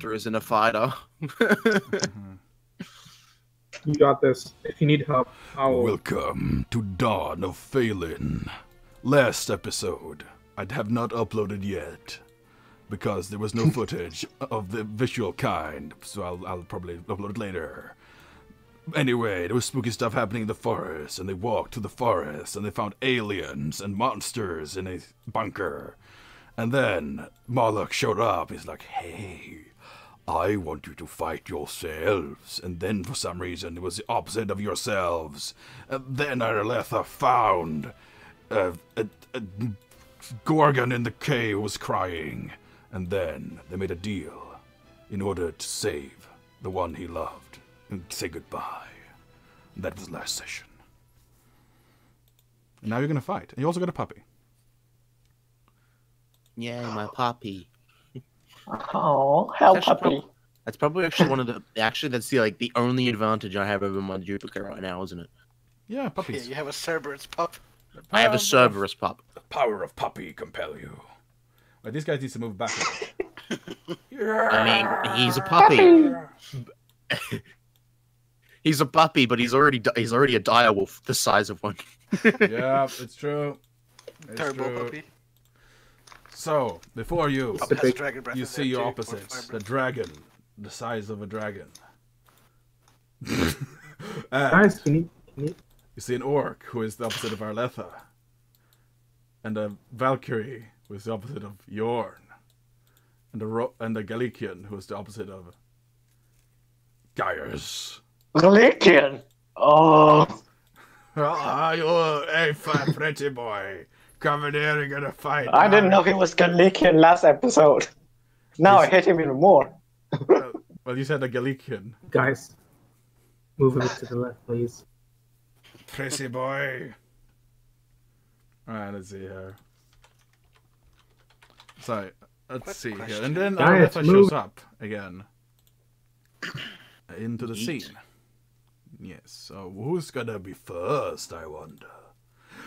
character isn't a fighter. You got this. If you need help, I'll... Welcome to Dawn of Faelin. Last episode, I have not uploaded yet, because there was no footage of the visual kind, so I'll probably upload it later. Anyway, there was spooky stuff happening in the forest, and they walked to the forest, and they found aliens and monsters in a bunker. And then Moloch showed up. He's like, hey, I want you to fight yourselves. And then for some reason it was the opposite of yourselves. And then Arletha found a Gorgon in the cave was crying. And then they made a deal in order to save the one he loved and say goodbye. And that was last session. And now you're going to fight. And you also got a puppy. Yay, my puppy. Oh, hell puppy. That's probably actually one of the... Actually, that's the only advantage I have over my duplicate right now, isn't it? Yeah, puppies. Yeah, you have a Cerberus pup. I have a Cerberus pup. The power of puppy compel you. Wait, these guys need to move back. I mean, he's a puppy. He's a puppy, but he's already a dire wolf the size of one. Yeah, it's true. It's Turbo true. puppy. So, before you, Pup has dragon breath you in see there your too, opposites. or The dragon. The size of a dragon. Guys, can you... You see an orc, who is the opposite of Arletha. And a Valkyrie, who is the opposite of Yorn. And a Galician, who is the opposite of Gaius. Galician. Oh. Ah, you, hey, fat pretty boy. Come in here and get a fight. I didn't know he was Galician last episode. Now I hate him even more. Well, you said a Galician. Guys, move a bit to the left, please. Pretty boy. Alright, let's see here. So, let's see here. And then Guys, Arletha move. shows up again. Into the scene. Yes, so who's gonna be first, I wonder?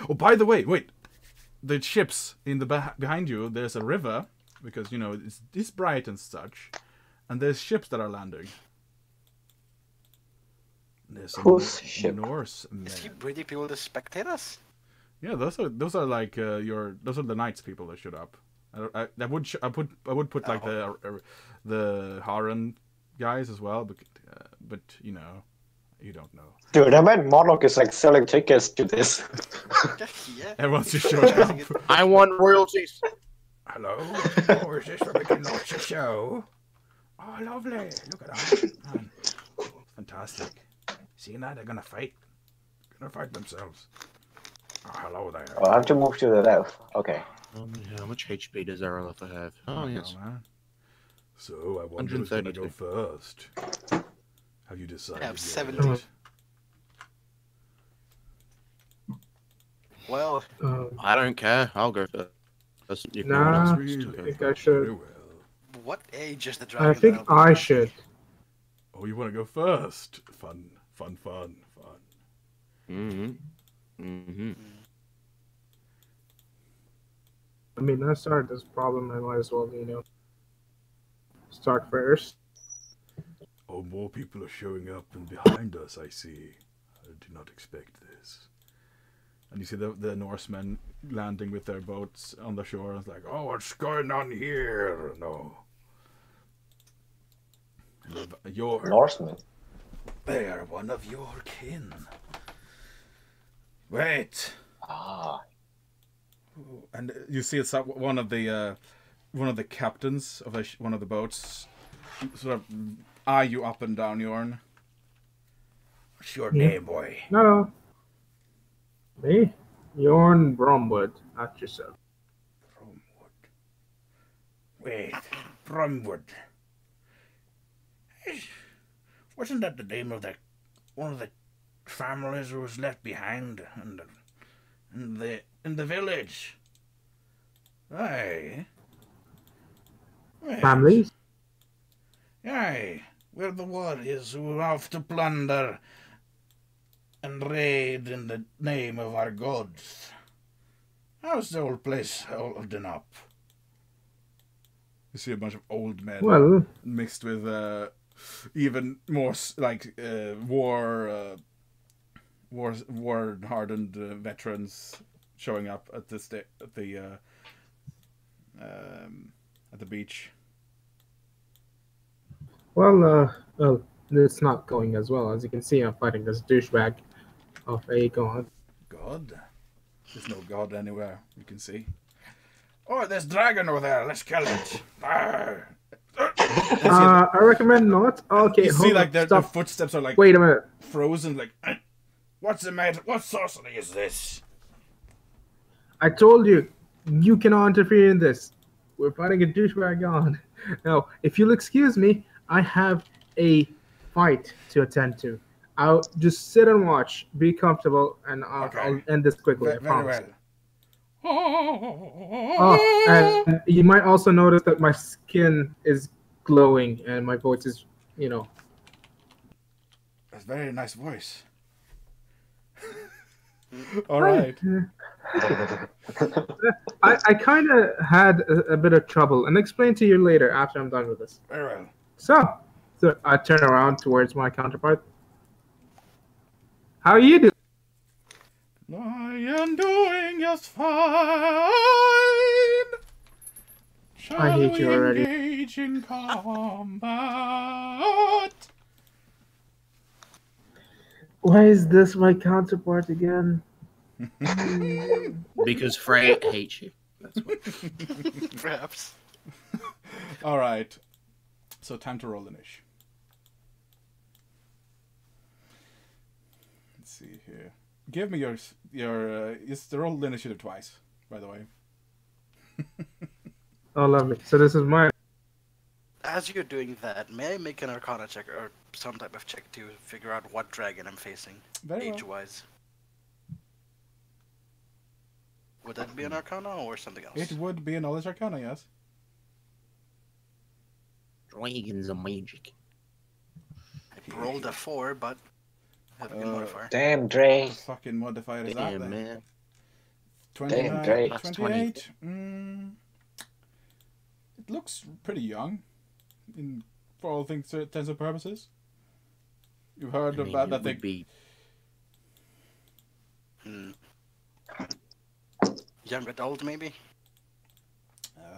Oh, by the way, wait. The ships in the behind you, there's a river, because, you know, it's bright and such. And there's ships that are landing. There's some Whose ship? Norse men. Is he breeding people to spectate us? Yeah, those are like those are the knights people that showed up. I would put like the Haran guys as well, but you know, you don't know. Dude, I bet Moloch is like selling tickets to this. Yeah. Everyone's just showing up. I want royalties. Hello, oh, is this where we can watch a show? Oh, lovely! Look at that, man. Fantastic. See now they're gonna fight. Gonna fight themselves. Oh, hello there. Oh, I have to move to the left. Okay. How much HP does Arletha have? Oh, yes. Man. So I wonder who's gonna go 132. first. Have you decided? I have yet? 70. Well, I don't care. I'll go first. You can Nah. go I first. think I Very should. well. what age is the dragon? I think I should. Oh, you want to go first? Fun. Mm-hmm. Mm-hmm. I mean, I started this problem. I might as well, you know, start first. Oh, more people are showing up and behind us, I see. I did not expect this. And you see the Norsemen landing with their boats on the shore. It's like, oh, what's going on here? No. Your Norseman. They are one of your kin. Wait. Ah. And you see it's one of the captains of one of the boats sort of eye you up and down, Yorn. What's your name, boy? No. Me? Yorn Bromwood. Not yourself. Bromwood. Wait, Bromwood. Wasn't that the name of one of the families who was left behind in the village? Aye. Yes. Families? Aye. We're the warriors who are off to plunder and raid in the name of our gods. How's the old place holding up? You see a bunch of old men Well, mixed with even more war hardened veterans showing up at the beach. well, it's not going as well. As you can see, I'm fighting this douchebag of a god. God? There's no god anywhere, you can see. Oh, there's dragon over there. Let's kill it. Arr. I recommend not. Okay, You see, hold like, on, their stop. footsteps are like Wait a minute. frozen. Like, what's the matter? What sorcery is this? I told you, you cannot interfere in this. We're fighting a douchebag god. Now, if you'll excuse me, I have a fight to attend to. I'll just sit and watch. Be comfortable, and Okay. I'll end this quickly. I Very promise. well. Oh, and you might also notice that my skin is glowing and my voice is, That's a very nice voice. All right. I kind of had a bit of trouble, and explain to you later after I'm done with this. Very well. So I turn around towards my counterpart. How are you doing? I am doing just fine. I hate you already. Engage in combat. Why is this my counterpart again? Because Frejth hates you. That's what. Perhaps. All right. So time to roll an ish. Let's see here. Give me your just roll the initiative twice, by the way. Oh, lovely. So this is mine. As you're doing that, may I make an Arcana check or some type of check to figure out what dragon I'm facing, Very well. age-wise? Would that be an Arcana or something else? It would be a knowledge arcana, yes. Dragons are magic. I rolled a 4, but I have a good modifier. Damn, Dre. What fucking modifier is that Damn, then? man. 29, Drake. That's 28. It looks pretty young, for all intents and purposes. You've heard I mean, about it that would thing. be Young adult, maybe?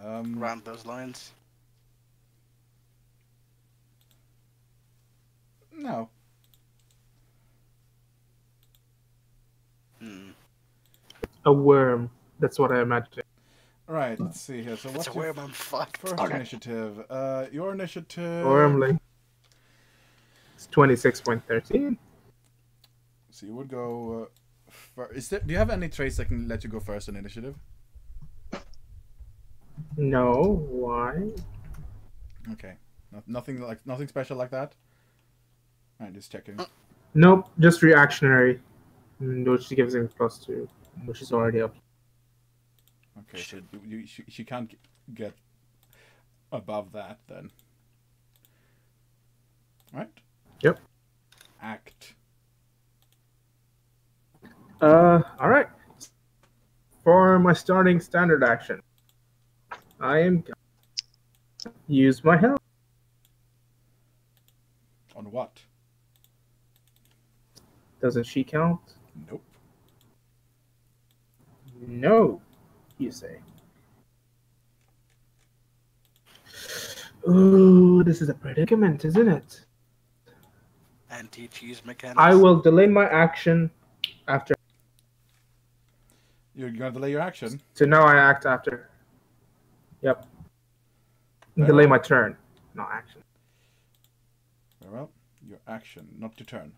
Around those lines? No. A worm. That's what I imagined. Right, let's see here. So If what's it's a your worm, I'm fucked. first initiative? Your initiative... Wormly. It's 26.13. So you would go... do you have any traits that can let you go first in initiative? No, why? Okay. Nothing special like that? Alright, just checking. Nope, just reactionary. Which gives him +2, which is already up. Okay, so she can't get above that then. Right? Yep. Act. Alright. For my starting standard action, I am gonna use my health. On what? Doesn't she count? Nope. No, you say. Ooh, this is a predicament, isn't it? Anti-cheese mechanics. I will delay my action after. You're gonna delay your action? So now I act after. Yep. Very Delay well. my turn, not action. Very well. Your action, not your turn.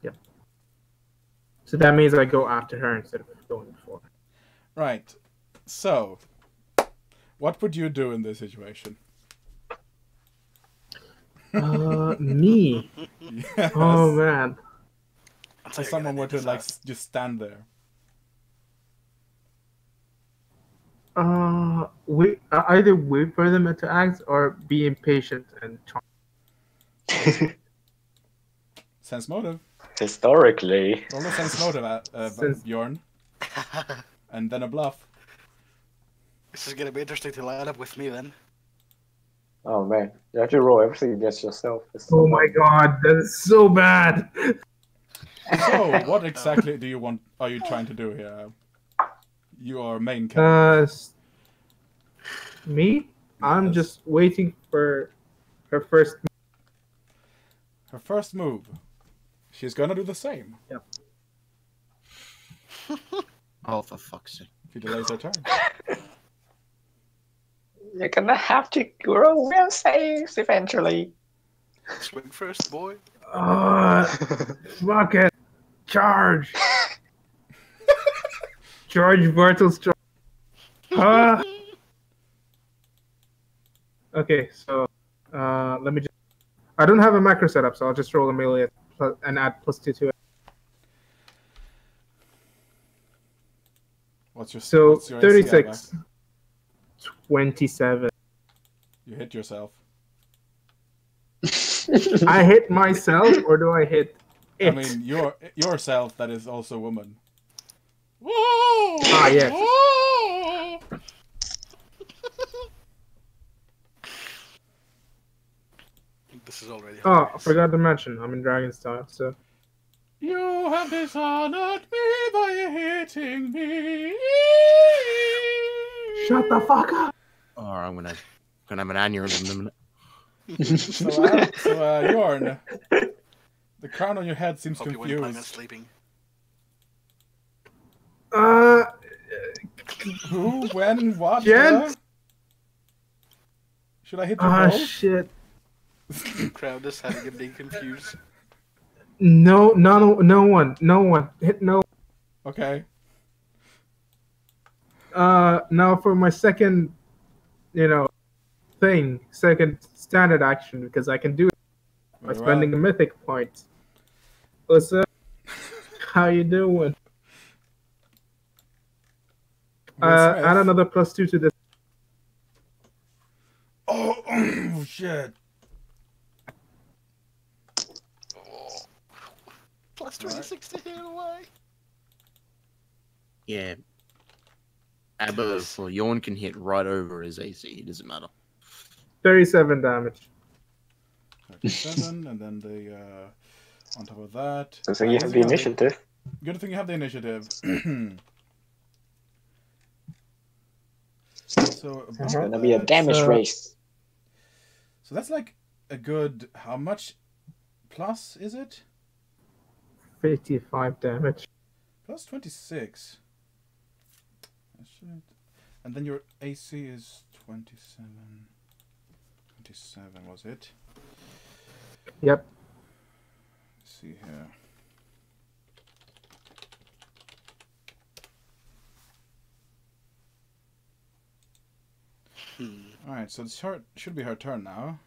Yep. So that means I go after her instead of going before. Right. So, what would you do in this situation? Me. Yes. Oh man. That's how If you're someone gonna were to need like this just stand there. Either wait for them to act or be impatient and try. Sense motive. Historically. Roll a sense motive, Sense- Bjorn. out. And then a bluff. This is gonna be interesting to line up with me then. Oh man, you have to roll everything against yourself. It's so Oh my god, that is so bad. So, what exactly do you want? Are you trying to do here? Your main character. Me? I'm Yes. just waiting for her first. Her first move. She's gonna do the same. Yep. Oh, for fuck's sake. If he delays her turn. You're gonna have to roll will saves eventually. Swing first, boy. Fuck it. Charge. Charge Bartles. Okay, so let me just. I don't have a macro setup, so I'll just roll a melee and add +2 to it. What's your So what's your AC, 36, Abba? 27. You hit yourself. I hit myself, or do I hit it? I mean, yourself that is also a woman. Whoa! Ah, yes. Whoa! This is already. Oh, I hilarious. forgot to mention, I'm in Dragon style, so. You have dishonored me by hitting me. Shut the fuck up! Oh, I'm gonna have an aneurysm in a minute. So, Jorn, the crown on your head seems Hope you weren't planning on confused. sleeping. Who, when, what? Gents? Should I hit you Ah, both? shit. Crowd is having a big confused. No one. Hit no. Okay. Now for my second, second standard action, because I can do it by Very spending a mythic point. What's up? How you doing? Will Smith. Add another +2 to this. Oh, shit. Plus 26 to hit away. Yeah. Abba for Yorn can hit right over his AC. It doesn't matter. 37 damage. 37, and then the, on top of that. So you have the initiative. Good thing you have the initiative. So, It's gonna be a damage So- race. So that's like a good. How much plus is it? 55 damage. Plus 26. And then your AC is 27. 27 was it? Yep. Let's see here. Alright, so it's her, should be her turn now.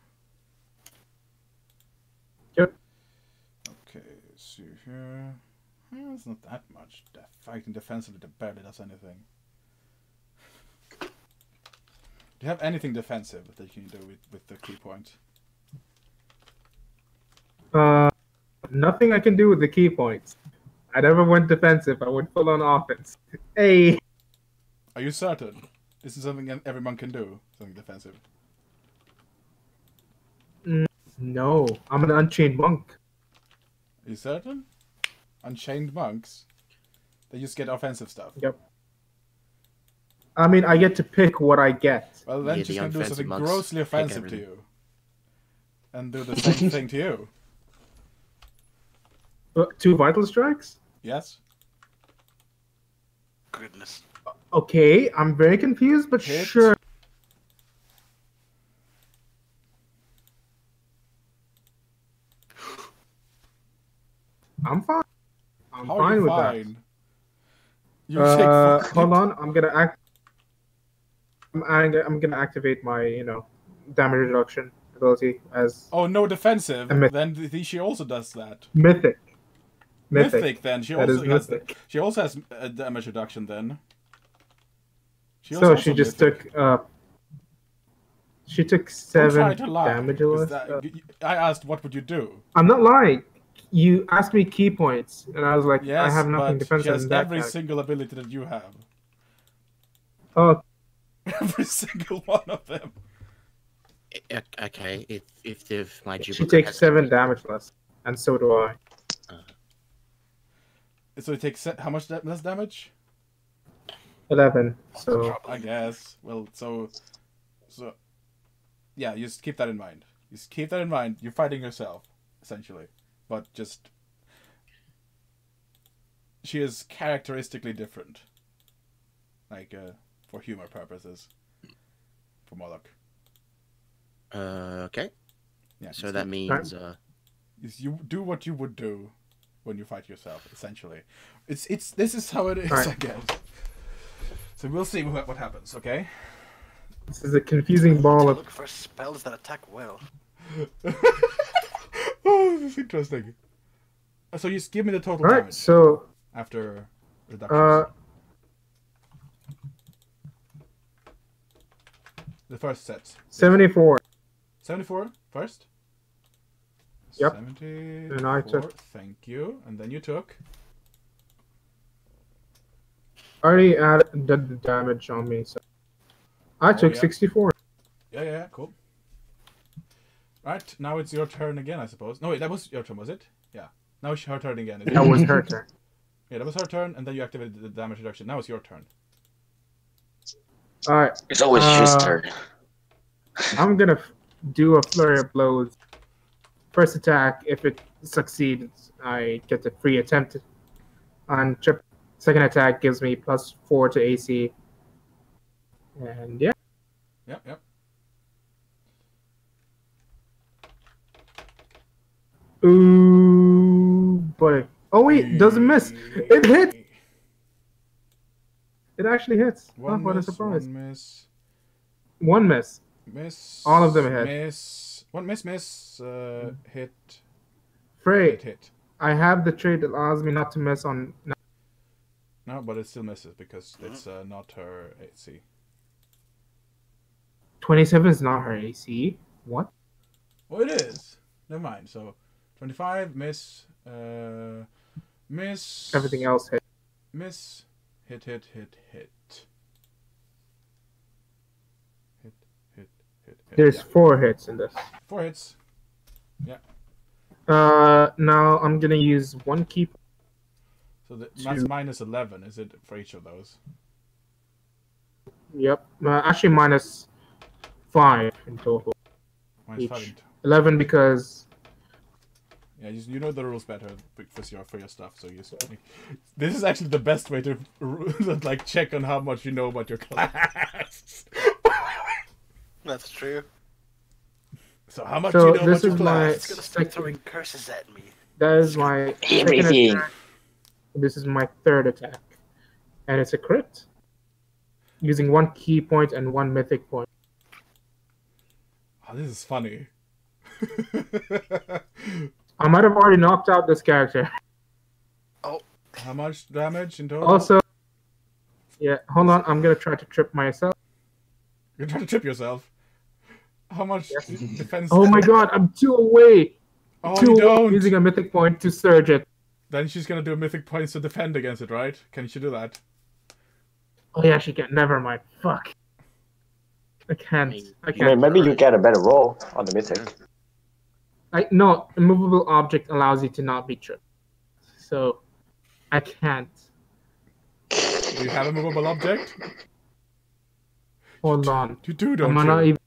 Yep. Okay, let's see here. Well, it's not that much. Fighting defensively that barely does anything. Do you have anything defensive that you can do with the key point? Nothing I can do with the key points. I never went defensive. I went full on offense. Hey. Are you certain? This is something everyone can do. Something defensive. No, I'm an unchained monk. Are you certain? Unchained monks? They just get offensive stuff. Yep. I mean, I get to pick what I get. Well, then Yeah, she's the gonna do offensive something monks grossly pick offensive to everything. you. And do the same thing to you. 2 vital strikes? Yes? Goodness. Okay, I'm very confused, but Hit. sure. I'm fine. I'm How are fine you with fine? You that. take fuck- Hold on, I'm gonna activate my, damage reduction ability as Oh, no defensive. A myth- Then she also does that. mythic. Mythic then. She That also is has. mythic. She also has a damage reduction then. She So also she just mythic. took. She took Don't 7 try to lie. damage. 'Cause I asked, what would you do? I'm not lying. You asked me key points, and I was like, Yes, I have nothing but she defensive has in that. every single ability that you have. Oh, Every single one of them. Okay, if my She Jupiter takes has 7 damage less, and so do I. So it takes how much less damage? 11. So I guess. Well, so yeah, you just keep that in mind. Just keep that in mind. You're fighting yourself, essentially, but just she is characteristically different, like for humor purposes, for Moloch. Okay. Yeah. So that means you do what you would do when you fight yourself, essentially. It's this is how it is, Right. I guess. So we'll see what happens. Okay. this is a confusing ball of. Look for spells that attack well. Oh, this is interesting. So you just give me the total Alright, damage so after reductions. The first set. 74. 74 first? Yep. 74. And I took- Thank you. And then you took. I already did the damage on me, so I took yeah. 64. Yeah, cool. Right, now it's your turn again, I suppose. No, wait, that was your turn, was it? Yeah. Now it's her turn again. Isn't That it? was her turn. Yeah, that was her turn, and then you activated the damage reduction. Now it's your turn. Alright, It's always his turn. I'm gonna do a flurry of blows. First attack, if it succeeds, I get the free attempt on trip. Second attack gives me +4 to AC. And yeah. Yep. Ooh, boy. Oh wait, doesn't miss. It hits. It actually hits. Oh, what a surprise. One miss. One miss. Miss. All of them hit. Miss. One miss. Hit. Frey, Hit. I have the trait that allows me not to miss on. No, but it still misses because it's not her AC. 27 is not her AC. What? Well, it is. Never mind. So, 25 miss. Miss. Everything else hit. Miss. Hit. There's Yeah. 4 hits in this. 4 hits. Now I'm gonna use 1 key. So that's minus 11, is it, for each of those? Yep. Actually, -5 in total. Minus Each. 5. 11 because. Yeah, you know the rules better for your stuff, so you. This is actually the best way to like check on how much you know about your class. That's true. So how much So you know this about your is my- class? It's gonna start throwing curses at me. That is my second Everything. attack. This is my third attack. And it's a crit. Using 1 key point and 1 mythic point. Oh, this is funny. I might have already knocked out this character. How much damage in total? Also, yeah, hold on. I'm gonna try to trip myself. You're trying to trip yourself. How much Yes. defense? Oh my god, I'm 2 away. Oh, 2 you away don't. using a mythic point to surge it. Then she's gonna do mythic points to defend against it, right? Can she do that? Oh yeah, she can. Never mind. Fuck. I can't. I I mean, can't. maybe you get a better roll on the mythic. No, immovable object allows you to not be tripped. So, I can't. Do you have a movable object? Hold on. You do, don't I'm you? not even.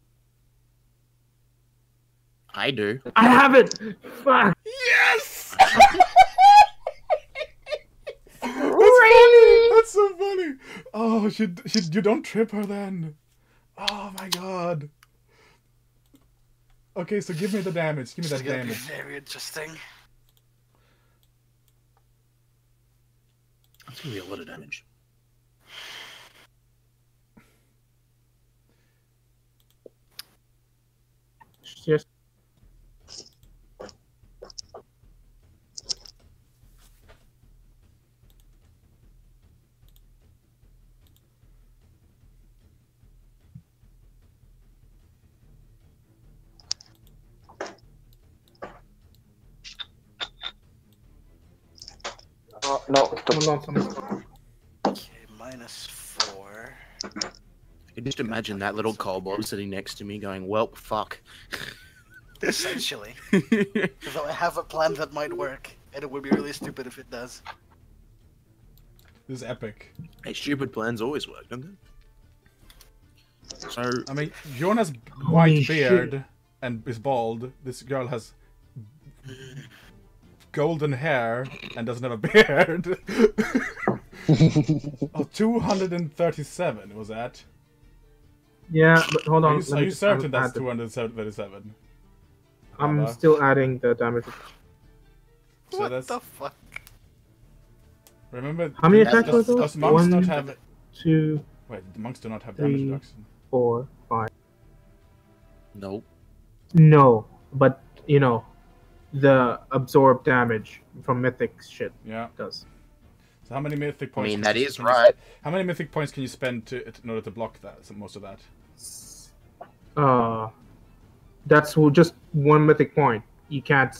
I do. I have it. Fuck. Yes! That's so funny. Oh, you don't trip her then. Oh my god. Okay, so give me the damage. Give me This is that gonna be damage. very interesting. That's gonna be a lot of damage. Just. No, Hold on. Someone's calling. Okay, -4. You just imagine that little kobold sitting next to me going, well, fuck. Essentially. Though I have a plan that might work, and it would be really stupid if it does. This is epic. Hey, stupid plans always work, don't they? So, I mean, Bjorn has white beard and is bald. This girl has golden hair and doesn't have a beard. Oh, 237 was that? Yeah, but hold on. Are you certain that's 237? I'm still adding the damage. So What that's, the fuck? remember, How many attacks were those? does monks not 1, have... 2, Wait, the monks do not have damage 3, reduction. 4, 5. nope. No, but you know, the absorb damage from mythic shit Yeah. does. So how many mythic points? I mean, can that you- is can you- right. How many mythic points can you spend in order to block that? Most of that. That's just one mythic point. You can't.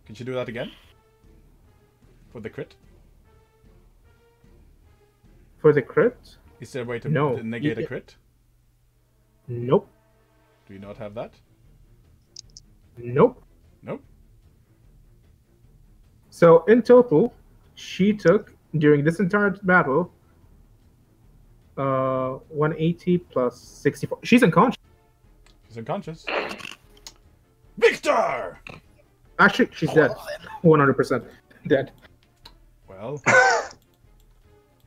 Can you do that again? For the crit? For the crit? Is there a way to No. negate a crit? Nope. Do you not have that? Nope. Nope. So in total, she took during this entire battle 180 plus 64. She's unconscious. He's unconscious. Victor! Actually, she's dead. 100% dead. Well,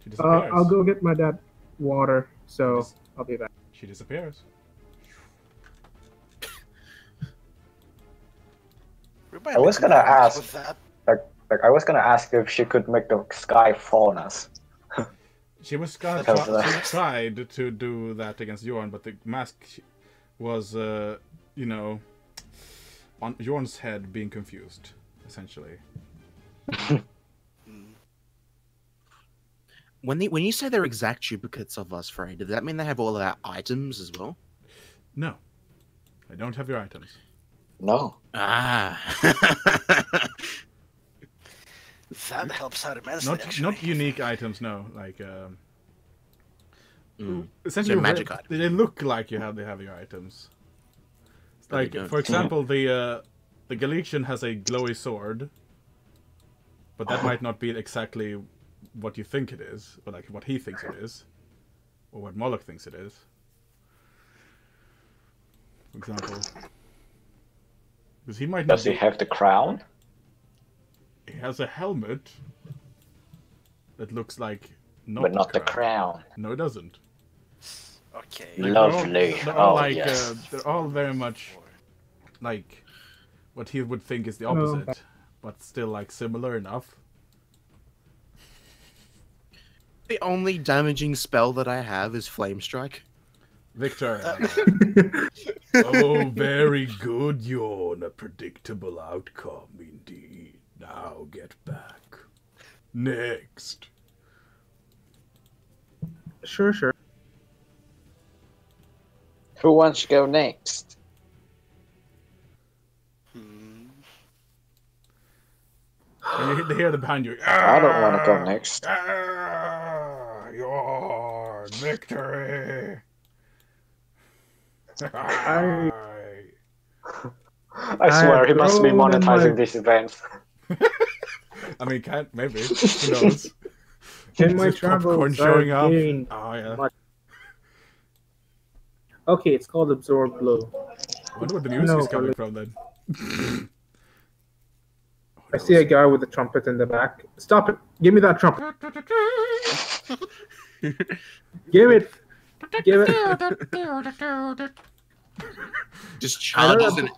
she disappears. I'll go get my dad water, so I'll be back. She disappears. I was gonna ask. With that. Like I was gonna ask if she could make the sky fall on us. She was gonna Because, she tried to do that against Jorn, but the mask was, you know, on Jorn's head being confused, essentially. When you say they're exact duplicates of us, Frey, does that mean they have all of our items as well? No, I don't have your items. No. Ah. That helps out immensely. Not unique items, no. Like, essentially, They're magic items. They look like they have your items. But they Like, don't. for example, the Galician has a glowy sword, but that might not be exactly what you think it is, or like what he thinks it is, or what Moloch thinks it is. For example, because he might not. Does he have the crown? He has a helmet that looks like But not the crown. No, it doesn't. Okay. Like, Lovely. They're all Oh, like yes. they're all very much like what he would think is the opposite, but still like similar enough. The only damaging spell that I have is Flame Strike. Victor. Oh, very good, Jorn. A predictable outcome indeed. Now get back. Next. Sure. Who wants to go next? And you hear them behind you. I don't want to go next. Jorn, victory. I I swear he must be thrown in monetizing my- this event. I mean, can't maybe. Who knows? in my Is this popcorn travels, showing I've up? gained Oh yeah. much. Okay, it's called Absorb Blue. I wonder where the music's No, coming probably- from then. I see a guy with a trumpet in the back. Stop it! Give me that trumpet. Give it. Give it. Just I don't charges know. an.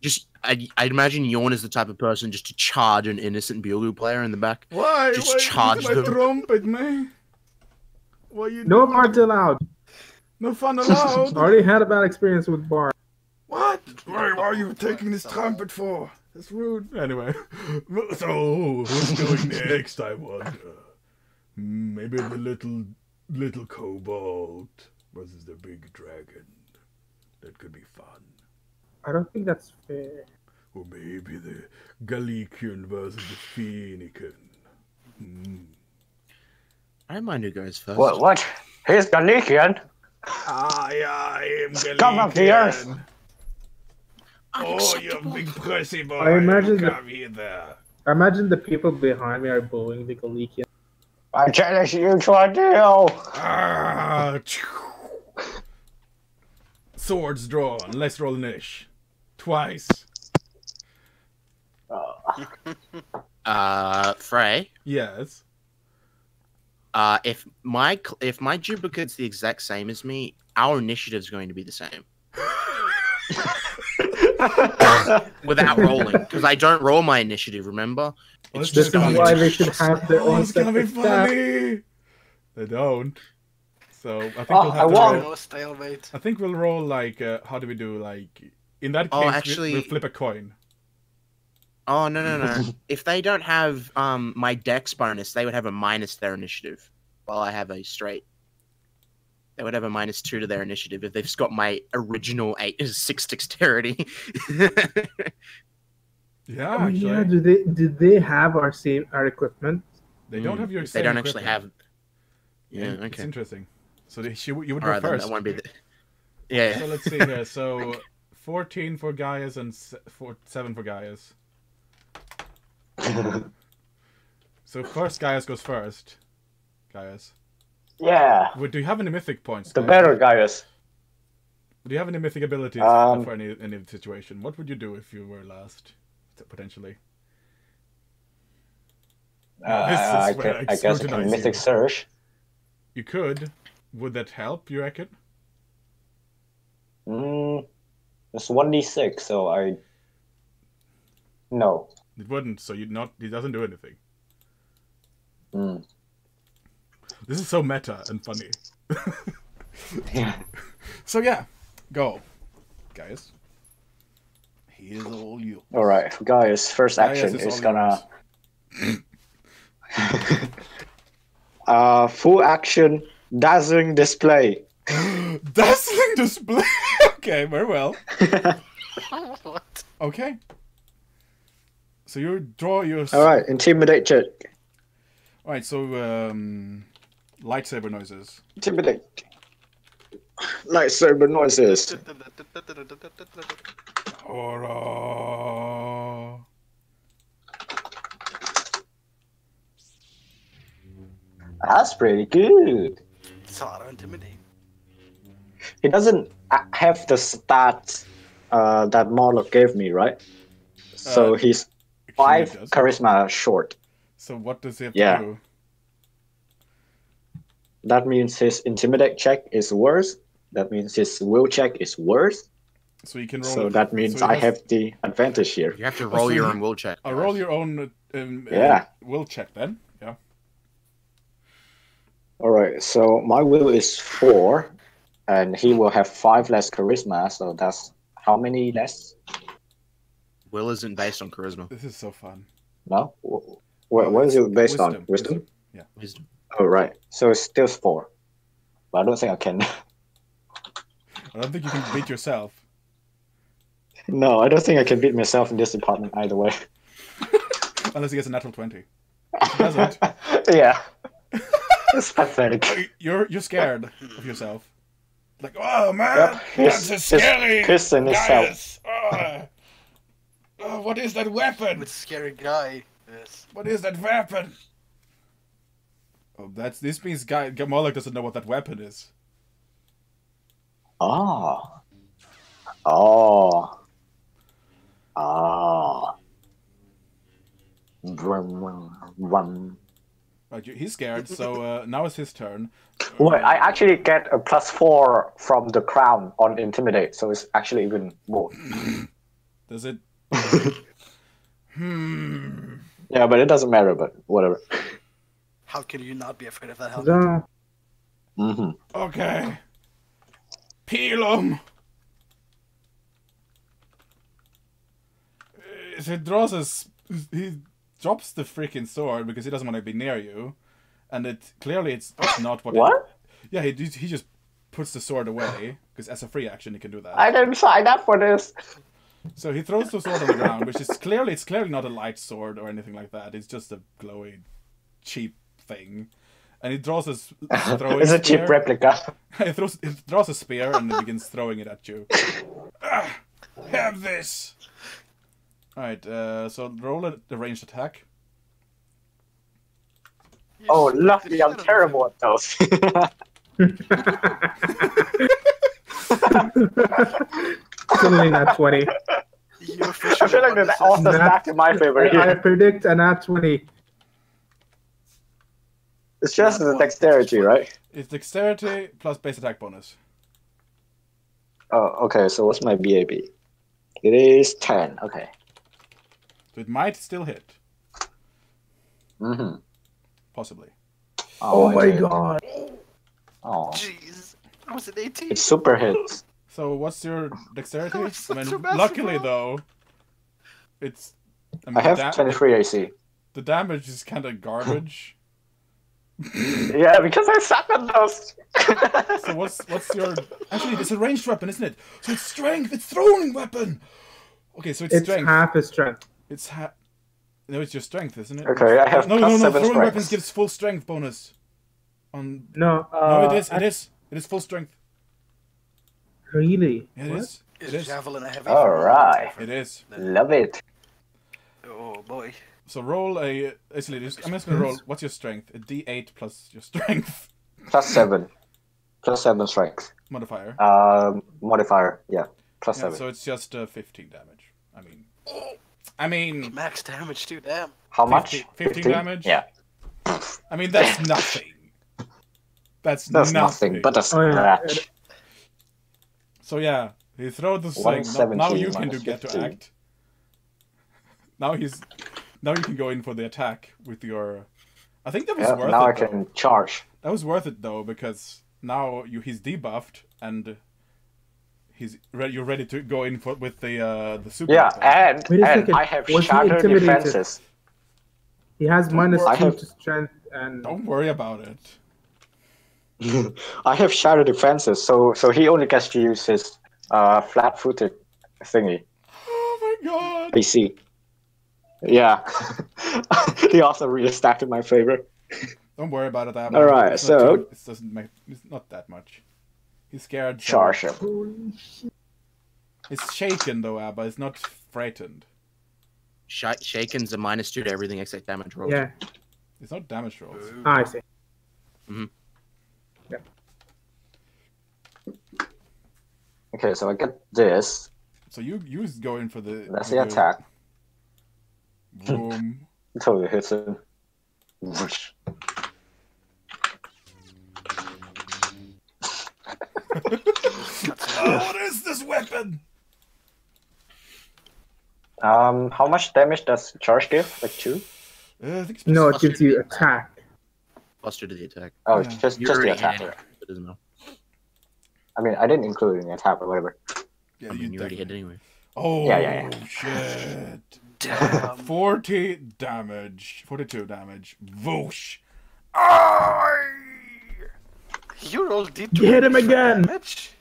Just, I'd imagine Yorn is the type of person just to charge an innocent Bulu player in the back. Why? Just Why charge my them. trumpet, man? What you No doing? parts allowed. No fun allowed. Already had a bad experience with bar. What? Why are you taking this trumpet for? That's rude. Anyway, so who's going next? I wonder. Maybe the little kobold versus the big dragon. That could be fun. I don't think that's fair. Or maybe the Galician versus the Fenican. I don't mind who goes first. What? He's Galician. I am Scum of the earth. Oh, you big pussy boy. I imagine Come here there. I imagine the people behind me are booing the Galician. I challenge you to a duel. Ah, swords drawn. Let's roll an ish. Twice. Frey. Yes. If my duplicate's the exact same as me, our initiative's going to be the same. Without rolling, because I don't roll my initiative. Remember, This This is why they should have their own it's gonna be separate stat. funny. They don't. So I think Oh, we'll I have to won. roll. No stalemate. I think we'll roll like how do we do like in that case Oh, actually- we'll flip a coin. oh no. If they don't have my dex bonus, they would have a minus their initiative, while I have a straight. They would have a -2 to their initiative if they've got my original 6 dexterity. Yeah, Oh, actually. yeah, do they have our equipment? They don't have your They same don't actually equipment. have. Yeah, It's okay. interesting. So you would go Alright, then first. that won't be the. Yeah. So let's see here. So 14 for Gaius and 7 for Gaius. So first Gaius goes first. Gaius. Yeah. Do you have any mythic points? The Gaius? better, guys. Do you have any mythic abilities Um, for any situation? What would you do if you were last, potentially? This is I where I guess I scrutinize can you. mythic search. You could. Would that help, you reckon? It's 1d6, so I. No. It wouldn't, so you'd not. It doesn't do anything. Mm. This is so meta and funny. Yeah. So yeah, go, Gaius. He is all you. All right, guys. First Gaius action is is all gonna. Full action, dazzling display. Dazzling display. Okay, very well. What? Okay. So you draw your. All right, intimidate check. All right. So lightsaber noises. Intimidate. Lightsaber noises. Aura. That's pretty good. It's a lot of intimidating. He doesn't have the stats that Moloch gave me, right? So he's He 5 does. charisma short. So what does he have Yeah. to do? That means his intimidate check is worse. That means his will check is worse. So you can roll. So that means so he I has- have the advantage here. You have to roll so your you- own will check. roll your own. Yeah. Will check then. Yeah. All right. So my will is 4, and he will have 5 less charisma. So that's how many less? Will isn't based on charisma. This is so fun. No. What is it based on? Wisdom. Wisdom. Wisdom. Oh right. So it's still 4, but I don't think I can. I don't think you can beat yourself. No, I don't think I can beat myself in this department either way. Unless he gets a natural 20. If he doesn't, Yeah. It's pathetic. you're scared of yourself. Like, oh man, Yep, that's he's- scary. he's pissing himself. Gaius. Oh, what is that weapon? With scary guy. Yes. What is that weapon? Oh, this means Moloch doesn't know what that weapon is. Oh. Oh. Oh. Wait, Right, he's scared. So now it's his turn. I actually get a +4 from the crown on intimidate, so it's actually even more. Does it? Yeah, but it doesn't matter. But whatever. How can you not be afraid of that helmet? No. Mm-hmm. Okay. Peel him. So he drops the freaking sword because he doesn't want to be near you, and it's not what. What? Yeah, he just puts the sword away because as a free action he can do that. I didn't sign up for this. So he throws the sword on the ground, which is clearly not a light sword or anything like that. It's just a glowy, cheap thing. and he draws his throwing It's a spear. cheap replica. He draws a spear and begins throwing it at you. Have this! Alright, so roll a ranged attack. Oh, luckily I'm terrible at those. Suddenly not 20. You I officially feel like won that this. also stacked in my favor I here. predict a nat 20. It's just the dexterity, right? It's dexterity plus base attack bonus. Oh, okay, so what's my BAB? It is 10, okay. So it might still hit. Mm-hmm. Possibly. Oh my okay. god. Oh, Jeez. I was an 18. it's super hits. So what's your dexterity? Oh, it's I mean, such a massive luckily roll. though, it's... I have 23 AC. The damage is kind of garbage. Yeah, because I suck at those. So what's your... Actually, it's a ranged weapon, isn't it? So it's strength! It's throwing weapon! Okay, so it's It's strength. half his strength. It's No, it's your strength, isn't it? Okay, I have no, plus no, no, 7 throwing strength. weapons gives full strength bonus. On... No, No, it is. It is full strength. Really? It What? is. It Is is. javelin a heavy? Alright. It is. Love it. Oh boy. So roll a... Actually, I'm just gonna roll... What's your strength? A d8 plus your strength Plus 7. Plus 7 strength. modifier. Modifier, yeah. Plus Yeah, 7. so it's just 15 damage. I mean... Max damage too, damn. How much? 15 damage? Yeah. I mean, that's nothing. That's nothing but a Oh, yeah. scratch. So yeah, he throws the thing. Now 117 you can do minus get to 15. act. Now you can go in for the attack with your... I think that was Yeah, worth now it I can charge. That was worth it though, because now he's debuffed and you're ready to go in with the super Yeah, weapon. Wait a and second. I have Was he shattered intimidated? defenses. He has minus I 2 have- to strength and... Don't worry about it. I have shattered defenses, so he only gets to use his flat-footed thingy. Oh my god! AC. Yeah. He also really stacked in my favor. Don't worry about it, Abba. Alright, It's not so- too- it doesn't make... It's not that much. He's scared. so- Charge him. Holy shit. It's shaken though, Abba. It's not frightened. Shaken's a -2 to everything except damage rolls. Yeah, It's not damage rolls. I see. Okay, so I get this. So you go in for the... That's with the attack. Boom. Totally hits him. Whoosh. Oh, what is this weapon? How much damage does charge give? Like 2? I think it's No, it plus gives two. you attack. Plus 2 to the attack. Oh, Yeah. just You the already attack. hit it. It doesn't matter. I mean, I didn't include it in the attack, but whatever. Yeah, I mean, you already hit it anyway. Oh, Yeah. shit. Damn. 40 damage. 42 damage. Whoosh. Aye. You rolled D20 Hit him for again. damage?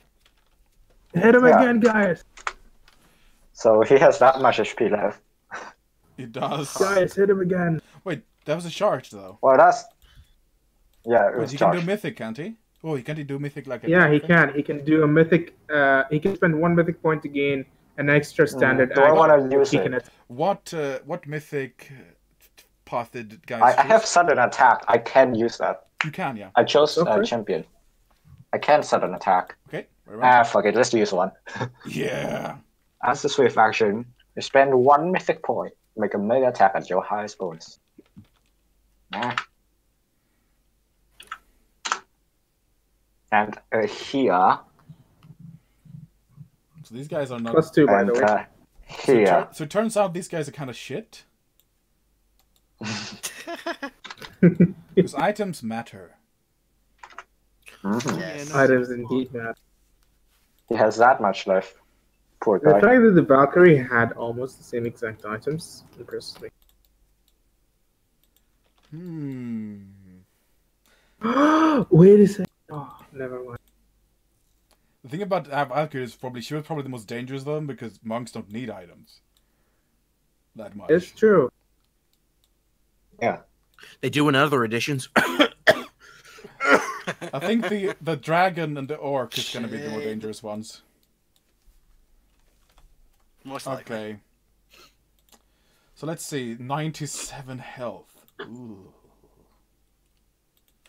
Hit him Yeah. again, guys. So he has that much HP left. It does. Guys, hit him again. Wait, that was a charge, though. Well, that's... Yeah, it Wait, was he can do charged. mythic, can't he? Oh, he can't do mythic like a... Yeah, he can. He can do a mythic. He can spend 1 mythic point to gain an extra standard Do I action. want to use He it? can What mythic path did guys I have choose? sudden attack. I can use that. You can, yeah. I chose Okay. champion. I can sudden attack. Okay, very well. Fuck it. Let's use one. Yeah. As a swift action, you spend 1 mythic point. Make a melee attack at your highest bonus. Nah. And here, So these guys are not... +2, by and the way. here. So it turns out these guys are kind of shit. Because items matter. Mhm. Yes. Items indeed, man. He has that much left. Poor The guy. fact that the Valkyrie had almost the same exact items impresses me. Wait a second. Oh, never mind. The thing about Valkyrie is she was probably the most dangerous of them because monks don't need items that much. It's true. Yeah. They do in other editions. I think the dragon and the orc is gonna be the more dangerous ones. Most likely. Okay. So let's see, 97 health. Ooh.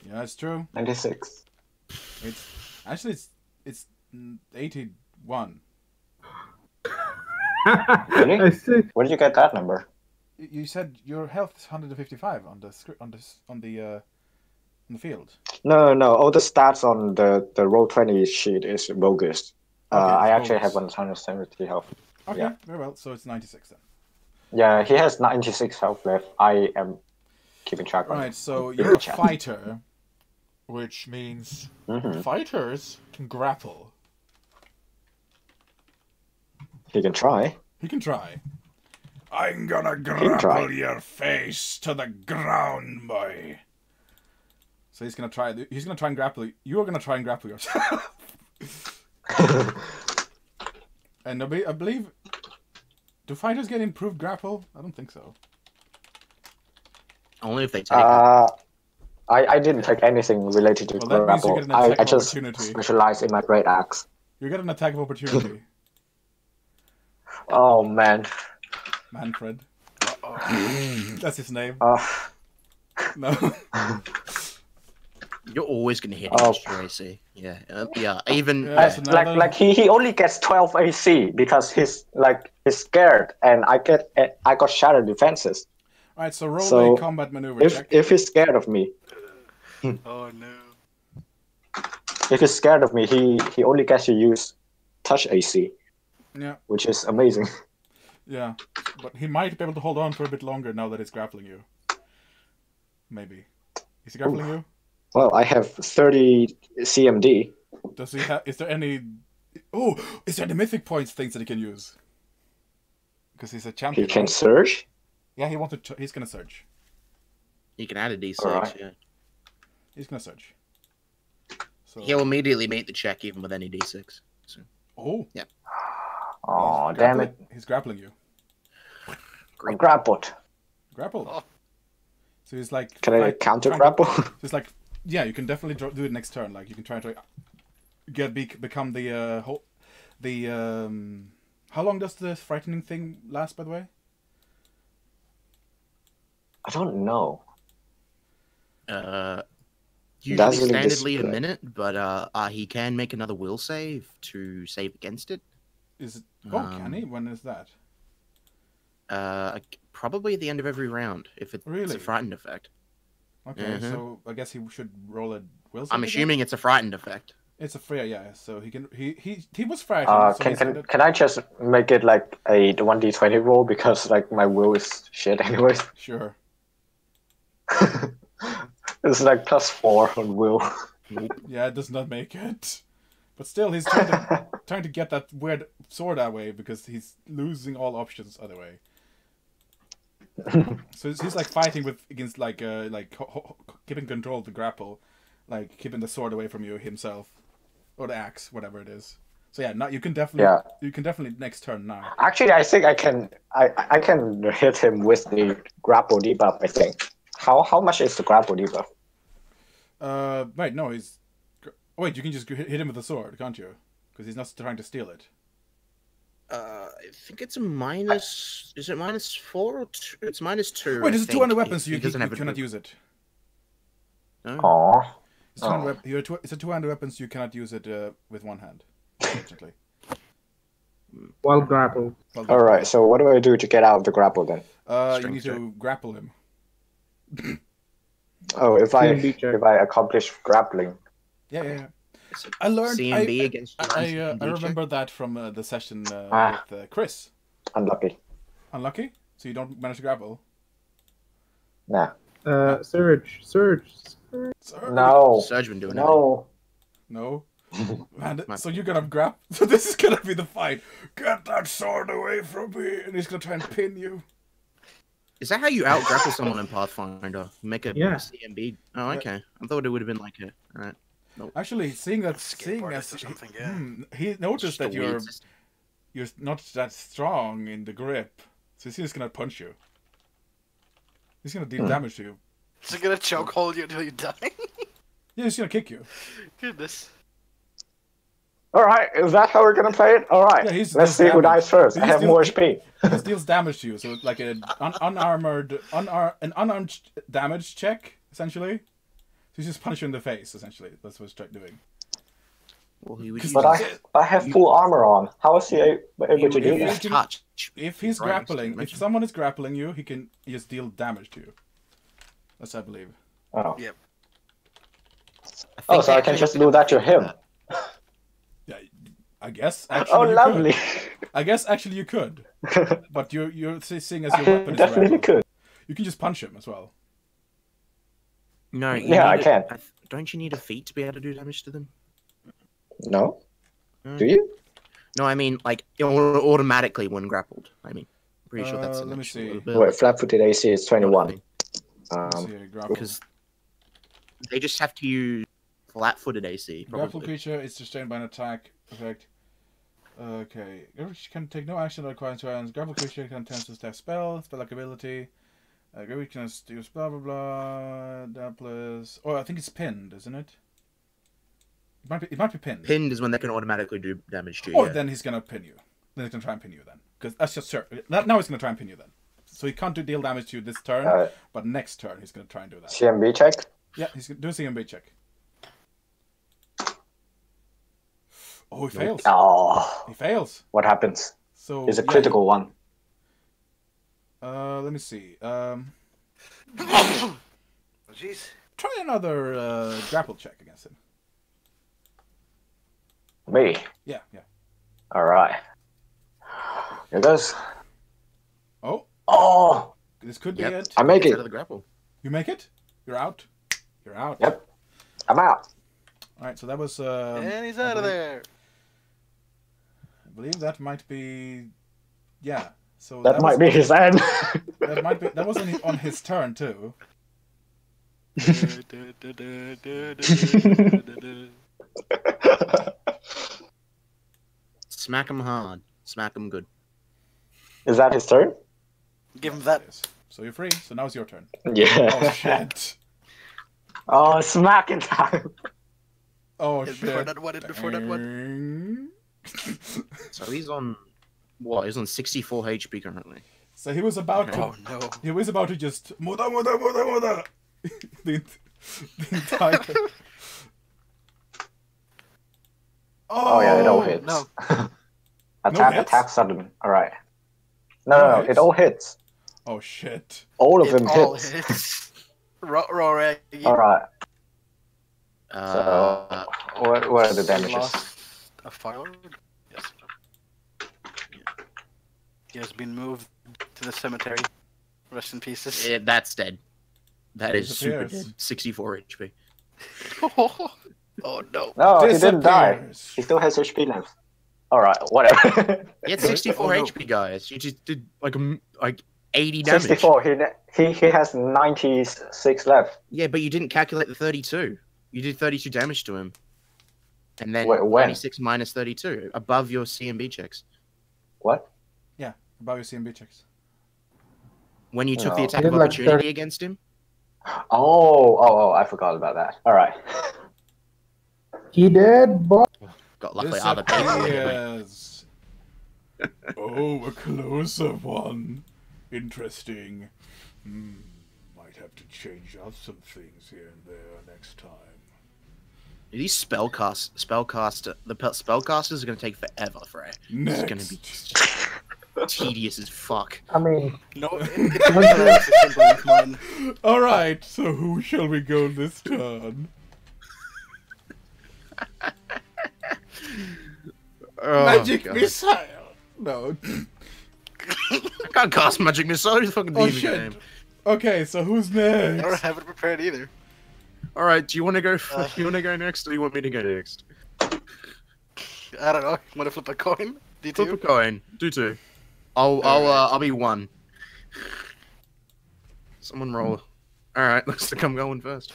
Yeah, it's true. 96. It's 81. Really? I see. Where did you get that number? You said your health is 155 on the field. No. All the stats on the Roll20 sheet is bogus. Okay, I it's actually have bogus. 170 health. Okay, Yeah. very well. So it's 96 then. Yeah, he has 96 health left. I am keeping track on Right, it. so In you're the a chat. fighter, which means Mhm. fighters can grapple. He can try. He can try. I'm gonna can try. grapple your face to the ground, boy. So he's gonna try. He's gonna try and grapple you. You're gonna try and grapple yourself. And I believe, do fighters get improved grapple? I don't think so. Only if they take it. I didn't take anything related to Well, that means you grapple. get an attack I of just opportunity. specialize in my great axe. You get an attack of opportunity, Oh man. Manfred. Uh-oh. That's his name. No. You're always gonna hit Oh. against your AC. Yeah, yeah. Even Yeah, so now that- Like he only gets 12 AC because he's scared, and I got shattered defenses. Alright, so roll So, a combat maneuver check. If he's scared of me, Oh no. if he's scared of me, he only gets to use touch AC, Yeah, which is amazing. yeah. But he might be able to hold on for a bit longer now that it's grappling you. Maybe. Is he grappling you? Well, I have 30 CMD. Does he have? Is there any? Oh, is there any mythic points things that he can use? Because he's a champion. He can right? surge. Yeah, he wanted. He's gonna surge. you can add a D6. Alright. Yeah, He's gonna surge. So. he'll immediately make the check even with any D6. So, Oh. yeah. Oh, He's damn grappling- it! He's grappling you. I'm grappled. Grapple. Oh. So he's like. Can I counter grapple? So it's like, yeah, you can definitely do it next turn. Like you can try to become the whole the. How long does the frightening thing last, by the way? I don't know. Usually That's really standardly a discreet. minute, but he can make another will save to save against it. Is it? Oh, can he? When is that? Probably at the end of every round if it's Really? a frightened effect. Okay, Mhm. so I guess he should roll a will. I'm save again? assuming it's a frightened effect. It's a fair, yeah. So he can. He was frightened. So he's gonna- Can I just make it like a 1d20 roll because like my will is shit anyways? Sure. It's like +4 on will. Yeah, it does not make it. But still, he's trying to get that weird sword that way because he's losing all options other way. So he's like fighting against keeping control of the grapple, like keeping the sword away from you himself, or the axe, whatever it is. So yeah, now you can definitely next turn now. Actually, I think I can hit him with the grapple debuff. I think. How much is the grapple debuff? Wait, no, wait, you can just hit him with the sword, can't you? Because he's not trying to steal it. I think it's a minus. Is it -4 or two? It's -2. Wait, I it's a think, two-handed if weapon, so he you doesn't have cannot it. use it. No? Aww. It's, it's a two-handed weapon, so you cannot use it with one hand, unfortunately. While grappled. Well, All right. So what do I do to get out of the grapple then? you Strength need to grapple him. Oh, if CMB check. I accomplish grappling. Yeah. I learned. CMB against. I remember that from the session with Chris. Unlucky. Unlucky, so you don't manage to grapple. Nah. Surge. Sorry. No. Surge been doing it. No. No. Man, so you're gonna grab. So this is gonna be the fight. Get that sword away from me, and he's gonna try and pin you. Is that how you out grapple someone in Pathfinder? Make a Yeah. CMB. Oh, okay. I thought it would have been like a. Alright. Actually, seeing as Skateboardist or something, yeah. he noticed Just a that weird system. you're not that strong in the grip, so he's just gonna punch you. He's gonna deal damage to you. Is it gonna chokehold you until you die? Yeah, he's gonna kick you. Goodness. All right, is that how we're gonna play it? All right, Yeah, let's see who dies first. I have more HP. He deals damage to you, so like an unarmed damage check, essentially. So he's just punch you in the face, essentially. That's what he's doing. Well, he would But I have full armor on. How is he able to do that? touch. If he's grappling, if someone is grappling you, he can just deal damage to you. That's I believe. Oh. Yep. Oh, so I can just do that to him. Yeah, I guess. Actually, Oh, lovely. Could. I guess actually you could, but you're seeing as your I weapon is definitely grapple. could. You can just punch him as well. No. Yeah, I can. Don't you need a feat to be able to do damage to them? No. Do you? No, I mean like automatically when grappled. I mean, pretty sure that's. Let me see. Wait, flat-footed AC is 21. Because they just have to use flat-footed AC. Probably. Grapple creature is sustained by an attack effect. Okay. Grapple can take no action that requires two hands. Grapple creature can attempt to cast spell-like ability. Grapple can use blah blah blah. That plus. Oh, I think it's pinned, isn't it? It might be pinned. Pinned is when they can automatically do damage to you. Or then he's gonna pin you. Then he's gonna try and pin you then. Because that's just sure. Now he's gonna try and pin you then. So he can't deal damage to you this turn, but next turn he's gonna try and do that. CMB check? Yeah, he's gonna do a CMB check. Oh, he fails. Oh. He fails. What happens? So it's a critical one. Let me see. Jeez. Try another grapple check against him. Me? Yeah. Alright. Here goes. Oh. Oh! This could be it. I make it. Out of the grapple. You make it? You're out. You're out. Yep. I'm out. Alright, so that was... and he's out of there. I believe that might be... Yeah. So that might be his end. That was on his turn, too. Smack him hard. Smack him good. Is that his turn? Give him that. So you're free. So now it's your turn. Yeah. Oh, shit. Oh, smacking time. Oh, Hit shit. before that one, hit before that one. So he's on... What? He's on 64 HP currently. So he was about to... Oh, no. He was about to just... Muda. the entire... Oh, yeah, it all hits. No. Attack sudden. Alright. No, it all hits. Oh, shit. All of them all hits. hits. Alright. Alright. So, what are the damages? Lost a firearm? Yes. He has been moved to the cemetery. Rest in pieces. Yeah, that's dead. That is super Disappears. dead. 64 HP. Oh no. No, he didn't die. Disappears. He still has HP left. Alright, whatever. He had 64 Oh, no. HP, guys. You just did like 80 damage. 64, he has 96 left. Yeah, but you didn't calculate the 32. You did 32 damage to him. And then Wait, when? 96 minus 32, above your CMB checks. What? Yeah, above your CMB checks. When you took the No. attack He of did like opportunity 30. against him, Oh, I forgot about that. Alright. He did, boy. got luckily other people. Disappears. Oh, a closer one. Interesting. Might have to change up some things here and there next time. These the spellcasters are going to take forever, Frey. Next. It's going to be tedious as fuck. I mean, No, it's a mine. Alright, so who shall we go this turn? Oh, Magic God. missile! No. I can't cast magic missile. It's fucking Oh the shit. game. Okay, so who's I don't next? have it prepared either. All right, do you want to go? You want to go next, or you want me to go next? I don't know. Want to flip a coin? Flip a D2? coin. Do two. I'll be one. Someone roll. All right, looks like I'm going first.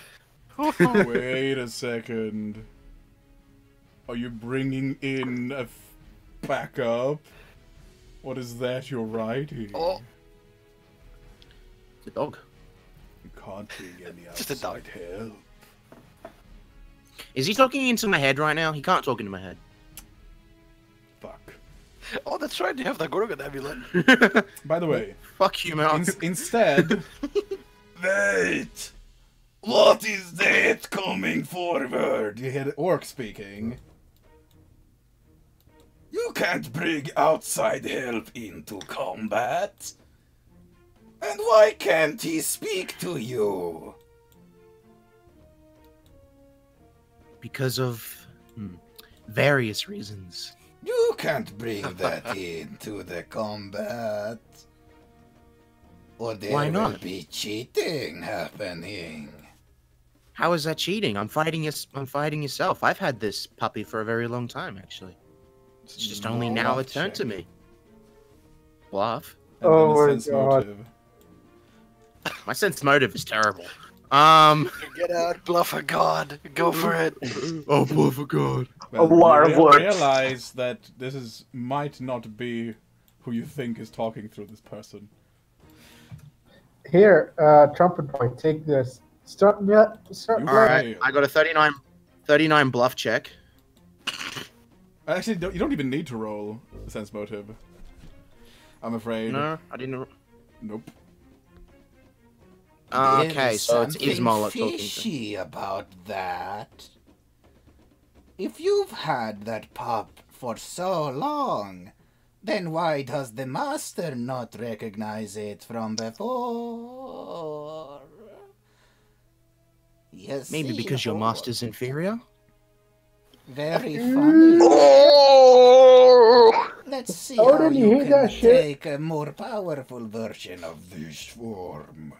Wait a second. Are you bringing in a backup? What is that you're writing? Oh. It's a dog. You can't bring any Just a dog. outside help. Is he talking into my head right now? He can't talk into my head. Fuck. Oh, that's right. You have the Gorgon amulet. By the way, Fuck you, man. instead... Wait! What is that coming forward? You hear the orc speaking. You can't bring outside help into combat. And why can't he speak to you? Because of various reasons. You can't bring that into the combat. Or there Why will not? be cheating happening. How is that cheating? I'm fighting yourself. I've had this puppy for a very long time, actually. It's just only now it turned to me. Bluff. And Oh then my a sense God. motive. My sense motive is terrible. Get out, bluffer god. Go for it. Oh, bluff of God. A war of words. Realize that this might not be who you think is talking through this person. Here, trumpet boy, take this. Start. You All right, fail. I got a 39 bluff check. Actually, you don't even need to roll a sense motive. I'm afraid. No, I didn't. Nope. Okay, so it is Moloch talking. Fishy about that. If you've had that pup for so long, then why does the master not recognize it from before? Yes. Maybe because your master's inferior? Very funny. Let's see Oh, how did you you hear can that shit? take a more powerful version of This form.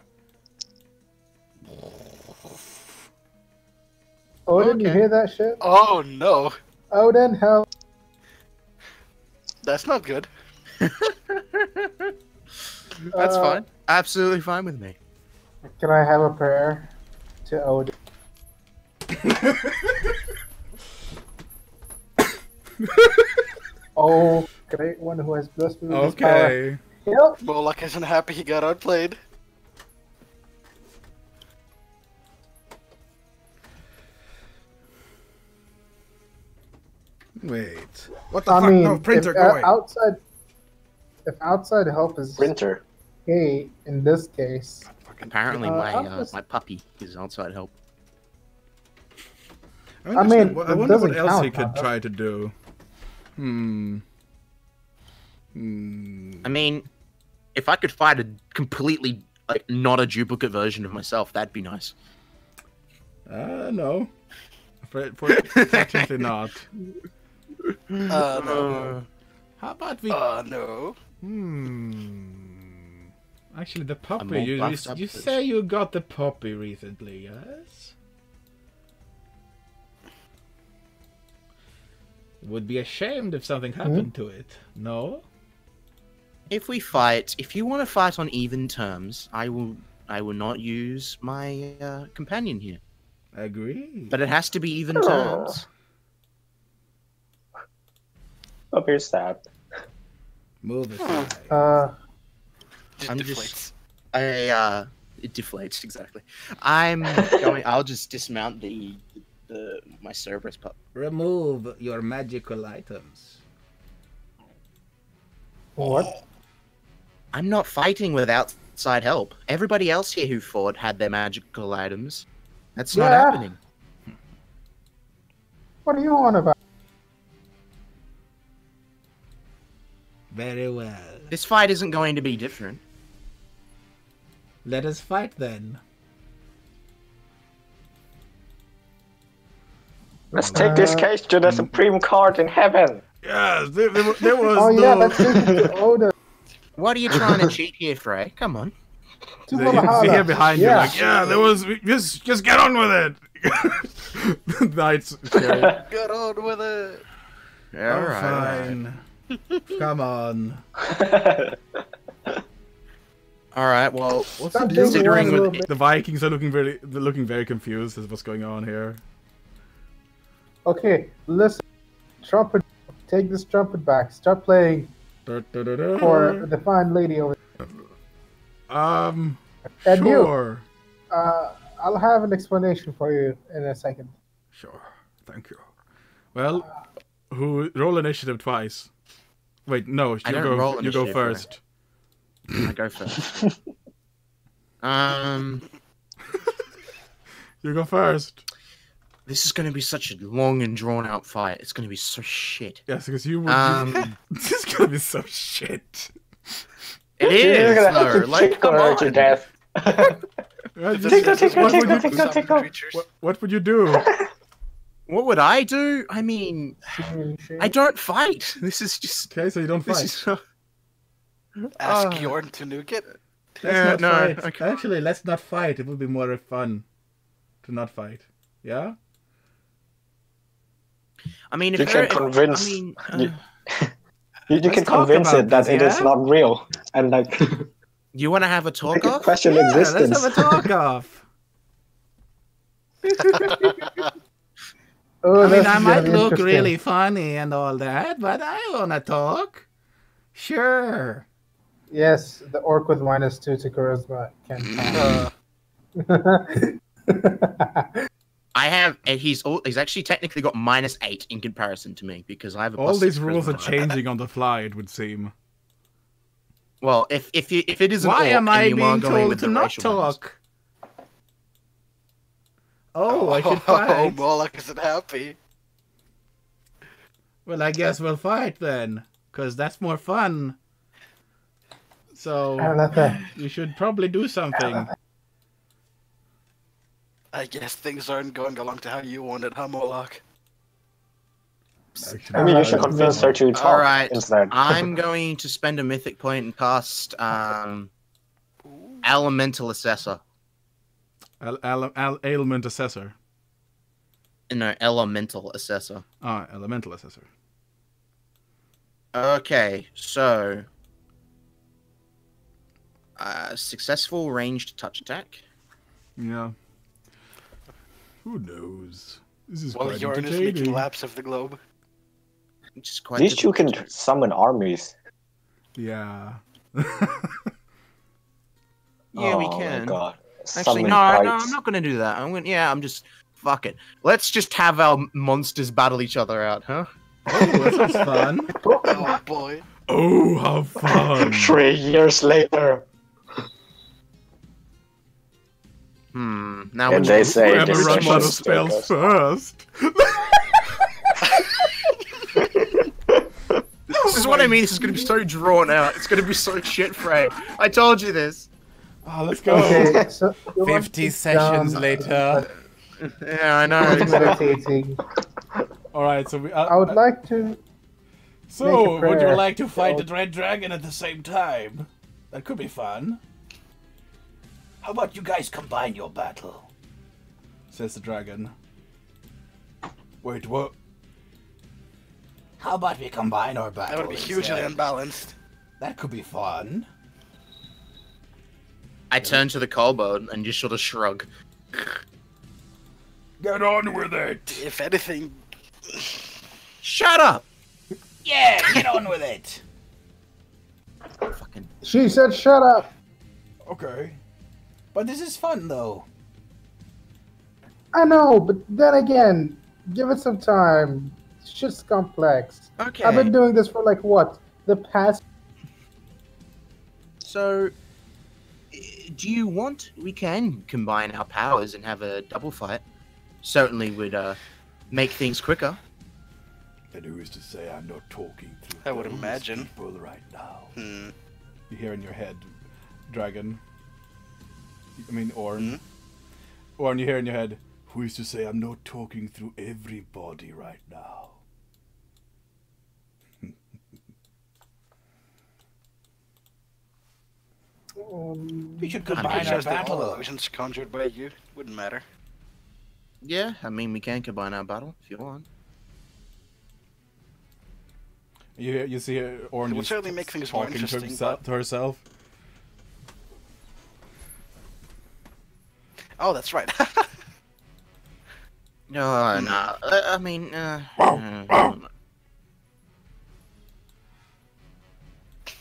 Odin, you Okay. hear that shit? Oh no. Odin, help. That's not good. That's fine. Absolutely fine with me. Can I have a prayer to Odin? Oh, great one who has blessed me with his power. Okay. Help! Moloch isn't happy he got outplayed. Wait. What the I fuck? mean, No, printer, if, go away. outside help is Printer. hey, in this case, Apparently, I'm just- my puppy is outside help. I mean, I it wonder what doesn't else he count, could huh? try to do. I mean, if I could fight a completely not a duplicate version of myself, that'd be nice. No. Fortunately not. No. How about we... No. Actually, the I'm puppy. all You buffed up you for this. say you got the puppy recently, yes? Would be ashamed if something happened to it. No? If you want to fight on even terms, I will not use my companion here. Agree. But it has to be even terms. Oh, here's that. Move it. Just I'm deflates. it deflates exactly. I'll just dismount my Cerberus pup. Remove your magical items. what? I'm not fighting with outside help. Everybody else here who fought had their magical items. That's not Yeah. happening. What are you on about? Very well. This fight isn't going to be different. Let us fight then. Let's take this case to the Supreme Court in heaven. Yes, there was Oh yeah, let's take it to Odin. What are you trying to cheat here, Frey? Come on. To You see Valhalla. here behind Yeah. you, like, yeah, there was. Just get on with it. Knights. Okay. Get on with it. Fine. Come on. All right. Well, Stop considering being a with little The Vikings are looking very confused as what's going on here. Okay, listen. Trumpet, take this trumpet back. Start playing for the fine lady over And sure. I'll have an explanation for you in a second. Sure. Thank you. Well, who roll initiative twice? Wait, no, I don't roll you go initiative, first. I go first. You go first. This is going to be such a long and drawn out fight. It's going to be so shit. Yes, because you would. This is gonna be so shit. It You're is. gonna have No, to like, kick come her to on. death. What would you do? What would I do? I mean, I don't fight. This is just. Okay, so you don't This fight. is not... Ask Bjorn to nuke it. Let's not fight. okay. Actually, let's not fight. It would be more fun to not fight. Yeah. I mean, if You there- can convince. I mean, You can talk convince about it that this, it is yeah? not real, and like you want to have a talk off? question Yeah, existence. let's have a talk off. Oh, I mean, that's I gonna might be look interesting. really funny and all that, but I wanna talk. Sure. Yes, the orc with -2 to charisma can talk. He's actually technically got -8 in comparison to me because I have a All plus these 6 rules are charisma. changing on the fly. It would seem. Well, if it is an Why orc am I and you are being going told with to the not racial bonus- talk? Oh, I should fight. Moloch isn't happy. Well, I guess we'll fight then, because that's more fun. So, you should probably do something. I guess things aren't going along to how you wanted, huh, Moloch? I mean, you should convince her to All talk right, instead. I'm going to spend a mythic point and cast Elemental Assessor. Ailment assessor. No, Elemental Assessor. Ah, elemental assessor. Okay, so successful ranged touch attack. Yeah. Who knows? This is While quite Bjorn is making entertaining. laps of the globe. Which is quite These two can difficult. summon armies. Yeah. Yeah, we Oh can. my god. Actually, Summon no, fights. I'm not gonna do that. I'm just fuck it. Let's just have our monsters battle each other out, huh? Oh, that sounds fun. Oh boy. Oh, how fun. 3 years later. Now And which they one- say Whoever this runs out of is spells first. This is what I mean. This is gonna be so drawn out. It's gonna be so shit, Frey. I told you this. Oh, let's go. Okay, so you want 50 to sessions down- later. Yeah, I know. meditating. All right, so I would like to. So, make a would you prayer. like to fight the Red Dragon at the same time? That could be fun. How about you guys combine your battle? Says the dragon. Wait, what? How about we combine our battle? That would be hugely instead? unbalanced. That could be fun. I turn to the kobold and just sort of shrug. Get on with it. If anything, Shut up! Yeah, get on with it. Fucking. She said, "Shut up." Okay. But this is fun, though. I know, but then again, give it some time. It's just complex. Okay. I've been doing this for like what? The past. So, do you want? We can combine our powers and have a double fight. Certainly would make things quicker. And who is to say I'm not talking through I would those imagine. people right now? hmm. You hear in your head, dragon. I mean, Orn. Orn, you hear in your head, who is to say I'm not talking through everybody right now? We should I'm combine pretty our Just the battle. illusions conjured by you wouldn't matter. Yeah, I mean we can combine our battle if you want. You see Orn It would just certainly make things more talking to, interesting, himself, to herself. Oh, that's right. No, no. I mean,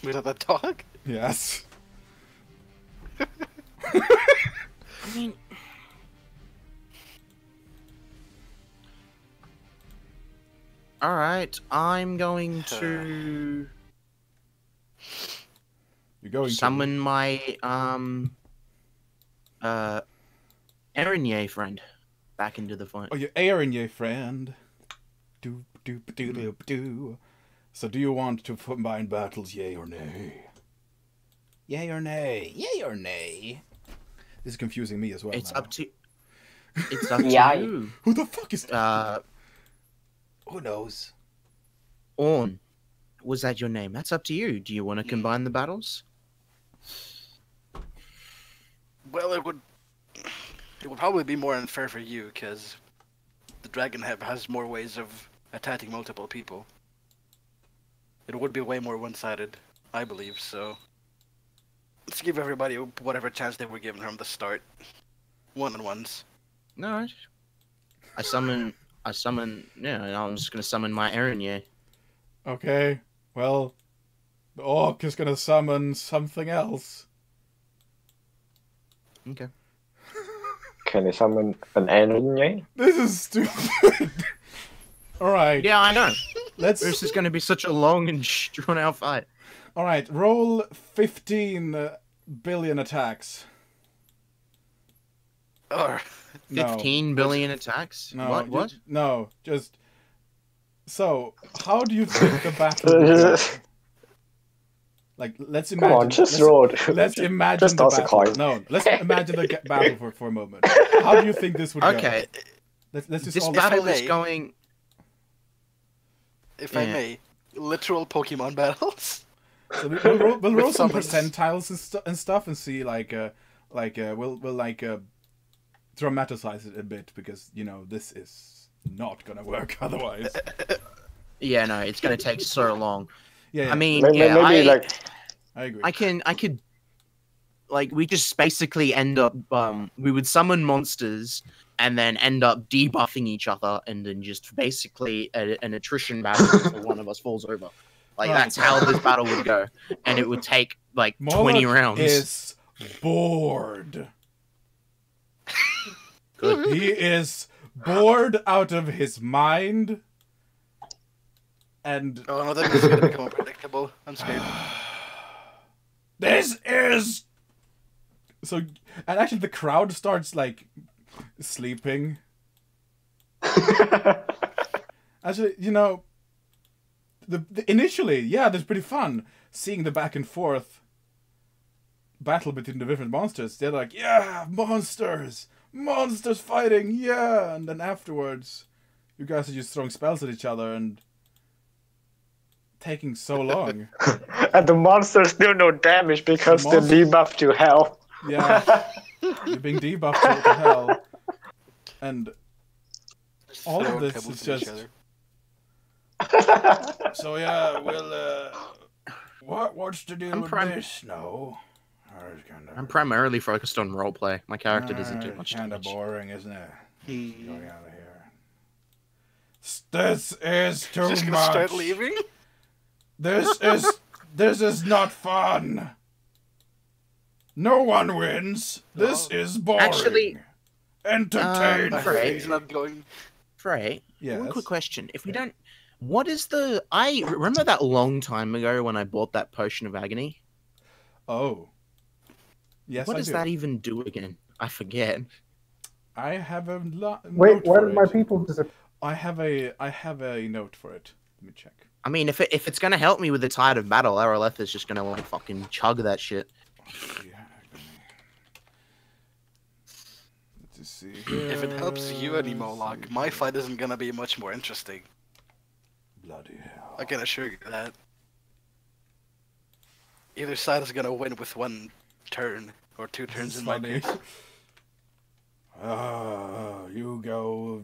Was that the dog? Yes. I mean, All right, I'm going to You're going summon my Erinye friend back into the fight. Oh, you're airing, ye friend. Do do do do do. So, do you want to combine battles, yay or nay? Yay or nay? Yay or nay? This is confusing me as well. It's now. up to. It's up Yeah. to you. Who the fuck is? Who knows? Orn, was that your name? That's up to you. Do you want to combine the battles? Well, it would probably be more unfair for you because the dragon has more ways of attacking multiple people. It would be way more one-sided, I believe. So let's give everybody whatever chance they were given from the start. One-on-ones. No. I summon. Yeah, I'm just gonna summon my Erinye. Okay. Well, the orc is gonna summon something else. Okay. Can you summon an enemy? This is stupid. All right. Yeah, I know. Let's. This is gonna be such a long and drawn-out fight. All right. Roll 15 billion attacks. Or 15 billion attacks? No. What? No. Just. So, how do you think the battle would go? Like, let's imagine. Come on, just roll. Let's imagine Just the toss a battle. coin. No, let's imagine the battle for a moment. How do you think this would go? Okay. Let's just This all battle I is may. going. if I Yeah. may, literal Pokemon battles. So we'll roll With some summons. percentiles and stuff and see we'll dramatize it a bit because this is not gonna work otherwise. Yeah, no, it's gonna take so long. Yeah. I mean, Maybe yeah, like I agree. I could, like, we just basically end up, we would summon monsters and then end up debuffing each other and then just basically an attrition battle until one of us falls over. Like, Right. that's how this battle would go. And it would take, like, 20 Moloch rounds. is bored. Good. He is bored out of his mind. And Oh no, that is gonna become unpredictable. I'm scared. this is so. And actually, the crowd starts like sleeping. Actually, the initially, yeah, that's pretty fun seeing the back and forth battle between the different monsters. They're like, yeah, monsters fighting, yeah, and then afterwards, you guys are just throwing spells at each other and taking so long. and the monsters do no damage because The they're monster- debuffed to hell. Yeah, you're being debuffed to hell, and all of Throwing this pebbles is at each just. other. So yeah, we'll what's the deal I'm with prim- this? No, I'm primarily focused on roleplay. My character doesn't do much Kind of damage. boring, isn't it? Hmm. Going out of here. This is too Just gonna much. start leaving? This is not fun. No one wins. This Oh. is boring. Actually, entertaining. My Right. thing's not going. Frey, Yes. one quick question. If we don't... What is the... I remember that long time ago when I bought that Potion of Agony? Oh. Yes, What I does do. that even do again? I forget. I have a note Wait, why for did my it. people disappear? I have a note for it. Let me check. I mean, if it's gonna help me with the tide of battle, Araleth is just gonna like fucking chug that shit. Yeah. Let's see here. If it helps you any, Moloch, my fight isn't gonna be much more interesting. Bloody hell. I can assure you that. Either side is gonna win with one turn or two turns in my Funny. case. You go.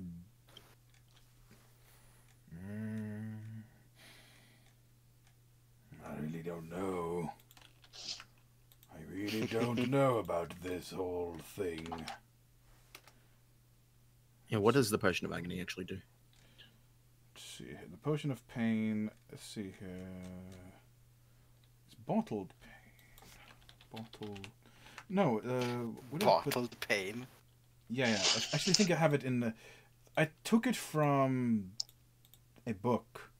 I really don't know. I really don't know about this whole thing. Yeah, what does the Potion of Agony actually do? Let's see here. The potion of pain. Let's see here. It's bottled pain. Bottled. No, would I put- Bottled pain. Yeah. I actually think I have it in the. I took it from a book.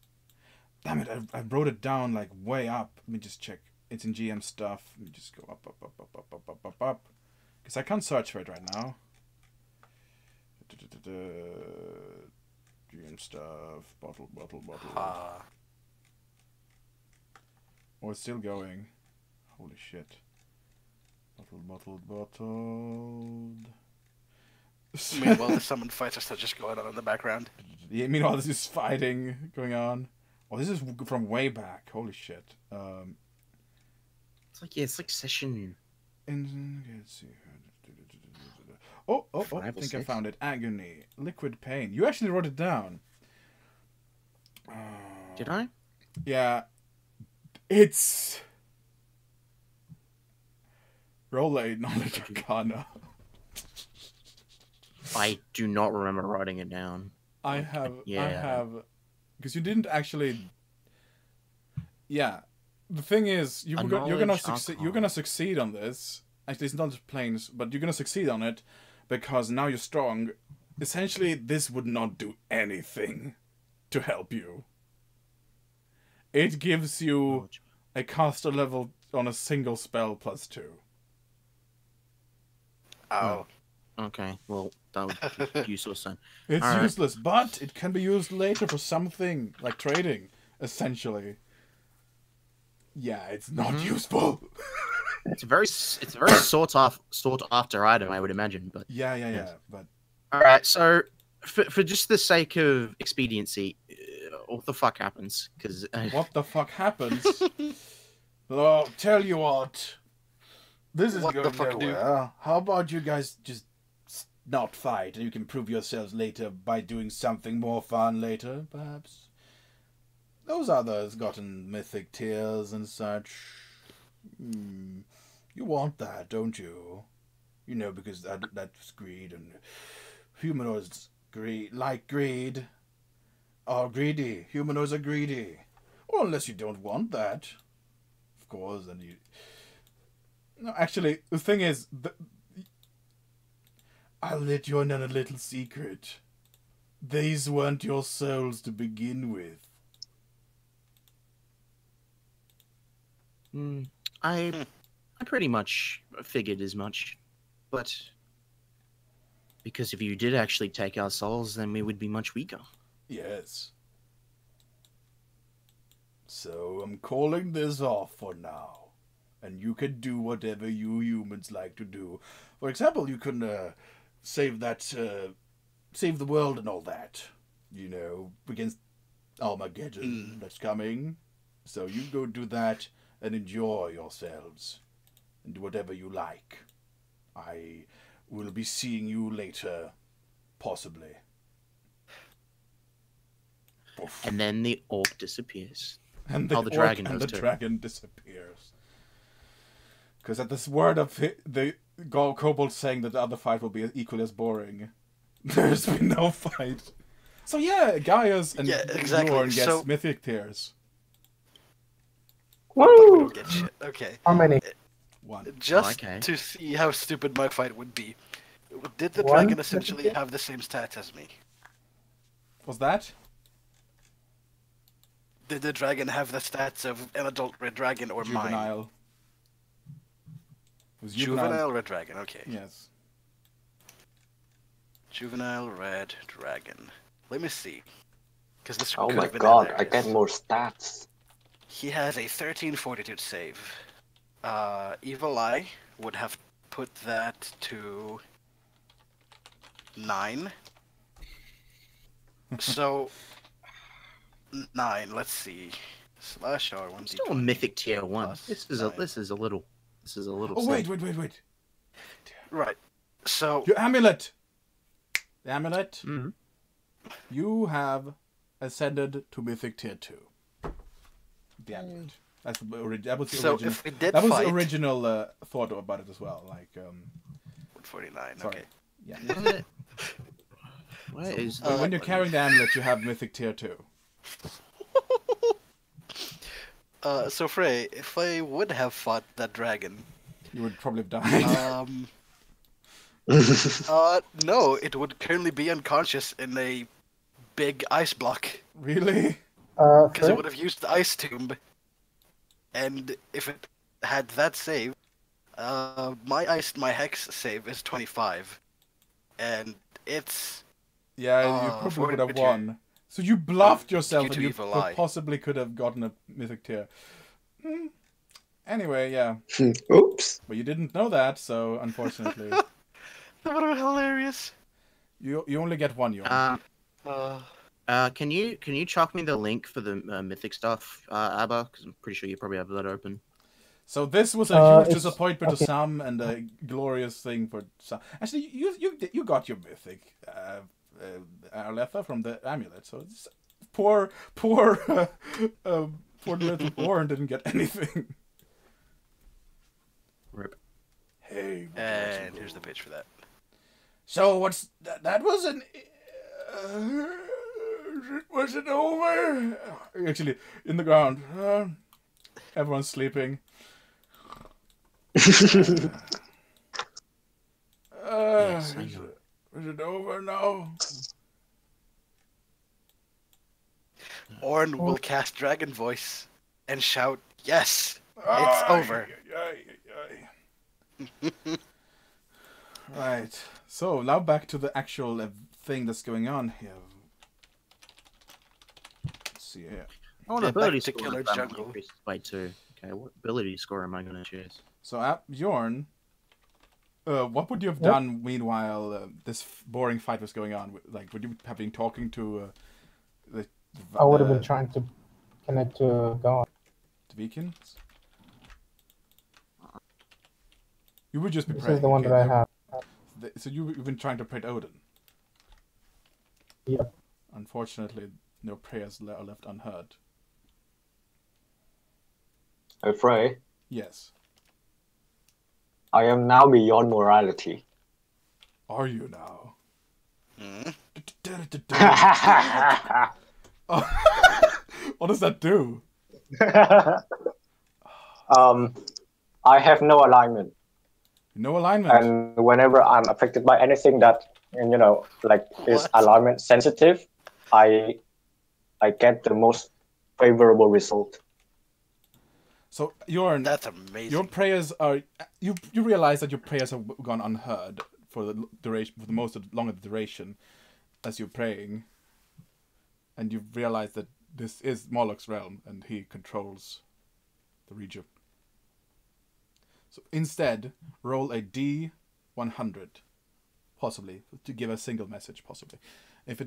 Damn it, I wrote it down like way up. Let me just check. It's in GM stuff. Let me just go up. Because I can't search for it right now. GM stuff. Bottle. Oh, it's still going. Holy shit. Bottled. Meanwhile, the summoned fights are still just going on in the background. Yeah, meanwhile, this is fighting going on. Oh, this is from way back. Holy shit. It's like session. Let's see. Oh, I think I found it. Agony. Liquid pain. You actually wrote it down. Did I? Yeah. It's... Roll a knowledge arcana. I do not remember writing it down. I have... Because you didn't actually... Yeah. The thing is, you're gonna succeed on this. Actually, it's not just planes, but you're gonna succeed on it because now you're strong. Essentially, this would not do anything to help you. It gives you a caster level on a single spell +2. Oh. Okay, well, that would be useless then. It's All useless, but it can be used later for something, like trading, essentially. Yeah, it's not useful. It's a very sought after item, I would imagine. But yeah. But all right, so for just the sake of expediency, what the fuck happens? Because what the fuck happens? Oh, tell you what. This is What going the fuck, nowhere. How about you guys just not fight, and you can prove yourselves later by doing something more fun later, perhaps? Those others gotten mythic tears and such. You want that, don't you? You know, because that's greed, and humanoids like greed are greedy. Humanoids are greedy. Well, unless you don't want that, of course, then you... No, actually, the thing is, I'll let you in on a little secret. These weren't your souls to begin with. I pretty much figured as much, but because if you did actually take our souls, then we would be much weaker. Yes. So I'm calling this off for now. And you can do whatever you humans like to do. For example, you can save the world and all that. You know, against Armageddon that's coming. So you go do that and enjoy yourselves. And do whatever you like. I will be seeing you later. Possibly. Oof. And then the orc disappears. And the dragon and does the too. dragon disappears. Because at this word of the kobold saying that the other fight will be equally as boring, there's been no fight. So yeah, Gaius and Bjorn gets mythic tears. Woo! Get shit. Okay. How many? One. Just to see how stupid my fight would be. Did the One? dragon essentially have the same stats as me? Was that? Did the dragon have the stats of an adult red dragon or mine? Juvenile. It was Juvenile red dragon, okay. Yes. Juvenile red dragon. Let me see. Because this Oh could my have been god, hilarious. I get more stats. He has a 13 fortitude save. Evil Eye would have put that to 9. So 9. Let's see. Slash R 1d20. Still a mythic tier 1. plus This is a little. Oh wait. Right. So Your amulet. The amulet. Mm-hmm. You have ascended to mythic tier 2. The amulet. That was the so original. if we did That was fight, the original thought about it as well. Like 49. Sorry. Okay. Yeah. What is When you're carrying the amulet, you have mythic tier 2. So Frey, if I would have fought that dragon, You would probably have died. no, it would currently be unconscious in a big ice block. Really? Because it Frejth? would have used the ice tomb. And if it had that save, my hex save is 25. And it's Yeah, you probably would have fortitude won. So you bluffed yourself, due and to you evil eye. possibly could have gotten a mythic tier. Anyway, yeah. Oops. But you didn't know that, so unfortunately, That would have been hilarious. you only get one, Jorn. Can you chalk me the link for the mythic stuff, Abba? Because I'm pretty sure you probably have that open. So this was a huge it's- disappointment to okay. some and a glorious thing for some. Actually, you got your mythic, Arletha, from the amulet. So it's poor little Orn didn't get anything. Rip. Hey. And here's the pitch for that. So what's that was an. Was it over? Actually, in the ground. Everyone's sleeping. Yes, I know. Is it over now? Orn will cast Dragon Voice and shout, "Yes, it's over." Right. So now back to the actual thing that's going on here. Let's see here. I want Yeah, ability back to score Killer if that Jungle. increases by 2. Okay, what ability score am I going to choose? So, Bjorn, what would you have Yep. done meanwhile this boring fight was going on? Like, would you have been talking to the I would have been trying to connect to God. the Vikings? You would just be This praying. is the one okay, that I there- have. So you've been trying to pray to Odin. Yep. Unfortunately, no prayers are left unheard. Frey, Yes. I am now beyond morality. Are you now? Hmm? What does that do? I have no alignment, No alignment. and whenever I'm affected by anything that is What? alignment sensitive, I get the most favorable result. So Jorn, That's amazing. your prayers are you realize that your prayers have gone unheard for the duration, for the most longer duration as you're praying, and you realize that this is Moloch's realm and he controls the region. So instead, roll a D100, possibly to give a single message. Possibly, if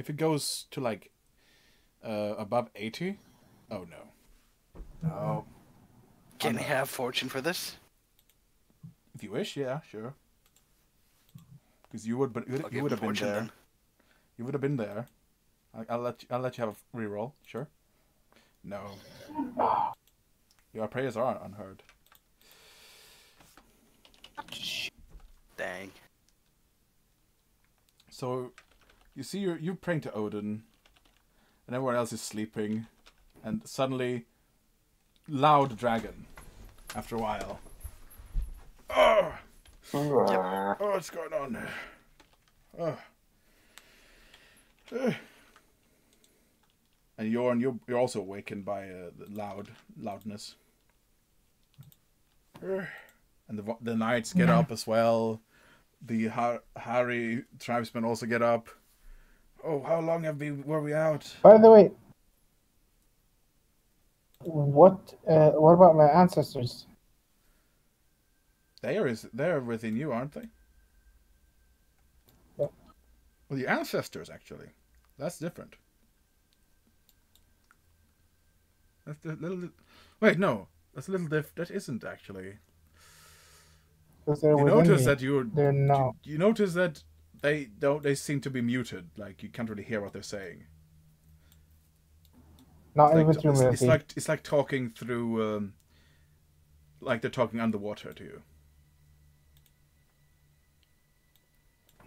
it goes to like above 80, oh no. No. Can he have fortune for this? If you wish, yeah, sure. Because you would, but I'll you give would him have been fortune there. then. You would have been there. I'll let you have a reroll. Sure. No. Your prayers are unheard. Dang. So, you see, you're praying to Odin, and everyone else is sleeping, and suddenly, loud dragon. After a while. Oh, what's going on? And you're also awakened by the loudness. And the knights get up as well. The Harry tribesmen also get up. Oh, how long were we out? By the way, what about my ancestors? They're within you, aren't they? Yeah. Well, the ancestors actually. That's different. That's the little. Wait, no, that's a little That isn't actually. Because they're You within notice me. that you're. They're not. You notice that they don't. They seem to be muted. Like you can't really hear what they're saying. Not It's even through meditation. it's like talking through. Like they're talking underwater to you.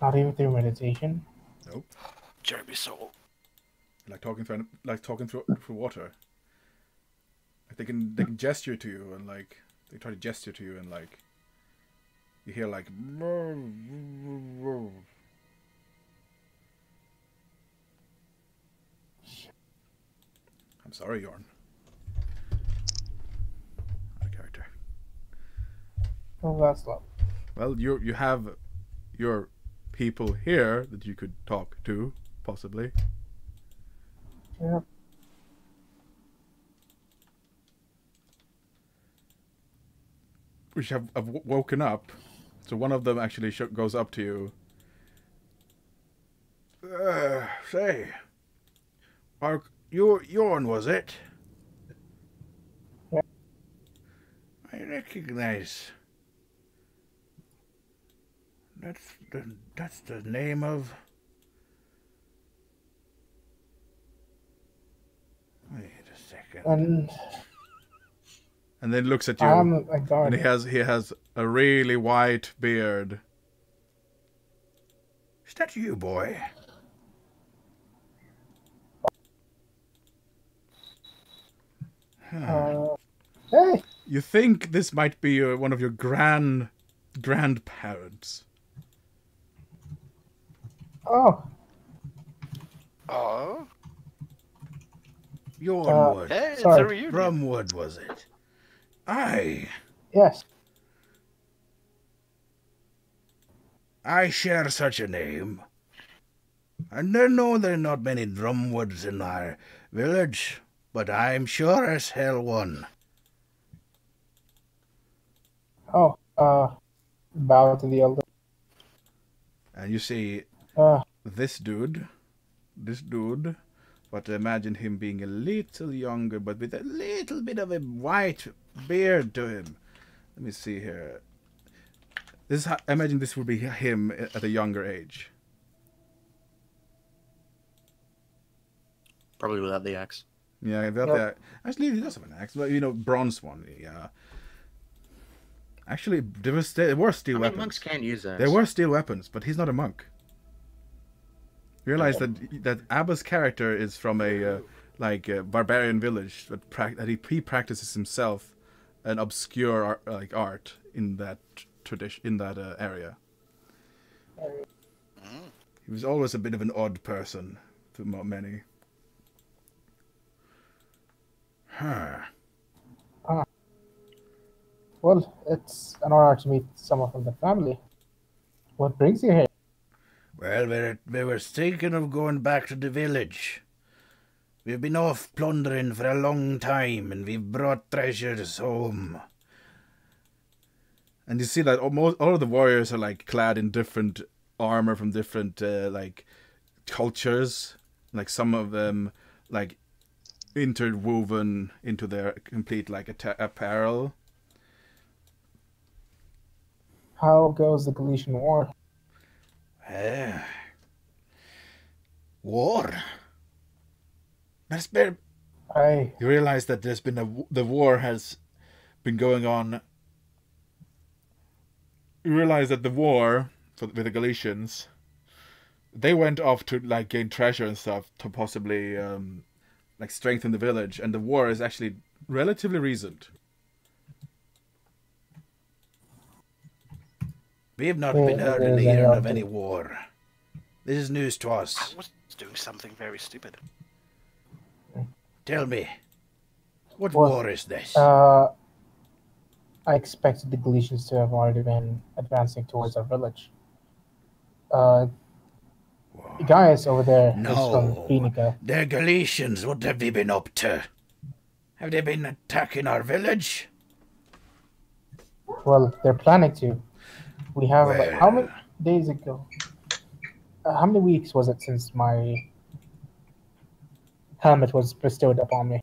Not even through meditation. Nope. Jeremy Soul. Like talking through water. Like they can gesture to you and like they try to gesture to you and like you hear like sorry, Yorn. Out of character. Oh, that's love. Well, you have your people here that you could talk to, possibly. Yeah. Which have woken up. So one of them actually goes up to you. Say, Yorn, was it? Yeah. I recognize. That's the name of. Wait a second. And then looks at you. I'm a guard. And he has a really white beard. Is that you, boy? Hey. You think this might be one of your grandparents? Oh. Oh. Yornwood. Hey, it's Sorry. a reunion. Brumwood, was it? Aye. Yes. I share such a name. And I know there are not many Drumwoods in our village, but I'm sure as hell one. Oh. Bow to the elder. And you see this dude, but imagine him being a little younger, but with a little bit of a white beard to him. Let me see here. This is I imagine this would be him at a younger age. Probably without the axe. Yeah, without that. Actually, he does have an axe, but bronze one. Yeah. Actually, there were steel weapons. Monks can use that. There were steel weapons, but he's not a monk. Realize that Abba's character is from a barbarian village that he practices himself an obscure art in that tradition in that area. He was always a bit of an odd person to many. Huh. Well, it's an honor to meet someone from the family. What brings you here? Well, we were thinking of going back to the village. We've been off plundering for a long time, and we've brought treasures home. And you see that all of the warriors are clad in different armor from different cultures. Like some of them interwoven into their complete apparel. How goes the Galician War? War? That's been... Aye. You realize that there's been the war has been going on. You realize that the war with the Galicians, they went off to gain treasure and stuff to possibly strengthen the village, and the war is actually relatively recent. We have not been heard in the hearing of any war. This is news to us. I was doing something very stupid. Tell me, what war is this? I expected the Galicians to have already been advancing towards our village. Guys over there is from Phoenica. They're Galicians. What have they been up to? Have they been attacking our village? Well, they're planning to. We have how many days ago? How many weeks was it since my helmet was bestowed upon me?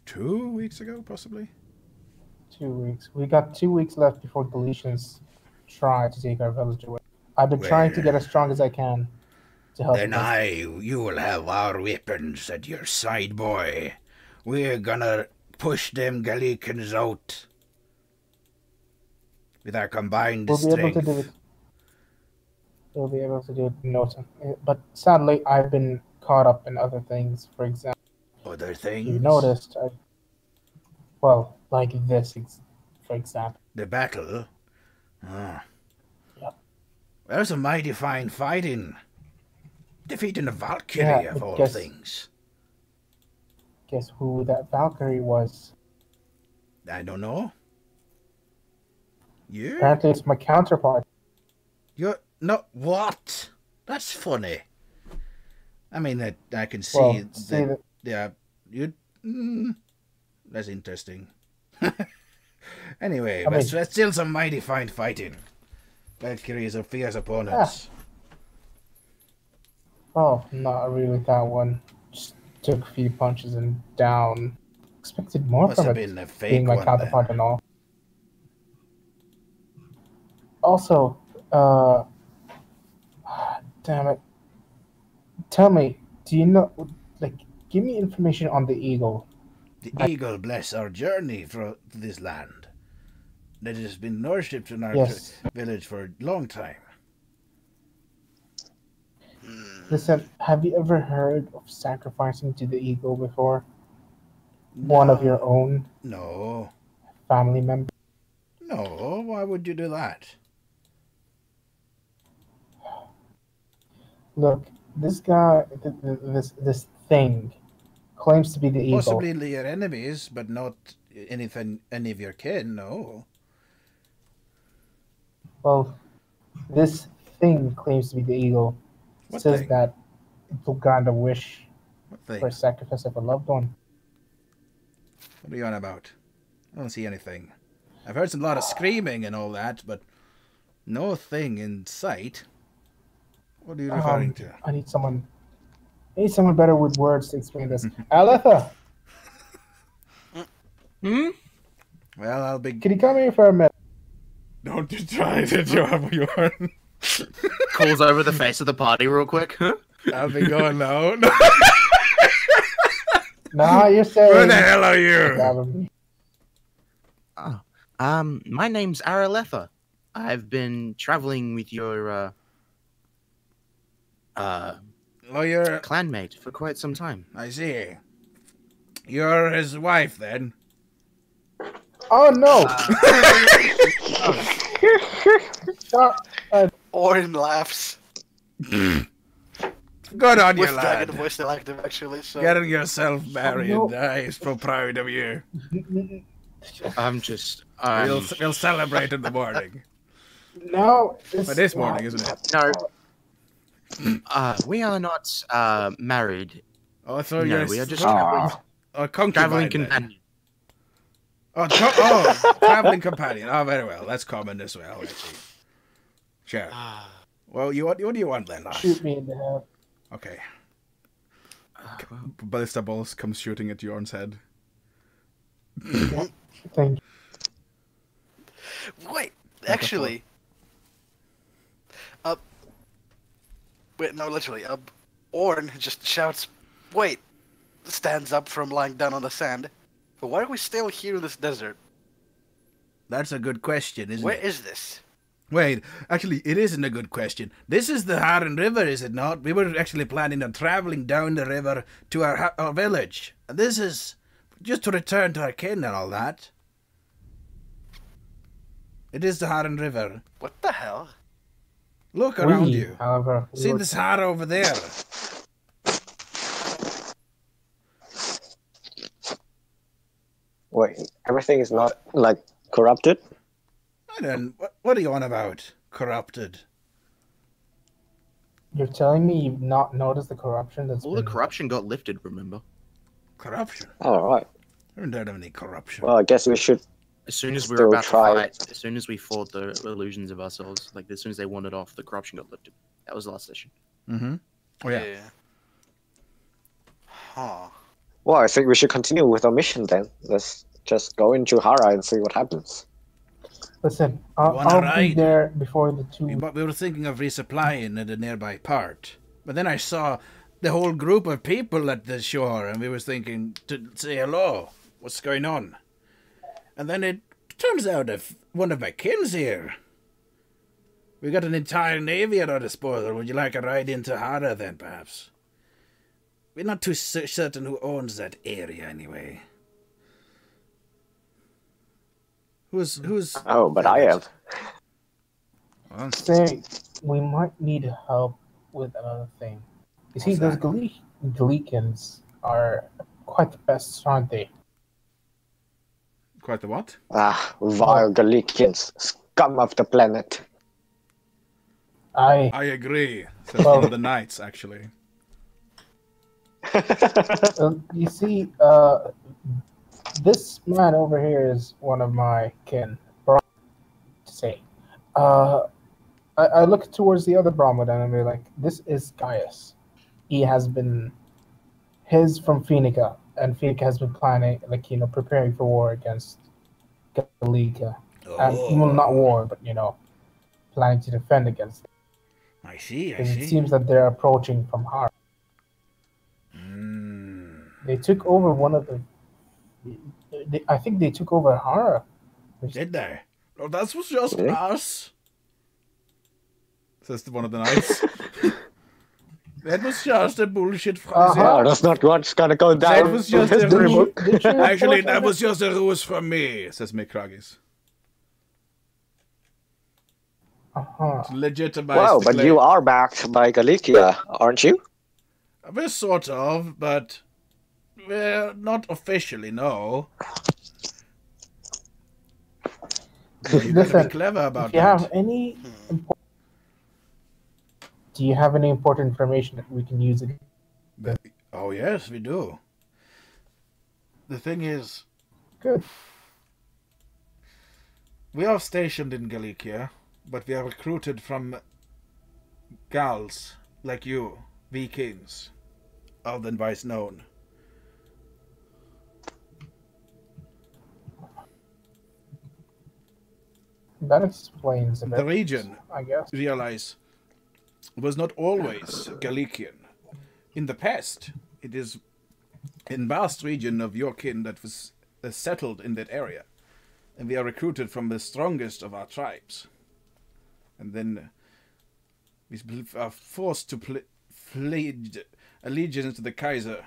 2 weeks ago, possibly. 2 weeks. We got 2 weeks left before Galicians try to take our village away. I've been trying to get as strong as I can to help. Then you will have our weapons at your side, boy. We're gonna push them Galicians out with our combined strength. We'll be able to do it in no time. But sadly, I've been caught up in other things. For example, other things. You noticed? Like this, for example. The battle. Ah. Yep. Well, some mighty fine fighting. Defeating a Valkyrie of all things. guess who that Valkyrie was? I don't know. You? Apparently, it's my counterpart. You're no what? That's funny. I mean, I can see Well, say that. that. Yeah, you. That's interesting. Anyway, I but mean- that's still some mighty fine fighting. Valkyries are fierce opponents. Oh, not really that one. Just took a few punches and down. Expected more Must from have it, been a fake being my one counterpart then. and all. Also, damn it. Tell me, do you know, like, give me information on the eagle. The eagle bless our journey for this land. That has been worshipped in our Yes. village for a long time. Listen, have you ever heard of sacrificing to the eagle before? One of your own No. family members? No, why would you do that? Look, this guy, this thing, claims to be the eagle. Possibly your enemies, but not any of your kin, no. Well, this thing claims to be the eagle. What Says thing? that it will grant a wish What thing? for a sacrifice of a loved one. What are you on about? I don't see anything. I've heard a lot of screaming and all that, but no thing in sight. What are you referring to? I need someone better with words to explain this. Aletha, Well, I'll be... can you come here for a minute? Don't you try to job your. Calls over the face of the party real quick. I'll be going now. Nah, you're saying. Where the hell are you? Probably. My name's Araletha. I've been traveling with your Oh, you're... clanmate for quite some time. I see. You're his wife, then? Oh no! Orin laughs. Good on you, With lad. dragon voice still active, actually. So. Getting yourself married. no. I'm so proud of you. I'm just We'll celebrate in the morning. No, But this morning, isn't it? no. We are not married. Oh, so No, you're we are just a concubine, traveling then. companion. Oh, traveling companion. Oh, very well. That's common as well, actually. Sure. Well, what do you want then, lass? Shoot me in the head. Okay. Ballista balls comes shooting at Jorn's head. Thank you. Wait, actually. Wait, no, literally. Orn just shouts, wait, stands up from lying down on the sand. But why are we still here in this desert? That's a good question, isn't Where it? is this? Wait, actually, it isn't a good question. This is the Harren River, is it not? We were actually planning on traveling down the river to our village. And this is just to return to our kin and all that. It is the Harren River. What the hell? Look around We, you. however, See would- this har over there? Wait, everything is not like corrupted? I don't. What are you on about? Corrupted. You're telling me you've not noticed the corruption that's All the been... corruption got lifted, remember? Corruption? All right. I haven't heard of any corruption. Well, I guess we should. As soon as we Still were about try. to fight, as soon as we fought the illusions of ourselves, like as soon as they wandered off, the corruption got lifted. That was the last session. Mm-hmm. Oh, yeah. Huh. Well, I think we should continue with our mission then. Let's just go into Hara and see what happens. Listen, wanna I'll be ride? there before the two... We were thinking of resupplying at a nearby part. But then I saw the whole group of people at the shore, and we were thinking to say hello. What's going on? And then it turns out that one of my kin's here. We got an entire navy at our disposal. Would you like a ride into Hara then, perhaps? We're not too certain who owns that area, anyway. Who's... Oh, but I am. Well, Say, we might need help with another thing. You see, What's those that? Galicans are quite the pests, aren't they? Quite the what? Ah, vile Galicians, scum of the planet. I agree, says one of the knights, actually. You see, this man over here is one of my kin. To say, I look towards the other Brahmin and I'm like, this is Gaius. He has been from Phoenica, and Phoenica has been planning, preparing for war against Galicia. Well, not war, but planning to defend against it. I see. Because it seems that they're approaching from Har. They took over one of the. I think they took over Hara. Did they? Oh, that was just us. Says one of the knights. That was just a bullshit phrase. No, that's not what's gonna go down. That was just a ruse. Actually, that was just a ruse from me, says Mikragis. To legitimize wow, the but claim. you are backed by Galicia, aren't you? We're sort of, but we're not officially, no. You gotta be clever about that. Do you have any important information that we can use? Oh yes, we do. The thing is, good. We are stationed in Galicia, but we are recruited from Gals like you, Vikings, otherwise known. That explains a bit, the region, I guess. Realize, was not always Galician. In the past, it is in vast region of your kin that was settled in that area, and we are recruited from the strongest of our tribes. And then we are forced to pledge allegiance to the Kaiser,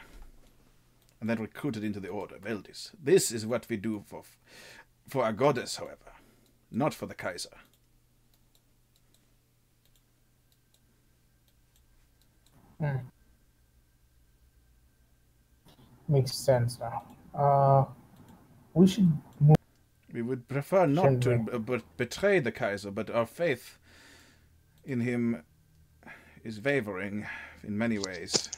and then recruited into the Order of Eldis. This is what we do for our goddess, however, not for the Kaiser. Makes sense now. We should move. We would prefer not to betray the Kaiser, but our faith in him is wavering in many ways.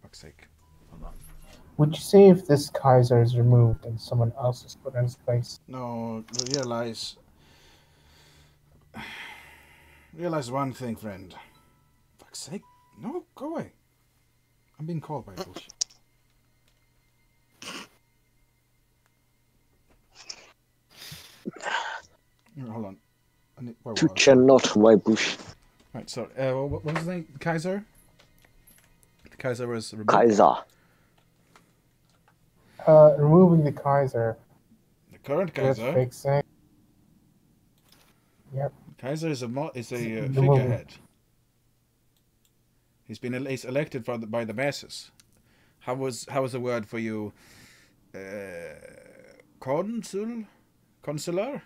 Fuck's sake. Hold on. Would you say if this Kaiser is removed and someone else is put in his place? No, realize one thing, friend. Fuck's sake. No, go away. I'm being called by bullshit. Hold on. You cannot, my bush. Right, so, what was his name? Kaiser? The Kaiser was removed. Kaiser. Removing the Kaiser. The current Kaiser? Fixing. Yep. Kaiser is a figurehead. He's been elected by the masses. How was the word for you? Consular?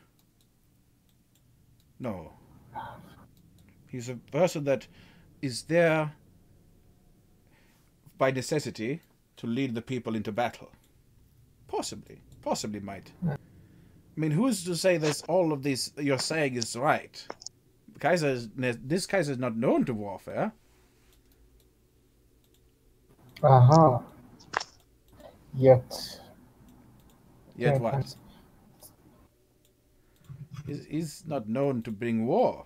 No. He's a person that is there by necessity to lead the people into battle. Possibly might. I mean, who is to say that all of this you're saying is right? This Kaiser is not known to warfare. Yet what? He's not known to bring war.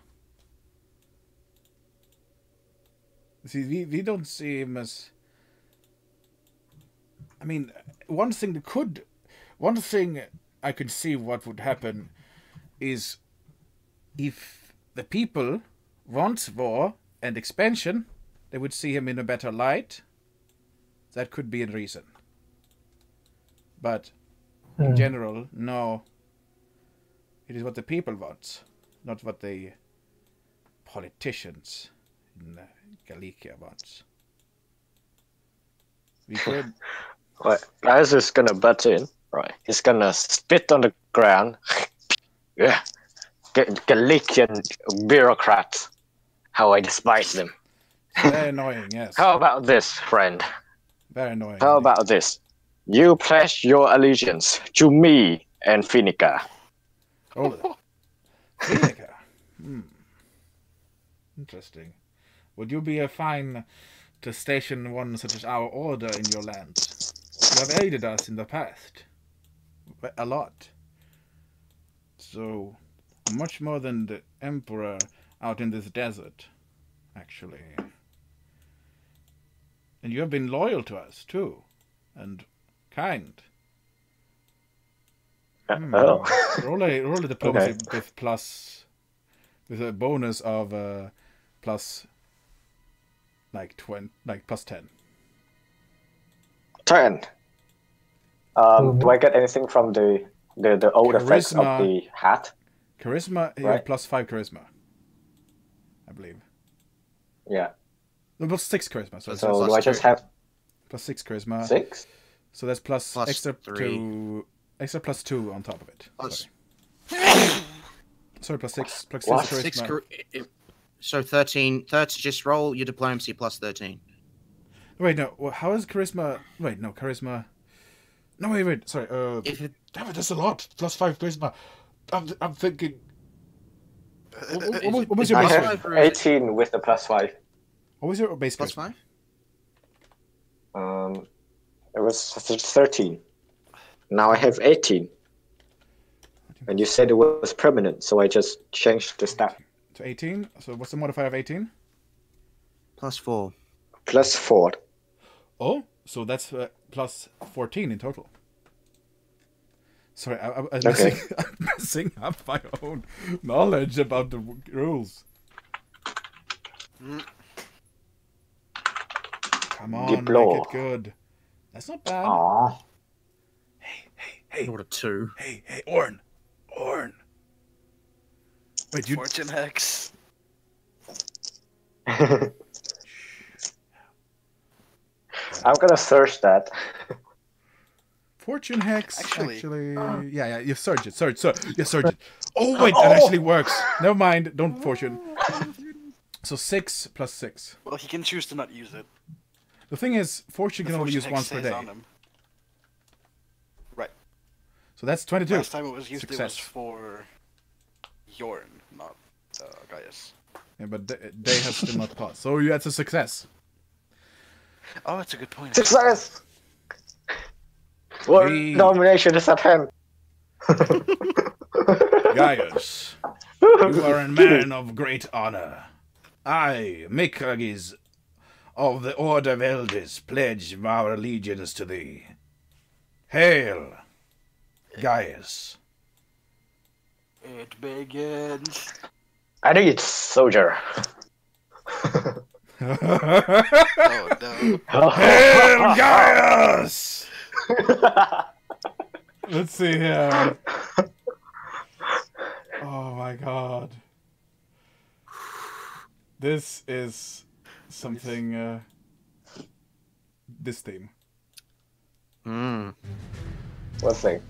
See, we don't see him as... I mean, one thing I could see what would happen is if the people want war and expansion, they would see him in a better light. That could be a reason. But in general, no. It is what the people want, not what the politicians in Galicia want. We could... Right, Gaius is gonna butt in. Right, he's gonna spit on the ground. Yeah, Galician bureaucrats. How I despise them. They're annoying, yes. How about this, friend? Very annoying. How about this? You pledge your allegiance to me and Finica. Oh, Finica. Interesting. Would you be fine to station one such as our order in your land? You have aided us in the past. A lot. So, much more than the Emperor out in this desert, actually. And you have been loyal to us, too. And kind. Oh. Roll a diplomacy Okay. with a bonus of plus plus 10. 10. Do I get anything from the old effects of the hat? Charisma, you Right. have plus 5 charisma. I believe. Yeah. No, plus 6 charisma. So, So do I just have plus 6 charisma. 6? So that's plus extra 3. extra plus 2 on top of it. Plus- Sorry, plus 6. Plus 6 What? charisma. 6 so 13. Just roll your diplomacy plus 13. Wait, no. How is charisma? Wait, no, charisma. No, wait. Sorry. Damn it, that's a lot. Plus 5 charisma. I'm thinking. What was your I base have rate? 18 with the plus 5. What was your base Plus charisma? 5? It was 13. Now I have 18. And you said it was permanent, so I just changed the stat. To 18. So what's the modifier of 18? Plus 4. Plus 4. Oh, so that's plus 14 in total. Sorry, I'm Okay. messing up my own knowledge about the rules. Come on, Diplo. make it good. That's not bad. Aww. Hey, Not a 2. hey, Orn. Wait, you... Fortune hex. I'm gonna search that. Fortune hex, Actually- yeah, you search it. Yeah, search it. Oh, wait, that actually works. Never mind, don't fortune. So 6 plus 6. Well, he can choose to not use it. The thing is, fortune The can only fortune use hex once per stays day. on him. Right. So that's 22. Last time it was used, it was Success. for Yorn, not Gaius. Yeah, but they have still not passed. So that's a success. Oh, that's a good point. Success! What We- nomination is at hand? Gaius, you are a man of great honor. I, Mikagis of the Order of Elders, pledge our allegiance to thee. Hail, Gaius. It begins. I need soldier. Oh no. Hail, Gaius! Let's see here. Oh my god. This is something, this theme. What thing?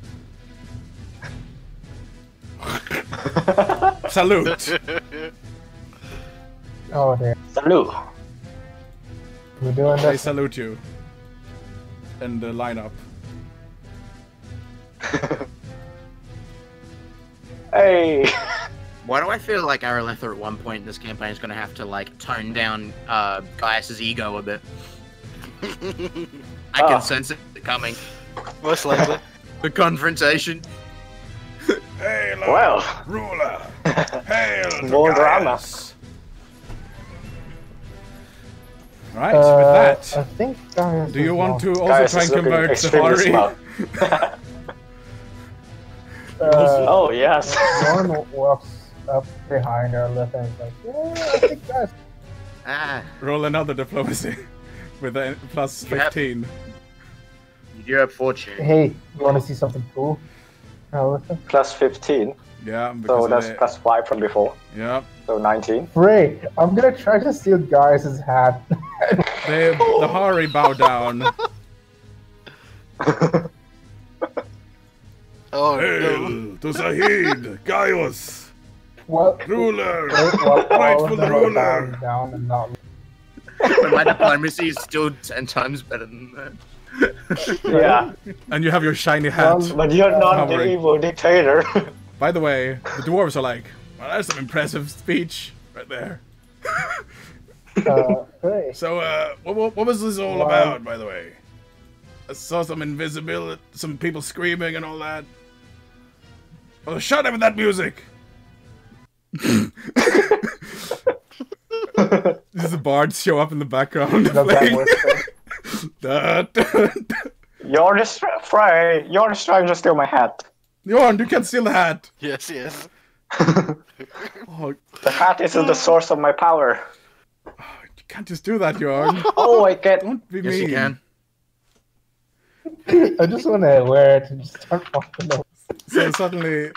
Salute! Oh, there. Salute. We're doing They this. salute you. And the lineup. Hey. Why do I feel like Aroletha at one point in this campaign is going to have to, like, tone down Gaius' ego a bit? I can sense it coming. Most likely. The confrontation. Hail, Well. ruler! Hail to More drama. Gaius. Right, with that, I think Gaius do you is want to lost. also Gaius try is and looking convert the extremely Hari? smart. Oh yes. One walks up behind her left and is like, yeah, I think Gaius. Ah, Roll another diplomacy with a plus You have- 15. you do have fortune. Hey, you want to see something cool? Listen. Plus 15. Yeah, because So of that's the- plus 5 from before. yeah. So 19. Frey, I'm gonna try to steal Gaius' hat. The Hari bow down. Oh no. Hail to Zahid, What? ruler, While all rightful of them are ruler. bowing down and not. But my diplomacy is still 10 times better than that. Yeah, And you have your shiny hat. but you're not the Hovering. evil dictator. By the way, the dwarves are like, well, that's some impressive speech right there. Hey. So, what was this all Well- about, by the way? I saw some invisibility, some people screaming and all that. Oh, shut up with that music! These the bards show up in the background. Does that playing. work? Da, da, da. You're Frey. You're just trying to steal my hat. Jorn, you can't steal the hat. Yes, yes. Oh, The hat isn't the source of my power. you can't just do that, Jorn. Oh, I get. Don't be Yes, mean. you can. I just want to wear it and just start walking over. So suddenly,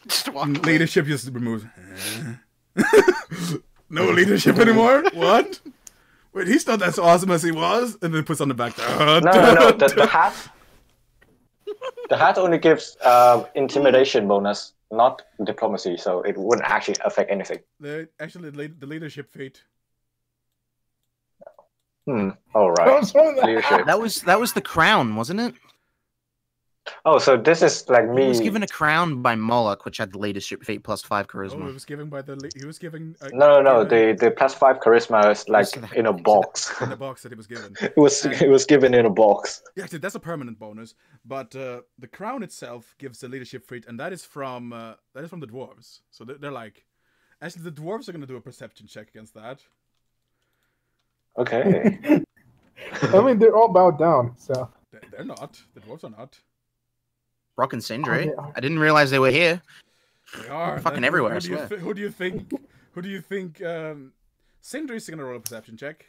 Just walk away. leadership just removes. No leadership anymore? What? Wait, he's not as awesome as he was? And then puts on the back. No. The hat. The hat only gives intimidation bonus, not diplomacy, so it wouldn't actually affect anything. Actually, the leadership feat. All right. What's wrong with that? Leadership. That was the crown, wasn't it? Oh, so this is like He me. was given a crown by Moloch, which had the leadership feat plus 5 Oh, charisma. it was given by the. He was given. No. given The +5 charisma is like So that- in a box. in the box that he was given. It was given in a box. Yeah, actually, that's a permanent bonus. But the crown itself gives the leadership feat, and that is from the dwarves. So they're like, actually, the dwarves are gonna do a perception check against that. Okay. I mean, they're all bowed down, so. They're not. The dwarves are not. Brock and Sindri. Oh, they are. I didn't realize they were here. They are Fucking Then everywhere, I Who do you swear. who do you think? Who do you think? Sindri's gonna roll a perception check.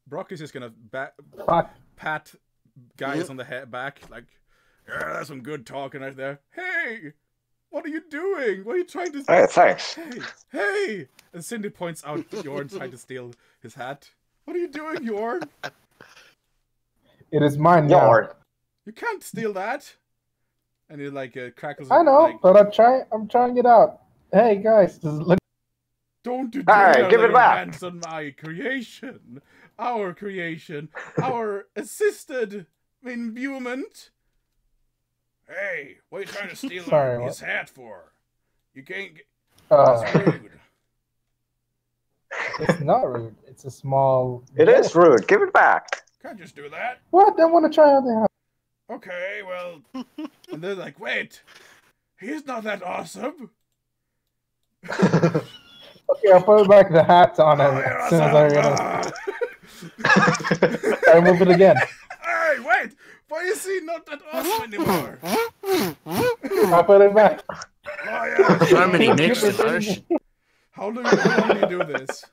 Brock is just gonna Fuck. pat guys on the head back like, yeah, that's some good talking right there. Hey, what are you doing? What are you trying to? Hey, thanks. Hey! And Cindy points out that Jorn tried to steal his hat. What are you doing, Jorn? It is mine now. Yarn. You can't steal that. And he like crackles. I know, like, but I'm trying it out. Hey guys, just look. don't you Hey, dare give lay it your back. hands on my creation, our assisted imbuement. Hey, what are you trying to steal Sorry, his hat for? You can't get. Uh, That's rude. it's not rude. It's a small. It is rude. Give it back. Can't just do that. What? I want to try out the hat. Okay, well, and they're like, wait, he's not that awesome. Okay, I'll put back the hat on him Oh, you're as soon as I awesome. realize. I move it again. Hey, wait, why is he not that awesome anymore? I'll put it back. Oh, yeah, So many sure. mixed emotions. How long do you do this?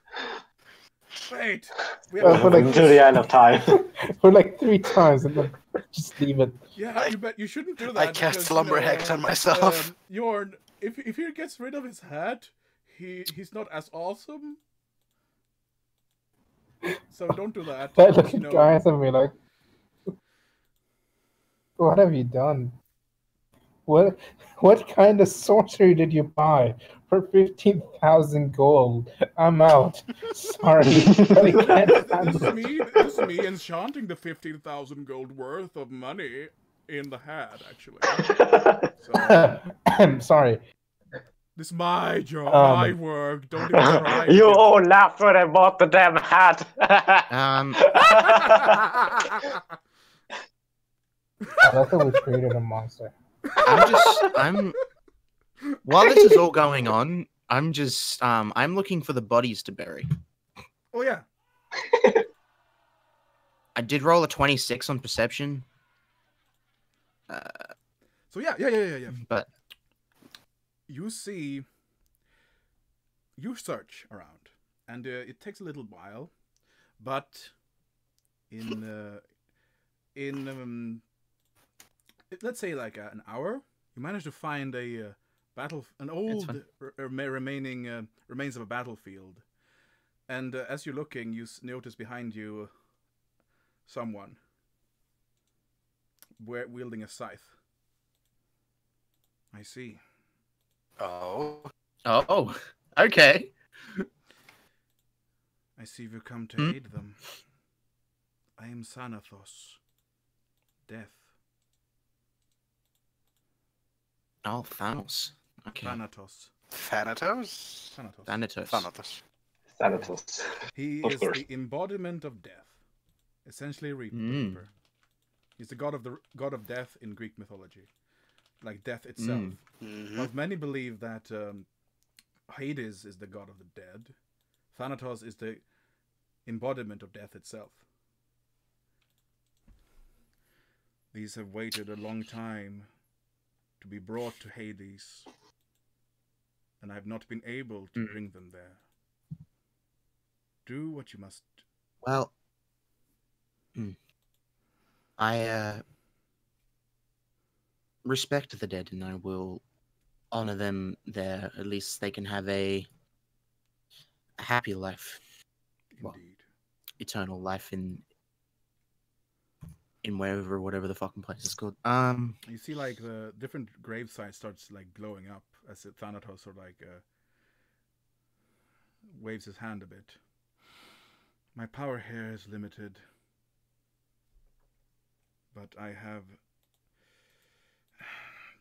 Wait, we Well, have for like- Until the end of time. For like 3 times and then just leave it. yeah, you bet you shouldn't do that. I cast because, Slumber Hex on myself. Jorn, if he gets rid of his hat, he's not as awesome. So don't do that. I look you at know. guys and be like, what have you done? What kind of sorcery did you buy for 15,000 gold? I'm out. Sorry, but I can't handle it. This is me enchanting the 15,000 gold worth of money in the hat, actually. So, I'm sorry. this is my job, my Um, work. Don't even try. You all laughed when I bought the damn hat. I thought we created a monster. While this is all going on, I'm looking for the bodies to bury. Oh yeah. I did roll a 26 on perception, So yeah. but You search around, and it takes a little while, but let's say like an hour, you manage to find an old fine. remaining remains of a battlefield, and as you're looking, you notice behind you someone wielding a scythe. I see. Oh. oh, okay. I see you've come to aid them. I am Thanatos. Death. Oh, Thanos. Okay. Thanatos. Thanatos? Thanatos. Thanatos. Thanatos. Thanatos. He Of is course. the embodiment of death. Essentially the Reaper. He's the god of death in Greek mythology. Like death itself. Mm-hmm. While many believe that Hades is the god of the dead, Thanatos is the embodiment of death itself. These have waited a long time to be brought to Hades, and I have not been able to bring them there. Do what you must. Well, I respect the dead, and I will honor them there. At least they can have a happy life, Indeed. eternal life in whatever the fucking place is called. You see, like, the different grave sites starts, like, glowing up as Thanatos sort of, like, waves his hand a bit. My power here is limited, but I have...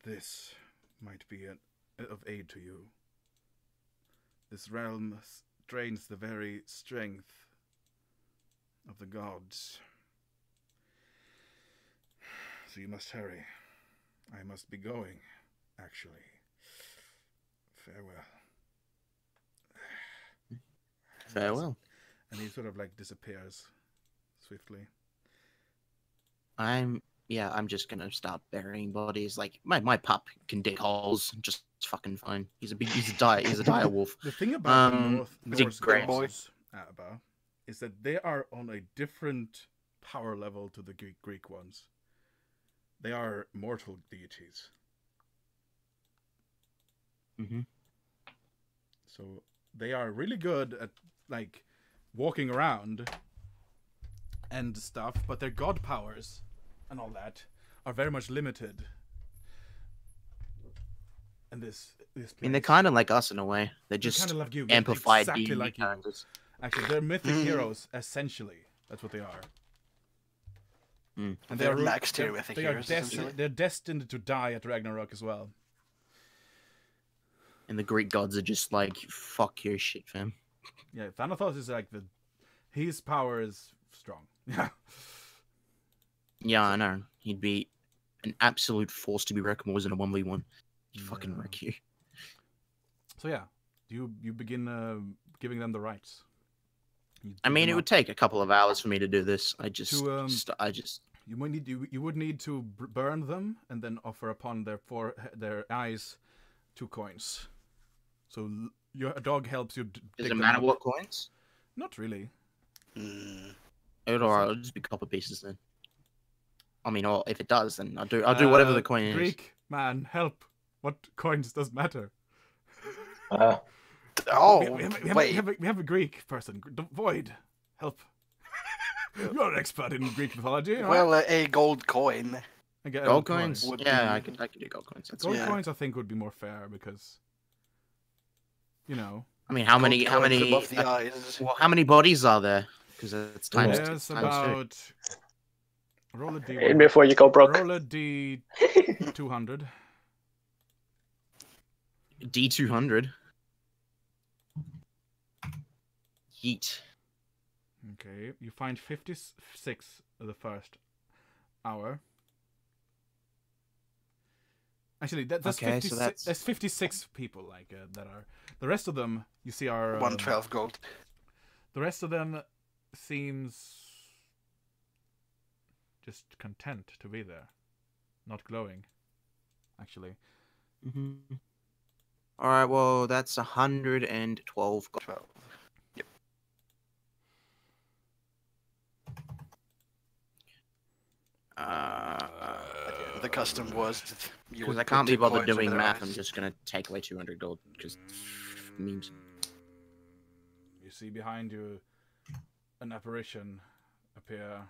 This might be of aid to you. This realm drains the very strength of the gods. So you must hurry. I must be going, actually. Farewell. Farewell. And he sort of like disappears swiftly. I'm just gonna start burying bodies. Like my pup can dig holes, just fucking fine. He's a dire wolf. The thing about the he's a Norse great gods, Abba, is that they are on a different power level to the Greek ones. They are mortal deities. Mm-hmm. So they are really good at like walking around and stuff, but their god powers and all that are very much limited. And this place. I mean, they're kind of like us in a way. They're They're just kind of like you, amplified exactly D&D like you. characters. Actually, they're mythic heroes, essentially. That's what they are. Mm. And They're max tier mythic they are heroes, essentially. they're destined to die at Ragnarok as well. And the Greek gods are just like, fuck your shit, fam. Yeah, Thanatos is like his power is strong. Yeah. Yeah, I know. He'd be an absolute force to be reckoned with in a 1v1. He'd fucking wreck you. So yeah, you begin giving them the rights. I mean, it would take a couple of hours for me to do this. You would need to burn them and then offer upon their eyes 2 coins. So your dog helps you. Does it matter what coins? Not really. It'll just be copper pieces then. I mean, or if it does, then I'll do whatever the coin is. Greek man, help! What coins does matter? Wait. We have a Greek person. Void, help! You're an expert in Greek mythology. Right? Well, a gold coin. Gold coins? would Yeah, be- I could do gold coins. That's Gold fine. coins, I think, would be more fair because, you know. I mean, how many? Above the eyes. Well, how many bodies are there? Because it's times. There's times about. Roll a D. And before you go broke. Roll a D 200. D200. Yeet. Okay, you find 56 of the first hour. Actually, that's Okay, 56. so that's- There's 56 people like that are. The rest of them you see are 112 gold. The rest of them seems just content to be there, not glowing. Actually, Mm-hmm. All right. Well, that's 112. 12. Yep. The custom was that you Because would I can't put be 2 bothered coins in doing their math. eyes. I'm just gonna take away 200 gold because memes. you see behind you an apparition appear.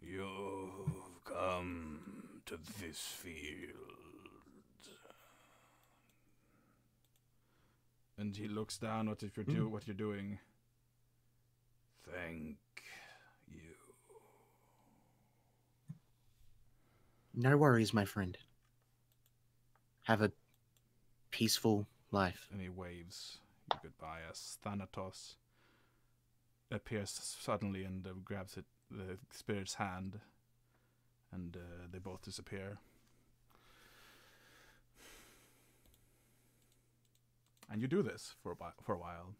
You've come to this field. And he looks down at what you're doing. Thank you. No worries, my friend. Have a peaceful life. And he waves you goodbye as Thanatos appears suddenly and grabs the spirit's hand, and they both disappear. And you do this for a while.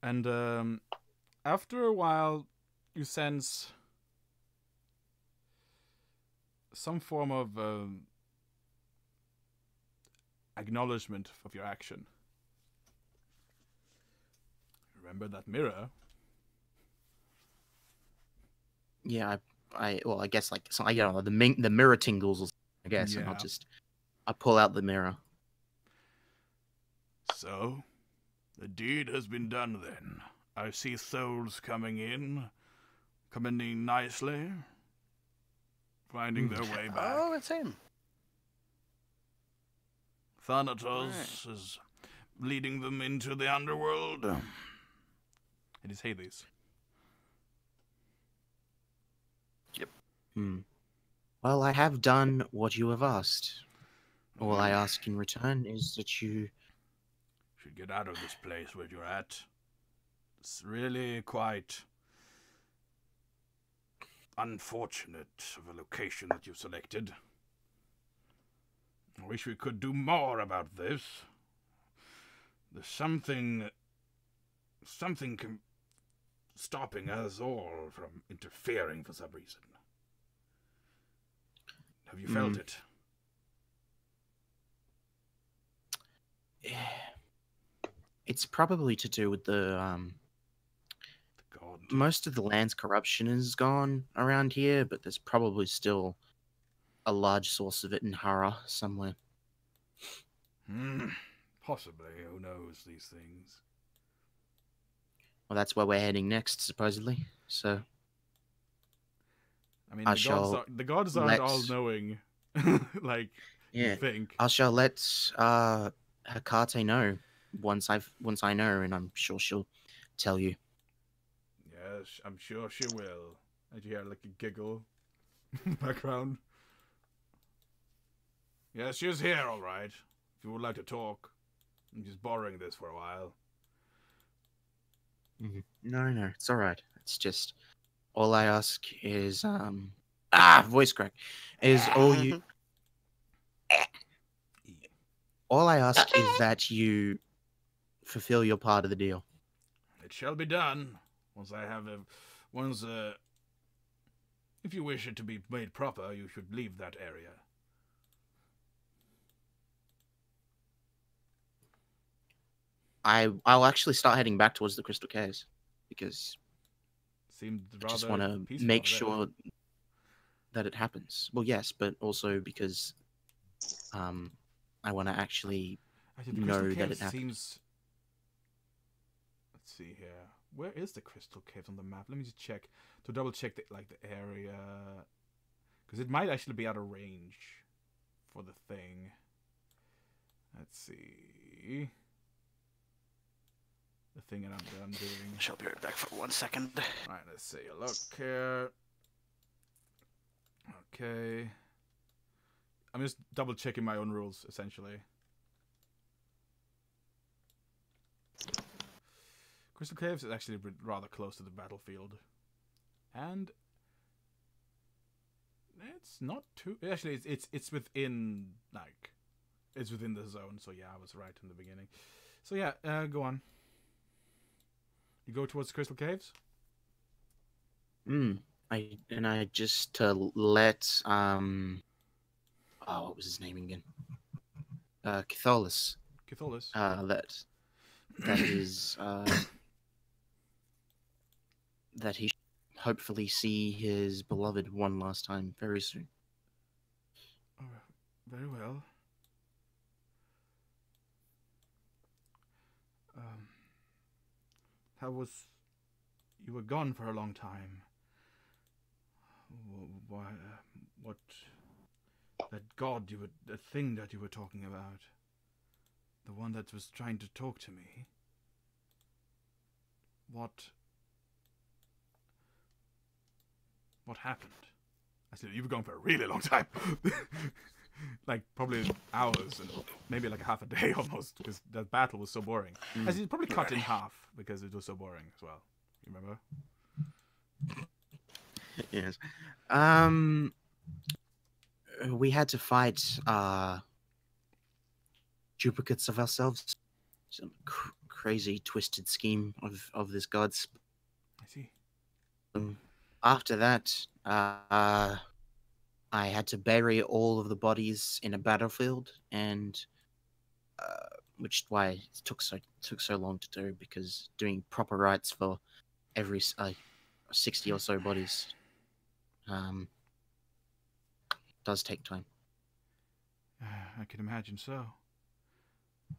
And after a while, you sense some form of acknowledgement of your action. Remember that mirror? Yeah, I guess like so, I don't know, the mirror tingles, I guess, and Yeah. I pull out the mirror. So, the deed has been done then. I see souls coming in nicely, finding their way back. Oh, it's him. Thanatos is leading them into the underworld. It is Hades. Well, I have done what you have asked. All I ask in return is that you Should get out of this place where you're at. It's really quite unfortunate of a location that you've selected. I wish we could do more about this. There's something stopping us all from interfering for some reason. Have you felt it? it's probably to do with the God. most of the land's corruption is gone around here, but there's probably still a large source of it in Hara somewhere. Possibly. Who knows these things? Well, that's where we're heading next, supposedly. So I mean, I the gods aren't all knowing, like you think. I shall let Hecate know once I know, and I'm sure she'll tell you. Yes, I'm sure she will. And you hear like a giggle in the background. Yes, she's here, all right. If you would like to talk, I'm just borrowing this for a while. No, it's all right. It's just all I ask is voice crack is all you. All I ask is that you fulfill your part of the deal. It shall be done if you wish it to be made proper, you should leave that area. I'll actually start heading back towards the Crystal Caves because Seemed I rather just want to peaceful make over there. sure that it happens. Well, yes, but also because I want to actually Actually, the know Crystal that Caves it happens. seems. Let's see here. Where is the Crystal Caves on the map? Let me just check to double check the area, because it might actually be out of range for the thing. Let's see. The thing that I'm doing. I shall be right back for 1 second. Alright, let's see a look here. Okay. I'm just double checking my own rules, essentially. Crystal Caves is actually rather close to the battlefield. And it's not too... Actually, it's within, like... It's within the zone, so yeah, I was right in the beginning. So yeah, go on. You go towards the Crystal Caves? I just to let what was his name again? Catholis. Catholis. That is that he should hopefully see his beloved one last time very soon. Oh, very well. How was... You were gone for a long time. Why, what... That god that thing that you were talking about. The one that was trying to talk to me. What happened? I said, you've been gone for a really long time. Like, probably hours, and maybe like half a day almost, because that battle was so boring. I said, probably cut in half, because it was so boring as well. You remember? Yes. We had to fight duplicates of ourselves. Some crazy, twisted scheme of this god's. I see. After that, I had to bury all of the bodies in a battlefield, and which is why it took so long to do, because doing proper rites for every 60 or so bodies does take time. I can imagine so.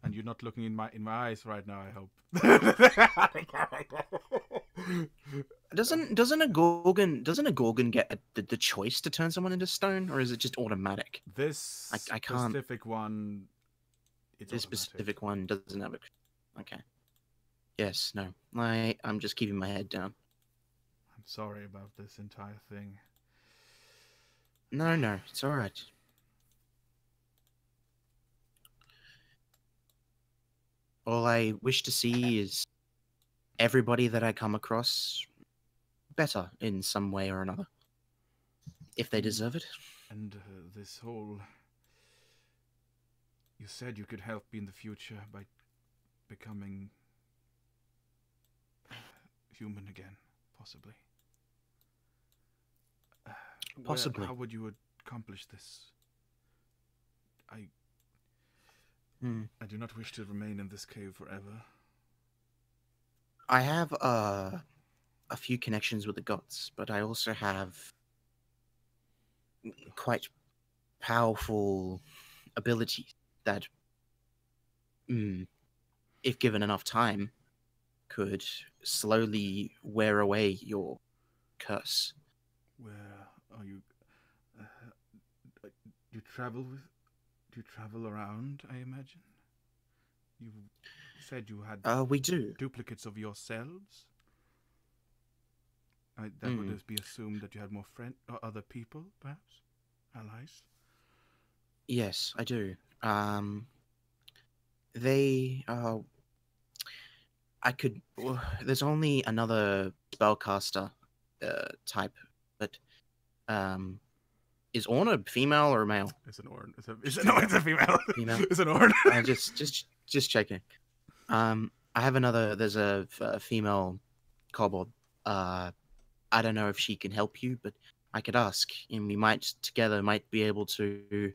And you're not looking in my eyes right now, I hope. Doesn't a gorgon get the choice to turn someone into stone, or is it just automatic? This I can't. specific one. This specific one doesn't have a. Okay. Yes. No. I'm just keeping my head down. I'm sorry about this entire thing. No, it's all right. All I wish to see is everybody that I come across better in some way or another, if they deserve it. And this whole... You said you could help me in the future by becoming human again, possibly. Possibly. How would you accomplish this? I do not wish to remain in this cave forever. I have a few connections with the gods, but I also have quite powerful abilities that, if given enough time, could slowly wear away your curse. Where are you? Do you travel around, I imagine? You said you had We do. duplicates of yourselves? That would just be assumed that you had more or other people, perhaps? Allies? Yes, I do. There's only another spellcaster type, but is Orn a female or a male? It's an Orn. It's a female. Female. It's an Orn. Just checking. There's a female kobold. I don't know if she can help you, but I could ask, and we might be able to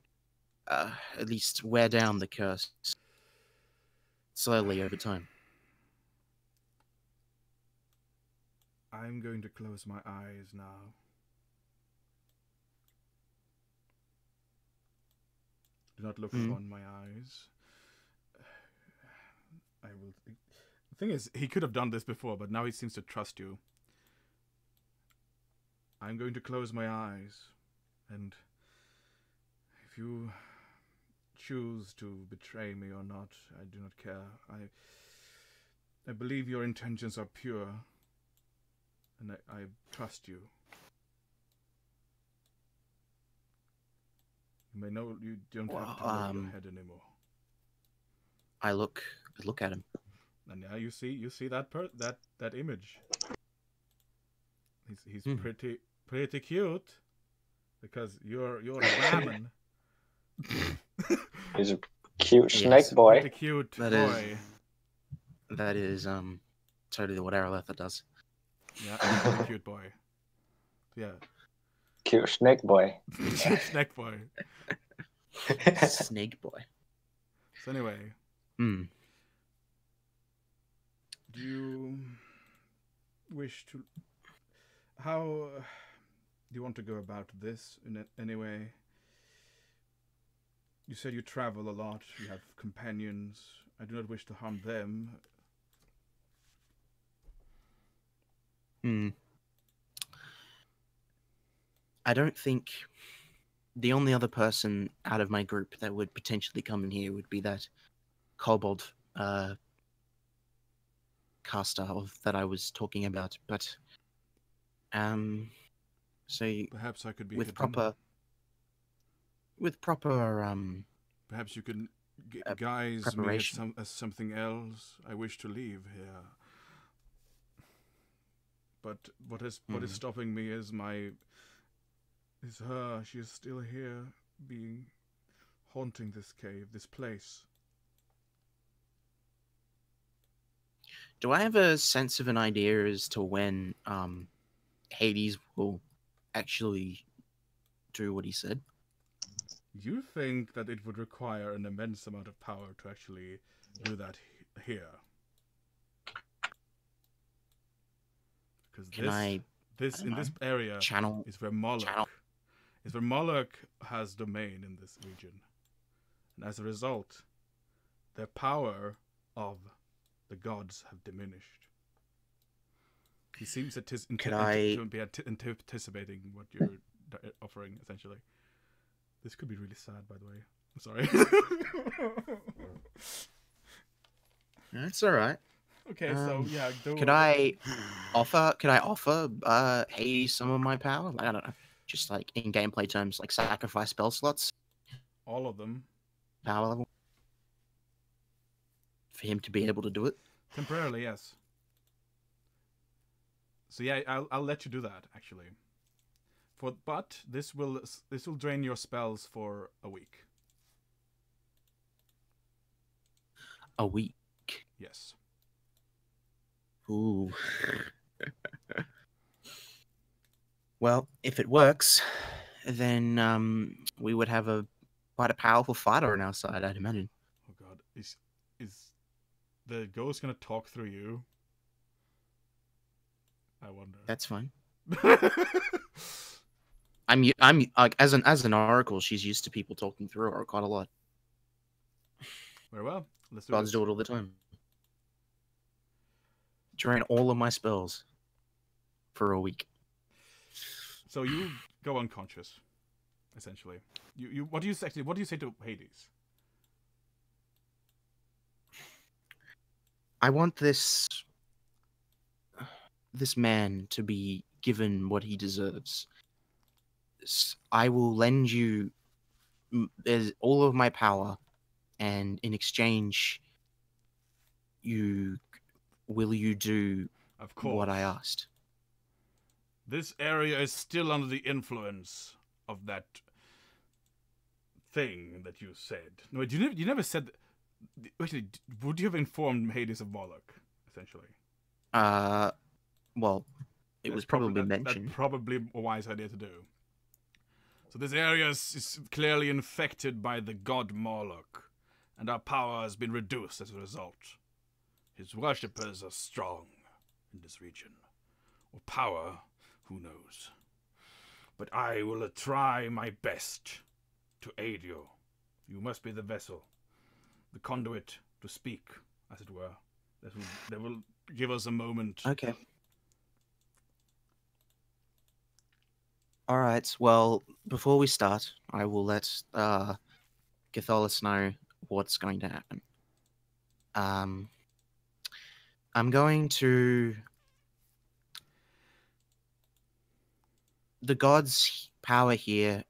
at least wear down the curse slowly over time. I'm going to close my eyes now. Do not look upon my eyes. I will. The thing is, he could have done this before, but now he seems to trust you. I'm going to close my eyes, and if you choose to betray me or not, I do not care. I believe your intentions are pure, and I trust you. You may know you don't have to lower your head anymore. I look at him. And now you see that image. He's pretty cute, because you're a ramen. He's a cute snake boy. Pretty cute boy. That is totally what Aerolitha does. Yeah, pretty cute boy. Yeah. Cute snake boy. Cute snake boy. Snake boy. So anyway. Do you wish to... How do you want to go about this in any way? You said you travel a lot, you have companions. I do not wish to harm them. I don't think the only other person out of my group that would potentially come in here would be that kobold caster that I was talking about, but so Perhaps I could be with hidden. proper Perhaps you can uh, guise me preparation. as something else. I wish to leave here. But what is stopping me is her. She is still here, haunting this cave, this place. Do I have a sense of an idea as to when Hades will actually do what he said? You think that it would require an immense amount of power to actually do that here? Because this area channel is where Moloch has domain in this region, and as a result, the power of the gods have diminished. He seems to be anticipating what you're offering, essentially. This could be really sad, by the way. I'm sorry. That's all right. Okay, so yeah, could I offer Hades some of my power? Like, I don't know, just like in gameplay terms, like sacrifice spell slots. All of them. Power level. For him to be able to do it. Temporarily, yes. So yeah, I'll let you do that actually. But this will drain your spells for a week. A week. Yes. Ooh. Well, if it works, then we would have quite a powerful fighter on our side, I'd imagine. Oh God, is the ghost gonna talk through you? I wonder. That's fine. I'm like as an oracle, she's used to people talking through her quite a lot. Very well. Let's do Gods do it all the time. Drain all of my spells for a week. So you go unconscious, essentially. What do you say to Hades? I want this man to be given what he deserves. I will lend you all of my power, and in exchange, will you do of course what I asked? This area is still under the influence of that thing that you said. No, you never said. Actually, would you have informed Hades of Moloch, essentially? Well, it was probably mentioned. That's probably a wise idea to do. So this area is clearly infected by the god Moloch, and our power has been reduced as a result. His worshippers are strong in this region. Or power, who knows. But I will try my best to aid you. You must be the vessel, the conduit to speak, as it were. That will give us a moment. Okay. All right. Well, before we start, I will let Catholis know what's going to happen. I'm going to. The god's power here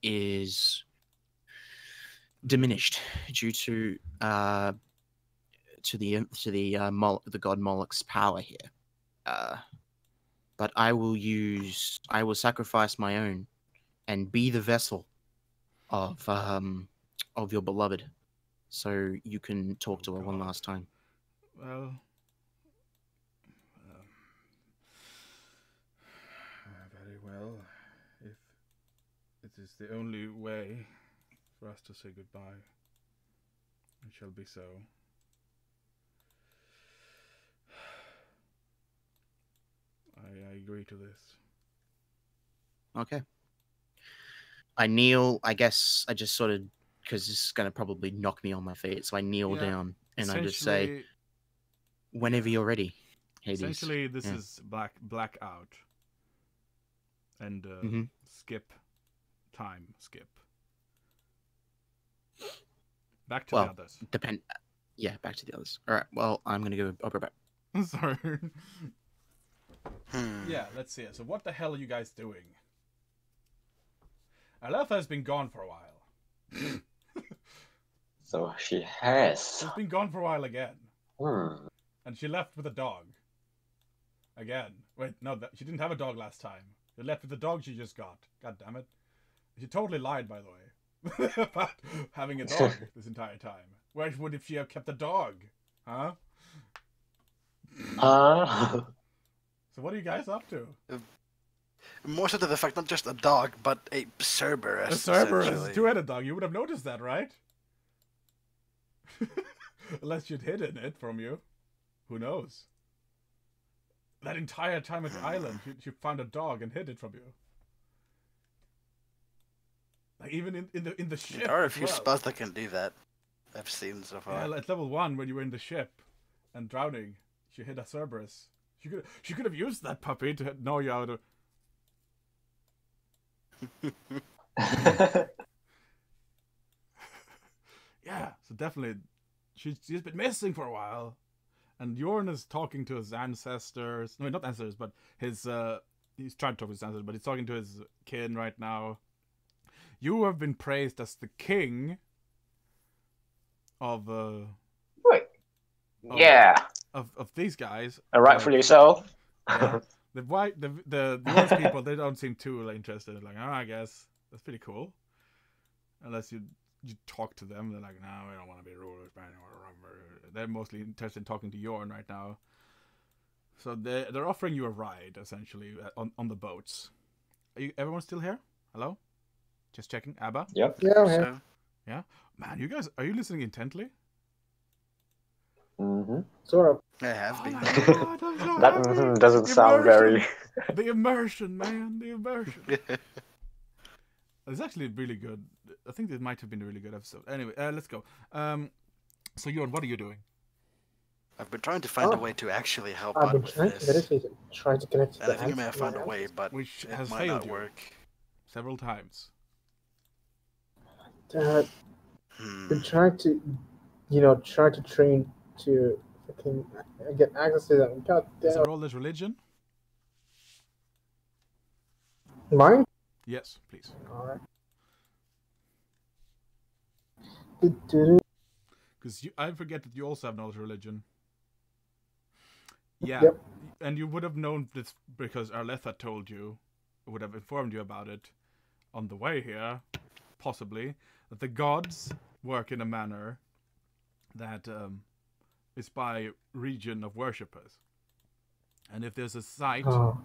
is diminished due to the god Moloch's power here. But I will sacrifice my own and be the vessel of your beloved, so you can talk to her one last time. Well, very well. If it is the only way for us to say goodbye, it shall be so. I agree to this. Okay. I kneel. I guess I just sort of, because this is going to probably knock me on my feet, so I kneel down and I just say, whenever you're ready, Hades. Essentially, this is blackout. And skip. Back to the others. Yeah, back to the others. All right. Well, I'm gonna go. I'll be back. I'm sorry. Hmm. Yeah, let's see. So what the hell are you guys doing? Aletha has been gone for a while. So she has. She's been gone for a while again. Hmm. And she left with a dog. Again. Wait, no, she didn't have a dog last time. She left with the dog she just got. God damn it. She totally lied, by the way, about having a dog this entire time. Where would if she have kept a dog? Huh? So what are you guys up to? More so to the fact, not just a dog, but a Cerberus. A Cerberus, essentially. two-headed dog. You would have noticed that, right? Unless you'd hidden it from you. Who knows? That entire time at the island, she found a dog and hid it from you. Like even in the ship. There are a as few well. spells that can do that. I've seen so far. Yeah, at level 1 when you were in the ship and drowning, she hit a Cerberus. She could have used that puppy to know you out of. Yeah, so definitely, she's been missing for a while, and Jorn is talking to his ancestors. No, not ancestors, but his. He's trying to talk to his ancestors, but he's talking to his kin right now. You have been praised as the king of Wait. Yeah. of these guys. And rightfully so. Yeah. The Norse people, they don't seem too interested. Like, I guess that's pretty cool. Unless you talk to them, they're like, no, we don't want to be rulers. They're mostly interested in talking to Jorn right now. So they're offering you a ride essentially on the boats. Everyone still here? Hello? Just checking. Abba? Yep. Yeah, man. So, Yeah. Man, you guys, are you listening intently? Mm-hmm. Sort of. I have been. God, I'm so That happy. doesn't sound very. The immersion, man. The immersion. It's actually really good. I think this might have been a really good episode. Anyway, let's go. So, Jorn, what are you doing? I've been trying to find a way to actually help I've out been with trying to this. meditate and try to connect to And I the think I may have answers. found a way, but Which it has might failed not you. work. Several times. Been trying to, try to train to fucking get access to them. God Is damn. it all this religion? Mine? Yes, please. Alright. Because I forget that you also have knowledge of religion. Yeah, Yep. and you would have known this because Arletha told you, would have informed you about it on the way here, possibly, that the gods work in a manner that is by region of worshippers. And if there's a site... Oh.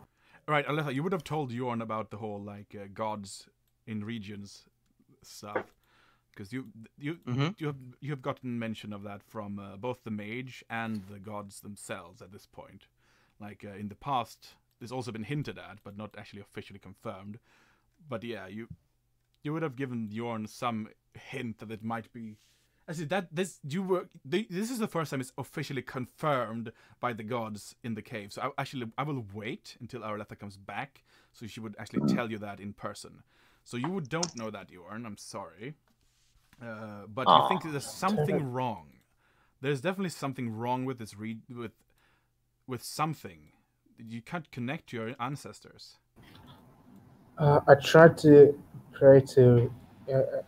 Right, Aletha, you would have told Jorn about the whole, gods in regions stuff. Because you have gotten mention of that from both the mage and the gods themselves at this point. In the past, there's also been hinted at, but not actually officially confirmed. But yeah, you would have given Jorn some hint that it might be. Actually, this is the first time it's officially confirmed by the gods in the cave. So I will wait until Arletha comes back, so she would actually tell you that in person. So you don't know that, Jorn. I'm sorry. But you think there's something wrong. There's definitely something wrong with this with something. You can't connect to your ancestors. I tried to pray to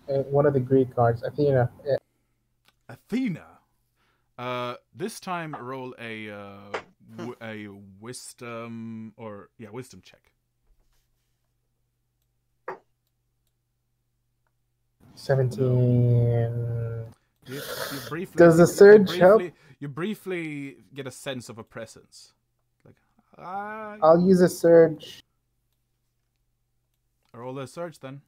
one of the Greek gods, Athena. Athena. This time roll a wisdom wisdom check. 17. You briefly, Does the surge help? You briefly get a sense of a presence. I'll use a surge. Roll a search then.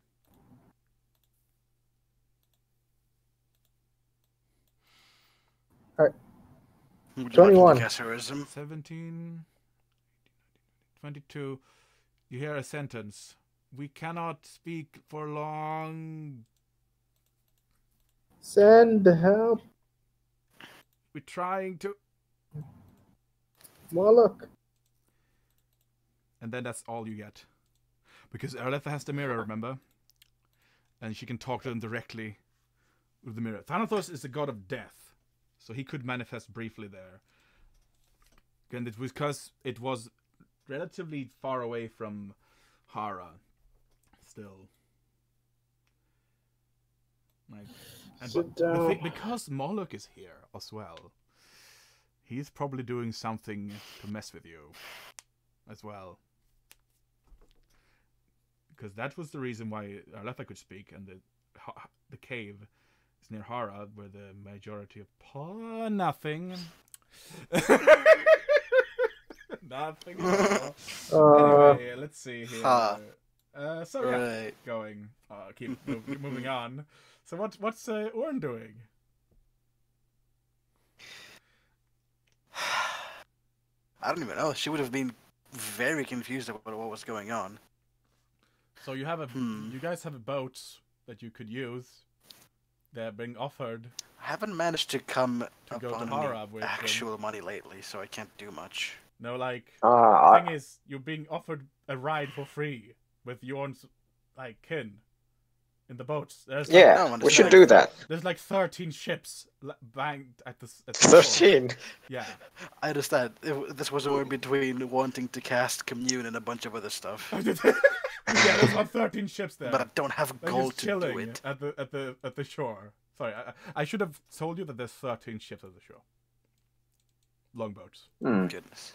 Alright. Would you 21. Like to cast heroism? 17, 22. You hear a sentence. We cannot speak for long. Send help, We're trying to. Moloch. And then that's all you get. Because Arletha has the mirror, remember? And she can talk to them directly with the mirror. Thanatos is the god of death. So he could manifest briefly there. And it was because it was relatively far away from Hara. Still. Like, and Sit the down. thing, because Moloch is here as well, he's probably doing something to mess with you as well. Because that was the reason why Arletha could speak, and the cave is near Hara, where the majority of nothing. Nothing at all. Anyway, let's see here. So yeah, Right. going. Keep moving on. So what's Orn doing? I don't even know. She would have been very confused about what was going on. So you guys have a boat that you could use. They're being offered. I haven't managed to come To go to upon Hara any with them. actual money lately, so I can't do much. No, like Uh, the thing is, you're being offered a ride for free with Yorn's like kin in the boats. There's yeah, No, we should understand. do that. There's like 13 ships banged at the shore. 13. Yeah. I understand. This was a war between wanting to cast Commune and a bunch of other stuff. Yeah, there's about 13 ships there. But I don't have They're gold just to do chilling it. at the shore. Sorry, I should have told you that there's 13 ships at the shore. Longboats. Hmm, Goodness.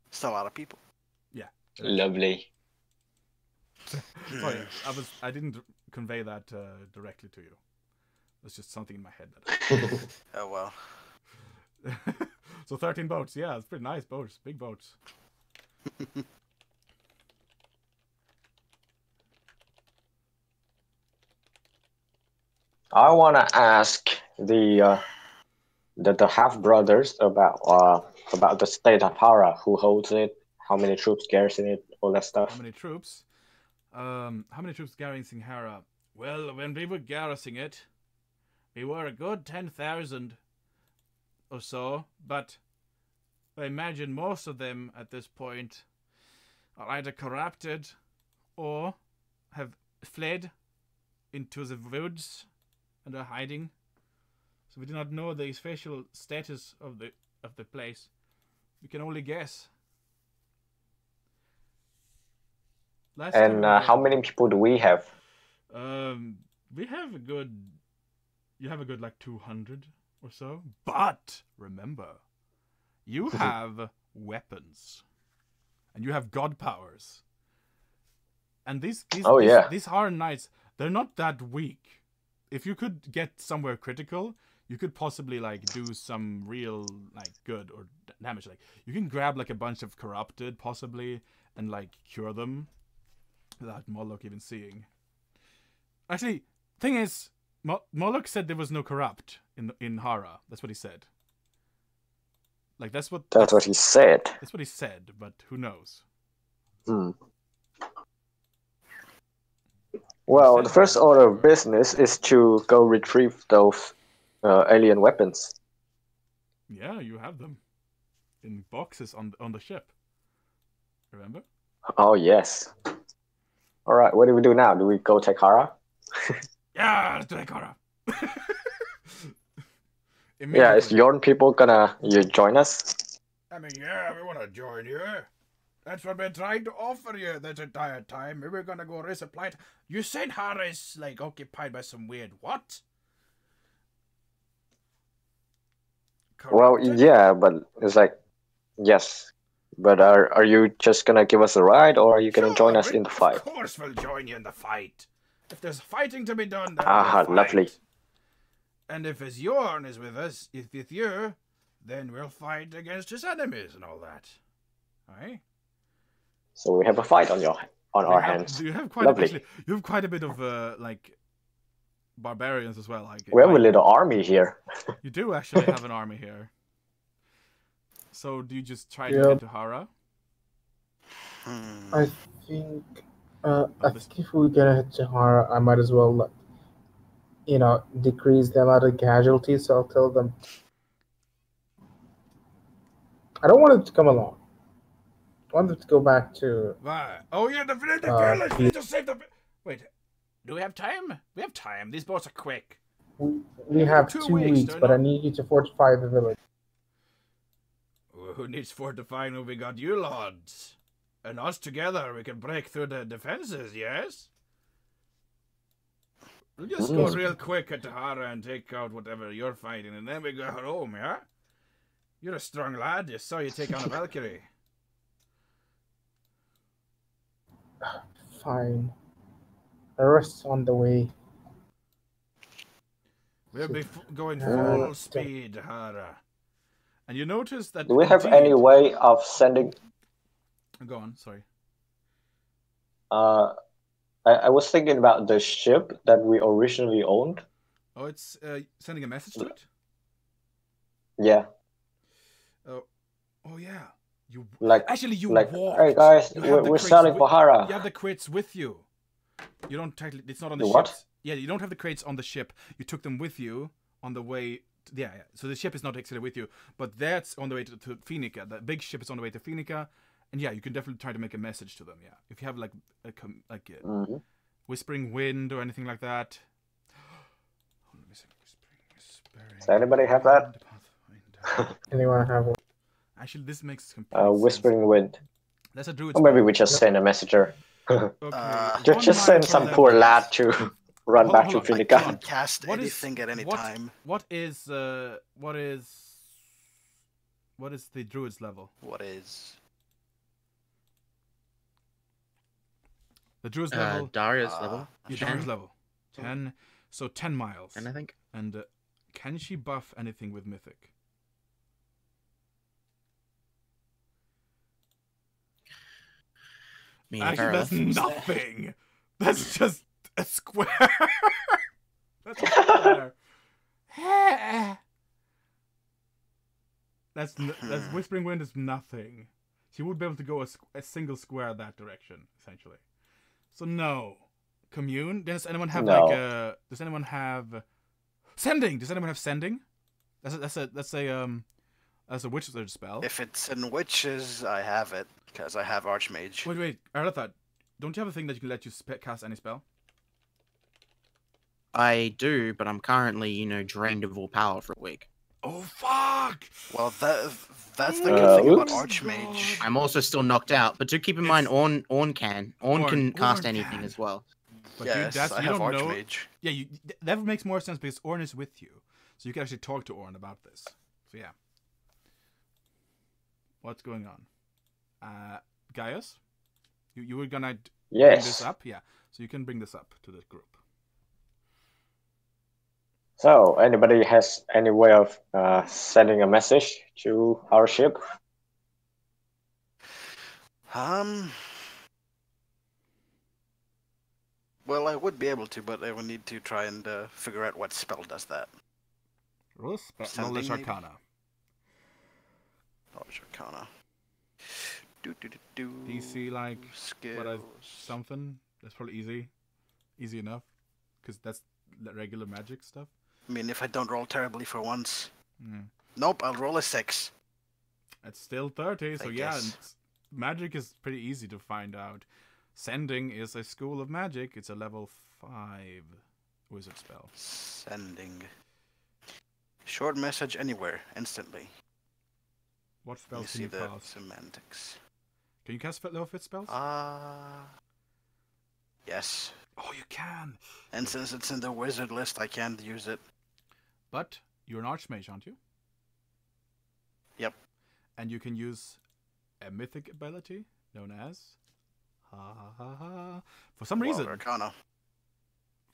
It's a lot of people. Yeah. lovely. Sorry, I didn't convey that directly to you. It's just something in my head that. Oh well. So 13 boats, yeah, it's pretty nice boats, big boats. I want to ask the half brothers about the state of Hara, who holds it, how many troops garrison it, all that How stuff. many troops? How many troops garrisoning Hara? Well, when we were garrisoning it, we were a good 10,000 or so, but I imagine most of them at this point are either corrupted or have fled into the woods and are hiding. So we do not know the spatial status of the place. We can only guess. Last time And we were how there- many people do we have? We have a good. You have a good like 200 or so. But remember, you have weapons, and you have god powers. And these Oh, yeah. these Haran knights, they're not that weak. If you could get somewhere critical, you could possibly like do some real like good or damage. Like you can grab like a bunch of corrupted possibly and like cure them without Moloch even seeing. Actually, thing is, Moloch said there was no corrupt in Hara. That's what he said. Like that's what That's what he said. That's what he said, but who knows? Hmm. Well, the first order of business is to go retrieve those alien weapons. Yeah, you have them in boxes on the ship. Remember? Oh, yes. All right, what do we do now? Do we go take Hara? Yeah, let's do that, Kara. Yeah, is Yorn people gonna join us? I mean, yeah, we want to join you. That's what we're trying to offer you this entire time. We were gonna go resupply. You said Hara is like occupied by some weird what? Well, Corrupted? yeah, but it's like, yes. But are you just gonna give us a ride, or are you gonna join us in the fight? Of course, we'll join you in the fight. If there's fighting to be done, then Ah, we'll fight. lovely. And if his Yorn is with us, if with you, then we'll fight against his enemies and all that. Aye? So we have a fight on our hands. You have quite Lovely. you have quite a bit of like barbarians as well. Like We have a little army here. You do actually have an army here. So do you just try to Yeah. get to Hara? I think if we get a hit to Hara, I might as well, like, decrease the amount of casualties. So I'll tell them. I don't want them to come along. I want them to go back to. Why? Oh yeah, the village. Uh, We need to save the. Wait, do we have time? We have time. These boats are quick. We Yeah, have 2 2 weeks, weeks, don't but I know. need you to fortify the village. Who needs fortifying when we got you lords? And us together, we can break through the defenses, yes? We'll just go real quick at Tahara and take out whatever you're fighting, and then we go home, yeah? You're a strong lad, just saw you take on a Valkyrie. Fine. The rest's on the way. We'll be going full speed, Tahara. And you notice that Do we have any way of sending? Go on, sorry. I was thinking about the ship that we originally owned. Oh, it's sending a message to it? Yeah. Oh yeah. You Actually, you walked. walked. Hey guys, You have the we're crates selling for Hara. You have the crates with you. You don't technically. It's not on the what? ships. Yeah, you don't have the crates on the ship. You took them with you on the way. Yeah. So the ship is not actually with you, but that's on the way to Phoenica. The big ship is on the way to Phoenica, and yeah, you can definitely try to make a message to them. Yeah, if you have like a whispering wind or anything like that. Does anybody have that? Anyone have one? Actually, this makes complete whispering sense. wind. That's a druid. Or maybe we just send a messenger. Okay. Just send some poor lad to run back to I Phoenica. can't cast anything at any time. What is the druid's level? What is the druid's level? Daria's level. Daria's level. 10. So 10 miles. And I think. And can she buff anything with mythic? Actually, that's nothing. That's just a square. That's a square. That's Whispering Wind is nothing. She would be able to go a single square that direction, essentially. So no. Commune? Does anyone have does anyone have sending? Does anyone have sending? That's a witch's spell. If it's in witches, I have it because I have Archmage. Wait, Arthur, don't you have a thing that you can let you cast any spell? I do, but I'm currently, drained of all power for a week. Oh fuck! Well, that's the good thing about Archmage. I'm also still knocked out, but do keep in mind, Orn can cast anything as well. But yes, I have Archmage. Yeah, that makes more sense because Orn is with you, so you can actually talk to Orn about this. So yeah, what's going on? Gaius, you were gonna bring this up, yeah? So you can bring this up to the group. So, anybody has any way of sending a message to our ship? Well, I would be able to, but I would need to try and figure out what spell does that. Knowledge Arcana. Knowledge Arcana. DC like skills. Something. That's probably easy enough, because that's regular magic stuff. I mean, if I don't roll terribly for once. Nope, I'll roll a 6. It's still 30, so yeah, magic is pretty easy to find out. Sending is a school of magic. It's a level 5 wizard spell. Sending. Short message anywhere, instantly. What spells can you cast? Semantics. Can you cast level 5 spells? Yes. Oh, you can. And since it's in the wizard list, I can't use it. But you're an archmage, aren't you? Yep. And you can use a mythic ability known as for some reason. Arcana.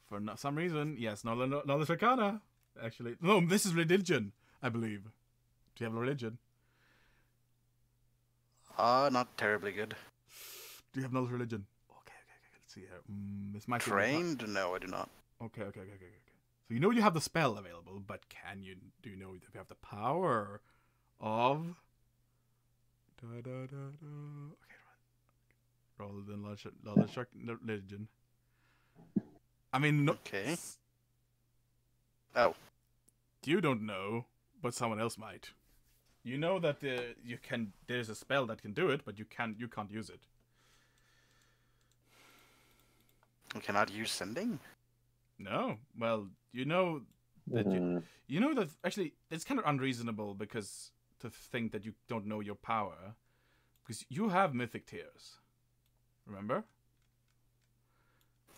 For some reason, yes, knowledge Arcana. Actually, no, this is religion, I believe. Do you have a religion? Not terribly good. Do you have knowledge religion? Okay. Let's see here. This might trained? No, I do not. Okay. So you know you have the spell available, but do you know if you have the power of? Okay, roll the knowledge religion. I mean, no. Okay. Oh. You don't know, but someone else might. You know that there's a spell that can do it, but you can't use it. You cannot use sending? No. Well, you know that you know that actually it's kind of unreasonable because to think that you don't know your power, because you have mythic tears. Remember?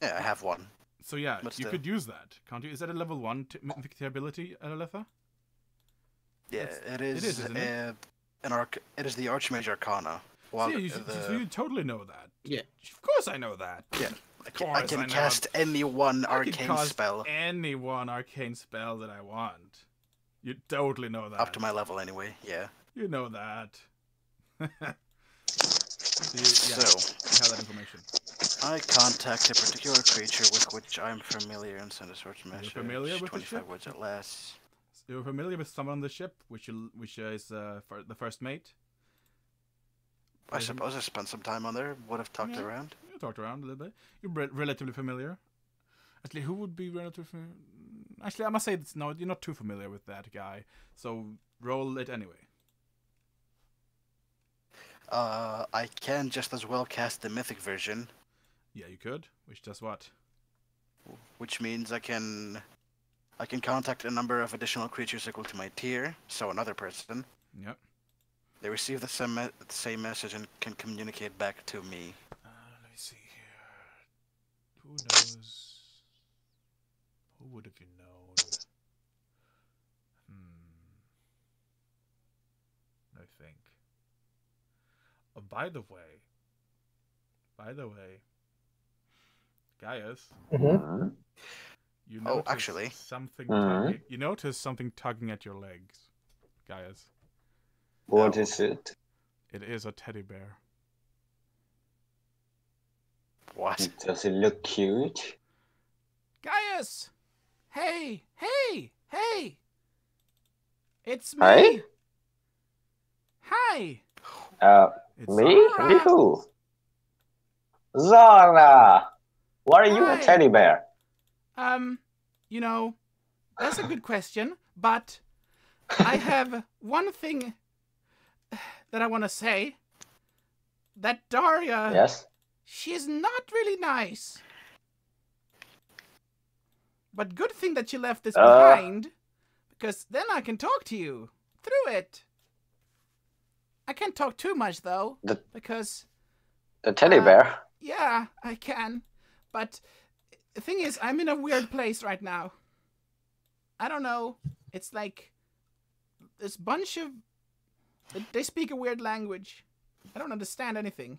Yeah, I have one. So yeah, But you still. could use that, can't you? Is that a level 1 mythic tear ability, Aletha? Yeah, it is. It is, isn't it? It is the Archmage Arcana. While So you totally know that. Yeah. Of course I know that. Yeah, Of I course can know cast any one I can arcane cast spell any one arcane spell that I want. You totally know that. up to my level anyway. Yeah. You know that. You have So that information. I contact a particular creature with which I'm familiar and send a search message. familiar with the 25 ship? words at last. You're familiar with someone on the ship, which is for the first mate? I suppose I spent some time on there. Would have talked around. You talked around a little bit. You're relatively familiar. Actually, who would be relatively? Actually, I must say you're not too familiar with that guy. So roll it anyway. I can just as well cast the mythic version, Yeah, you could. Which does what? which means I can contact a number of additional creatures equal to my tier, so another person. Yep. They receive the same message and can communicate back to me. Let me see here. Who knows? Who would have you known? I think. Oh, by the way, Gaius, you notice actually. something. Tugging, you notice something tugging at your legs, Gaius. What is it? It is a teddy bear. What? Does it look cute? Gaius! Hey! It's me! Hey? Hi! It's Me? Zara. Me who? Zara! Why are you a Hi. teddy bear? You know, that's a good question, but I have one thing that I want to say. That Daria, Yes? she's not really nice. But good thing that you left this behind, because then I can talk to you through it. I can't talk too much, though, because... The teddy bear? Yeah, I can. But the thing is, I'm in a weird place right now. I don't know. It's like this bunch of... They speak a weird language. I don't understand anything.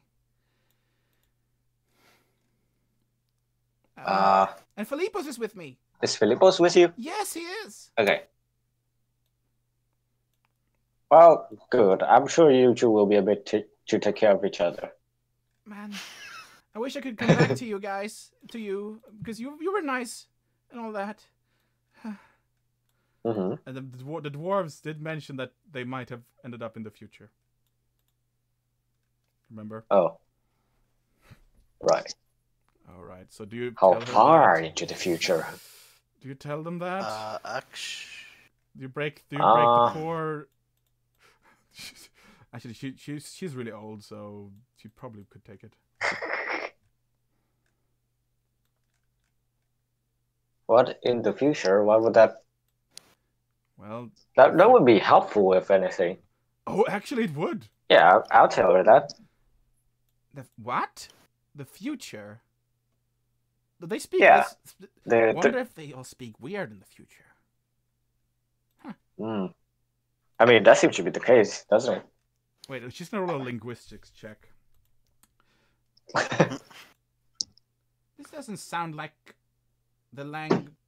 And Philippos is with me. Is Philippos with you? Yes, he is. Okay. Well, good. I'm sure you two will be able to take care of each other. Man, I wish I could come back to you guys, because you were nice and all that. Mm-hmm. And the dwarves did mention that they might have ended up in the future. Remember? Oh. Right. All right. So do you How tell her far that? into the future? Do you tell them that? Do you break the core? Actually, she's really old, so she probably could take it. What in the future? What would that? Well, That would be helpful, if anything. oh, actually, it would. Yeah, I'll tell her that. What? The future? Do they speak? Yeah. I wonder if they all speak weird in the future. I mean, that seems to be the case, doesn't it? Wait, she's gonna roll a linguistics check. This doesn't sound like the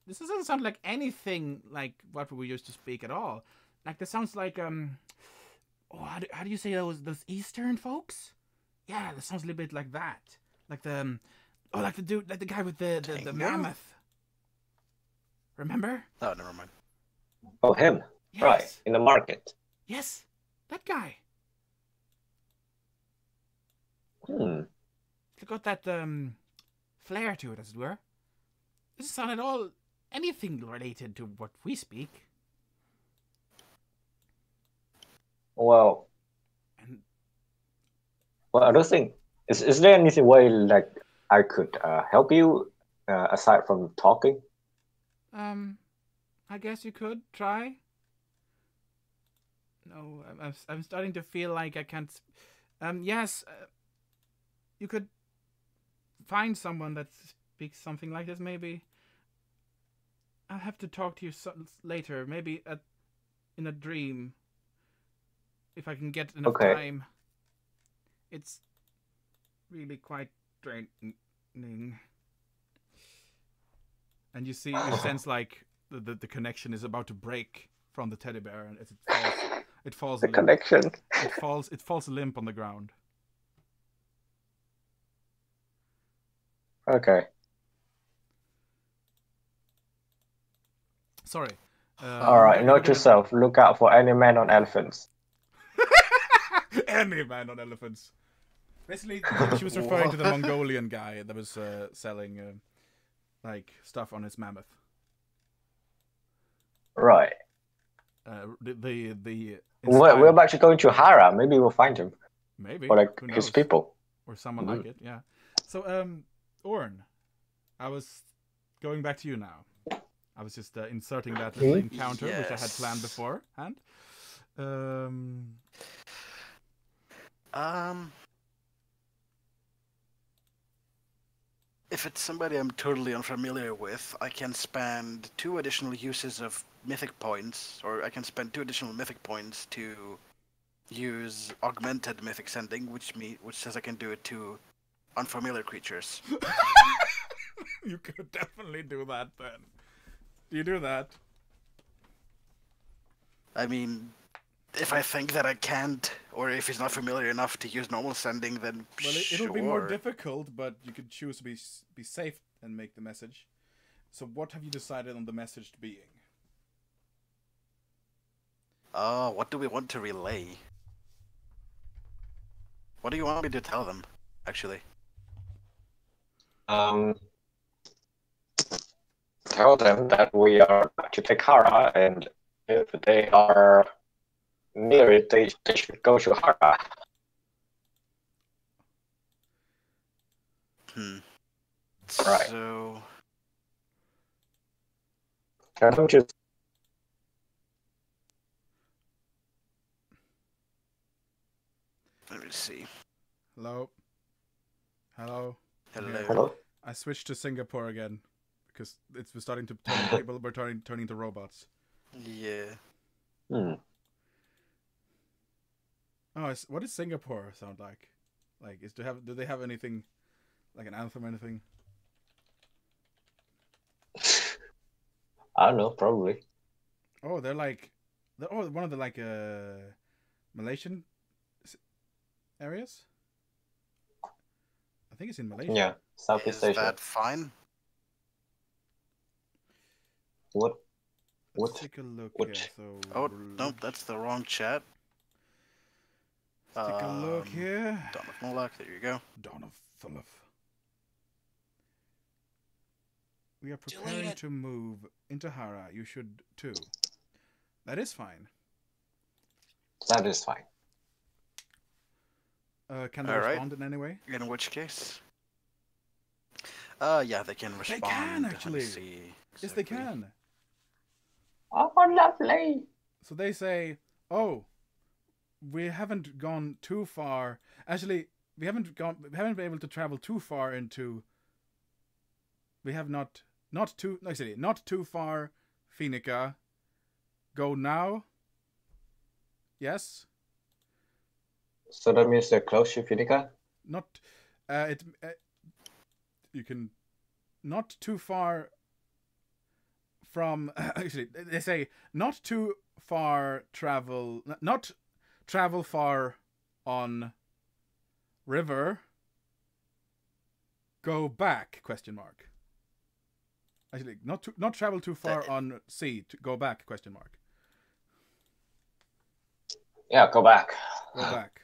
This doesn't sound like anything like what we used to speak at all. Like this sounds like how do you say those Eastern folks? Yeah, that sounds a little bit like that. Like the the guy with the mammoth. Remember? Oh, never mind. Oh, him. Yes. Right, in the market. Yes, that guy. It's got that flair to it, as it were. This is not at all anything related to what we speak. Well, I don't think... Is there anything way, like, I could help you, aside from talking? I guess you could try. No, I'm starting to feel like I can't. Yes, you could find someone that speaks something like this. Maybe I'll have to talk to you later. Maybe in a dream, if I can get enough time. It's really quite draining. And you sense like the connection is about to break from the teddy bear, and it falls. The connection. It falls limp on the ground. Okay. Sorry. All right. Note to self: look out for any man on elephants. Any man on elephants. Basically, she was referring to the Mongolian guy that was selling like stuff on his mammoth. Right. We're actually going to Hara. Maybe we'll find him. Maybe. Or like his people. Or someone like it, yeah. So, Orn, I was going back to you now. I was just inserting that little encounter, which I had planned beforehand. If it's somebody I'm totally unfamiliar with, I can spend 2 additional uses of mythic points, or I can spend 2 additional mythic points to use augmented mythic sending, which says I can do it to unfamiliar creatures. You could definitely do that then. Do you do that? I mean, if I think that I can't, or if he's not familiar enough to use normal sending, then well, it'll be more difficult, but you could choose to be safe and make the message. So what have you decided on the message being? What do we want to relay? What do you want me to tell them, actually? Tell them that we are back to take Hara, and if they are near it, they should go to Hara. Right. So... Tell them just... Let me see. Hello? Hello? Hello? I switched to Singapore again, because it's starting to turn people were turning into robots. Yeah. Oh, what does Singapore sound like? Like, do they have anything, like an anthem or anything? I don't know, probably. Oh, they're one of the like Malaysian areas. I think it's in Malaysia. Yeah, Southeast Asia. Is that fine? What? Let's take a look here. So, oh, no, that's the wrong chat. Let's take a look here. Dawn of Moloch, there you go. Dawn of Faelin. We are preparing to move into Hara. You should too. That is fine. That is fine. Can they respond in any way? In which case? Yeah, they can respond. They can actually. Yes, they can. Oh, lovely. So they say, "Oh, we haven't gone too far. Actually, we haven't been able to travel too far into. We have not too far, Phoenica. Go now. Yes. So that means they're close to Phoenica? Not, you can, not too far from, actually, they say, not too far travel, not travel far on river, go back, question mark. Actually, not travel too far on sea, to go back, question mark. Yeah, go back. Go back.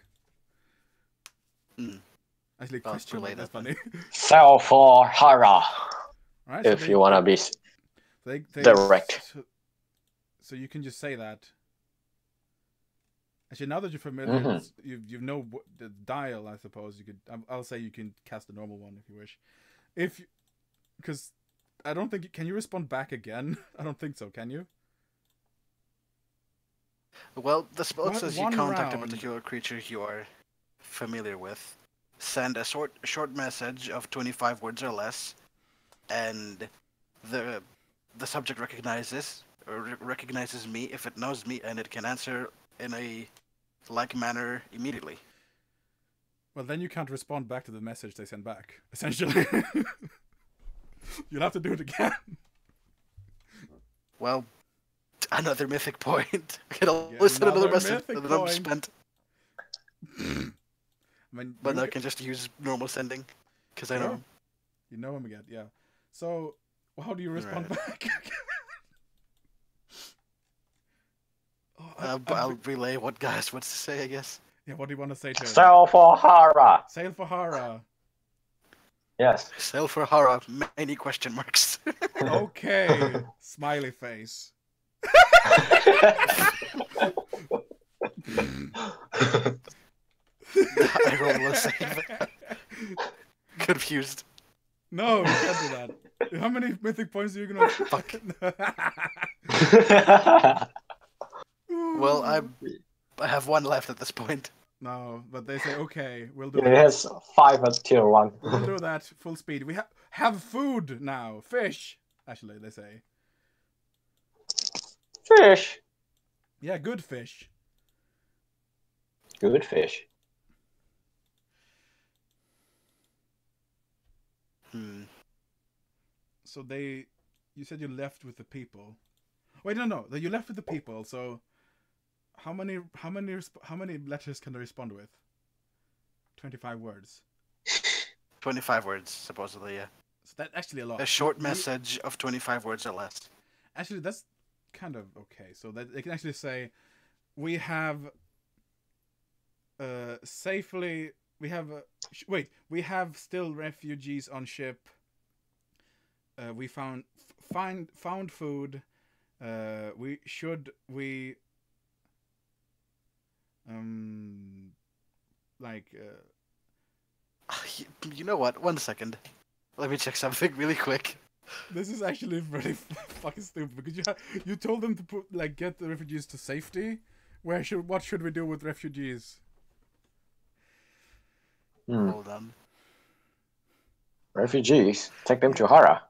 Actually, question mark, that's funny. Sail for Hara. Right, if you want to be direct. So you can just say that. Actually, now that you're familiar, you know the dial, I suppose you could. I'll say you can cast a normal one if you wish, because I don't think... Can you respond back again? I don't think so, can you? Well, the spell What, says you one contact a round? particular creature you are familiar with, send a short message of 25 words or less, and the subject recognizes me if it knows me, and it can answer in a like manner immediately. Well, then you can't respond back to the message they send back, essentially. You'll have to do it again. Well, another mythic point. I'll Get listen to another another message mythic that I'm point. spent. I mean, But you I can just use normal sending, because I Sure. know. You know him again, yeah. So, how do you respond back? Oh, I'll relay what Gaius wants to say, I guess. yeah, what do you want to say to him? Sail for Hara. Sail for Hara. Yes. Sail for Hara, many question marks. Okay. Smiley face. I rolled a save. Confused. No, you can't do that. How many mythic points are you gonna... Fuck. Well, I have one left at this point. No, but they say, okay, we'll do It that. has 5 at tier 1. We'll do that full speed. We have food now. Fish. Actually, they say. Fish. Yeah, good fish. Good fish. So you said you left with the people. Wait, no, you left with the people. So, how many letters can they respond with? 25 words. 25 words, supposedly, yeah. So that's actually a lot. A short message of 25 words or less. Actually, that's kind of okay. So that they can actually say, we have safely. We have we have still refugees on ship. We found food. You know what? 1 second. Let me check something really quick. This is actually really fucking stupid because you told them to get the refugees to safety. What should we do with refugees? Hold on. Refugees, take them to Hara.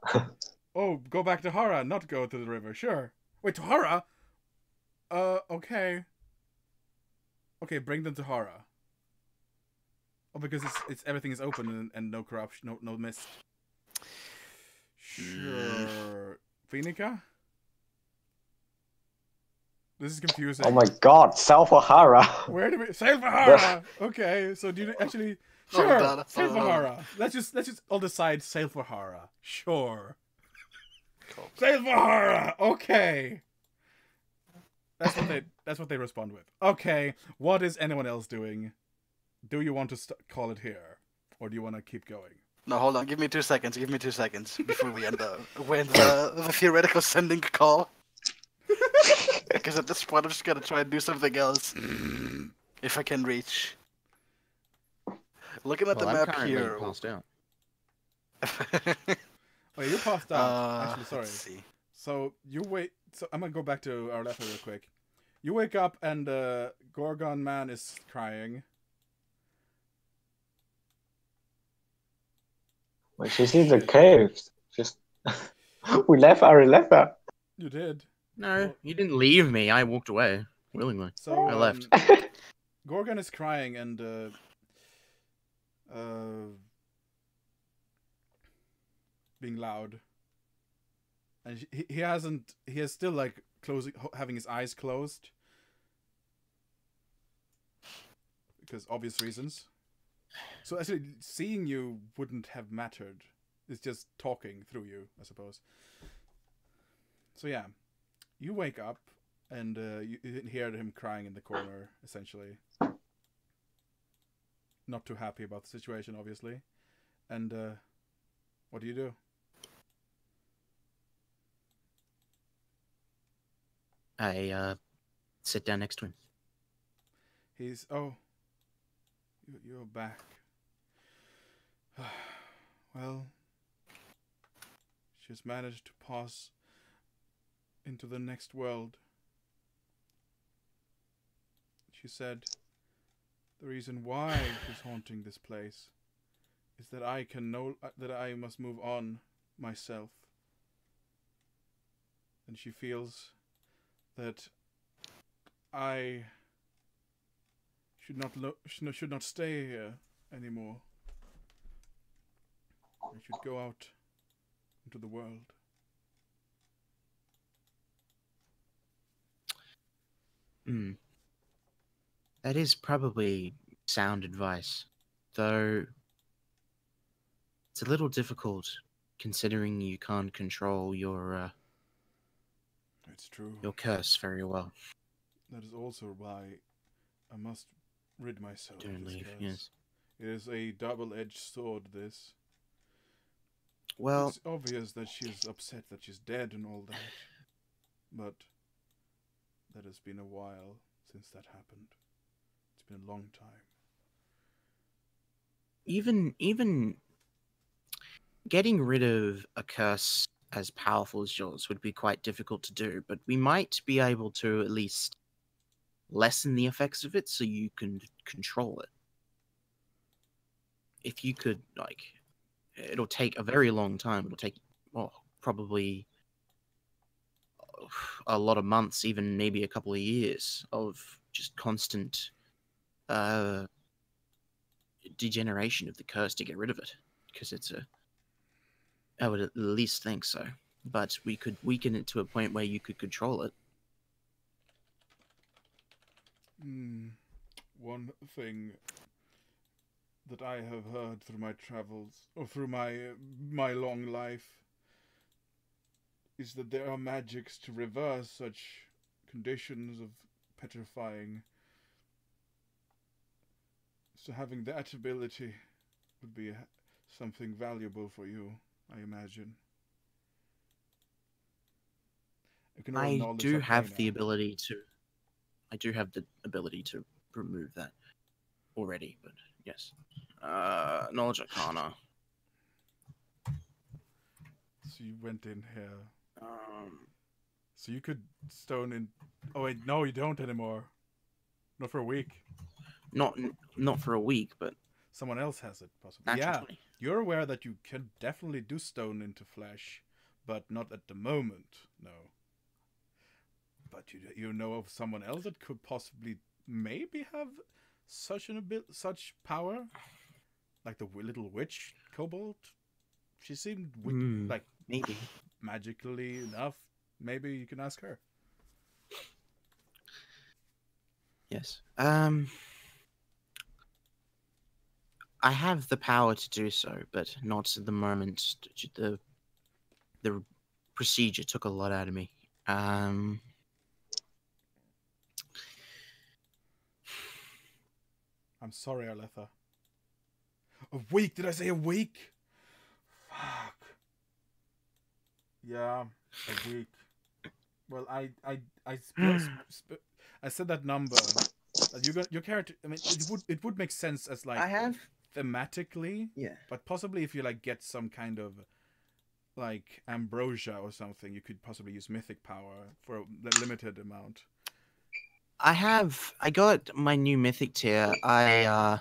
Oh, go back to Hara, not go to the river. Sure. Wait, to Hara? Okay. Okay, bring them to Hara. Oh, because it's everything is open and no corruption, no mist. Sure. Phoenica? This is confusing. Oh my god, sail for Hara. Where do we sail for Hara? Okay, so do you actually sure sail for Hara? Let's just all decide sail for Hara. Sure. Cool. Sail for Hara. Okay. That's what they respond with. Okay, what is anyone else doing? Do you want to call it here, or do you want to keep going? No, hold on. Give me 2 seconds. Give me 2 seconds before we end the theoretical sending call. Because at this point, I'm just gonna try and do something else if I can reach. Looking at the map here. Passed out. Oh, you passed out. Actually, sorry. Let's see. So you wait. So I'm gonna go back to our letter real quick. You wake up and Gorgon man is crying. When she's in the caves, just we left her. You did. No, you didn't leave me. I walked away willingly. So I left. Gorgon is crying and being loud, and he has still having his eyes closed because obvious reasons. So actually, seeing you wouldn't have mattered. It's just talking through you, I suppose. So yeah, you wake up and you hear him crying in the corner, essentially. Not too happy about the situation, obviously. And what do you do? I sit down next to him. You're back. Well, She's managed to pass into the next world. She said the reason why she's haunting this place is that I must move on myself. And she feels that I should not stay here anymore. I should go out into the world. That is probably sound advice, though it's a little difficult considering you can't control your It's true. your curse very well. That is also why I must rid myself Don't of this leave, curse. yes. It is a double-edged sword, this. Well, It's obvious that she's upset that she's dead and all that. But that has been a while since that happened. It's been a long time. even getting rid of a curse as powerful as yours would be quite difficult to do, but we might be able to at least lessen the effects of it so you can control it. If you could, like, it'll take a very long time. It'll take, probably a lot of months, even maybe a couple of years of just constant degeneration of the curse to get rid of it, because I would at least think so. But we could weaken it to a point where you could control it. One thing that I have heard through my travels, or through my long life, is that there are magics to reverse such conditions of petrifying. So having that ability would be something valuable for you, I imagine. I do have the ability to. I do have the ability to remove that already, but yes. Knowledge Arcana. So you went in here. So you could stone in. Oh wait, no, you don't anymore. Not for a week. Not for a week, but someone else has it possibly. natural Yeah, 20. You're aware that you can definitely do stone into flesh, but not at the moment. No. But you know of someone else that could possibly maybe have such such power, like the little witch kobold. She seemed like maybe magically enough. Maybe you can ask her. Yes. I have the power to do so, but not at the moment. The procedure took a lot out of me. I'm sorry, Aletha. A week? Did I say a week? Fuck. Yeah, a week. Well, I said that number. Your character. I mean, it would make sense as like I have thematically. Yeah. But possibly if you like get some kind of like ambrosia or something, you could possibly use mythic power for a limited amount. I got my new mythic tier. I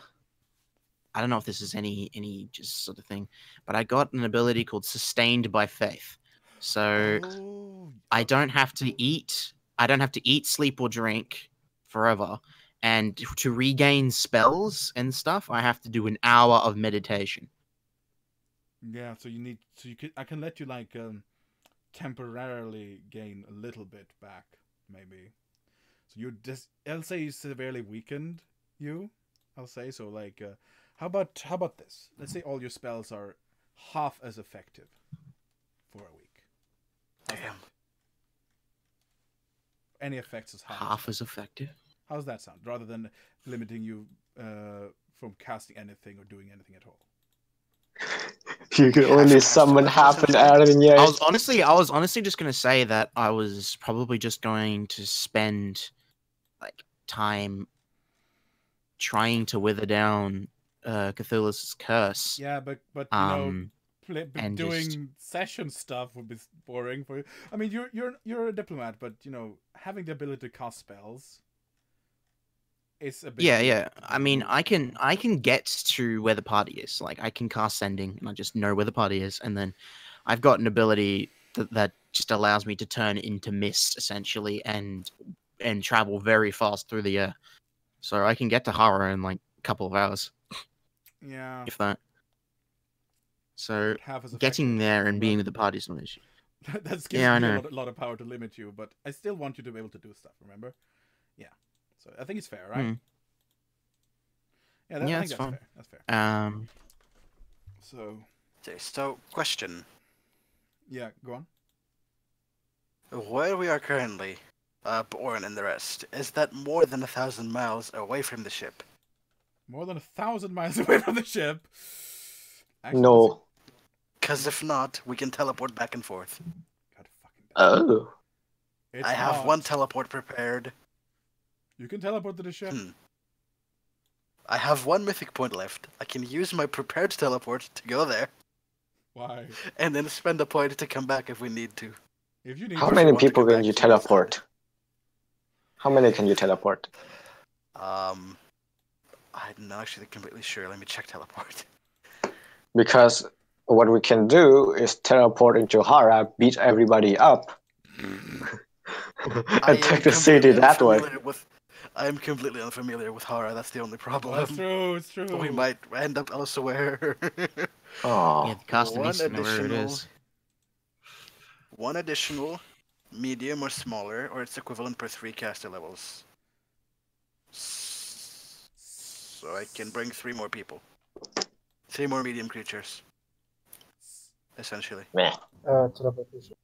don't know if this is any just sort of thing, but I got an ability called Sustained by Faith. So I don't have to eat. I don't have to eat, sleep, or drink forever. And to regain spells and stuff, I have to do an hour of meditation. Yeah, so I can let you like temporarily gain a little bit back, maybe. So I'll say you severely weakened I'll say so. Like, how about this? Let's say all your spells are half as effective for a week. Damn. Any effects is half as effective. How's that sound? Rather than limiting you from casting anything or doing anything at all. You can only summon half an arrow. I was honestly just gonna say that I was probably just going to spend like time trying to wither down Cthulhu's curse. Yeah, but you know, And doing just- session stuff would be boring for you. I mean, you're a diplomat, but you know, having the ability to cast spells is a bit. Yeah. I mean, I can get to where the party is. Like, I can cast sending, and I just know where the party is, and then I've got an ability that just allows me to turn into mist essentially, and travel very fast through the air. So I can get to Hara in like a couple of hours, Yeah. if that. So Half as getting effective, there and remember? being with the party is not an issue. That's Yeah, I giving me know. a lot of power to limit you, but I still want you to be able to do stuff. Remember? Yeah. So I think it's fair, right? Mm. Yeah, Yeah, I that's think fine. That's fair. So, So so question. yeah, go on. Where we are currently, Orin and the rest, is that more than 1,000 miles away from the ship? More than 1,000 miles away from the ship. Actually, No. Because if not, we can teleport back and forth. God fucking damn. Oh. It's I have not. one teleport prepared. You can teleport to the ship. I have one mythic point left. I can use my prepared teleport to go there, Why? and then spend a point to come back if we need to. If you need How to, many want to people come can back you to teleport? How many can you teleport? I'm not actually completely sure. Let me check teleport. Because what we can do is teleport into Hara, beat everybody up, I and take am the city completely that way. unfamiliar with. I am completely unfamiliar with Hara. That's the only problem. Well, it's true. It's true. We might end up elsewhere. Oh. Yeah, the caster One needs to know where it additional- is. One additional, medium or smaller, or its equivalent per 3 caster levels. So I can bring 3 more people. 3 more medium creatures. Essentially. Meh. Teleportation.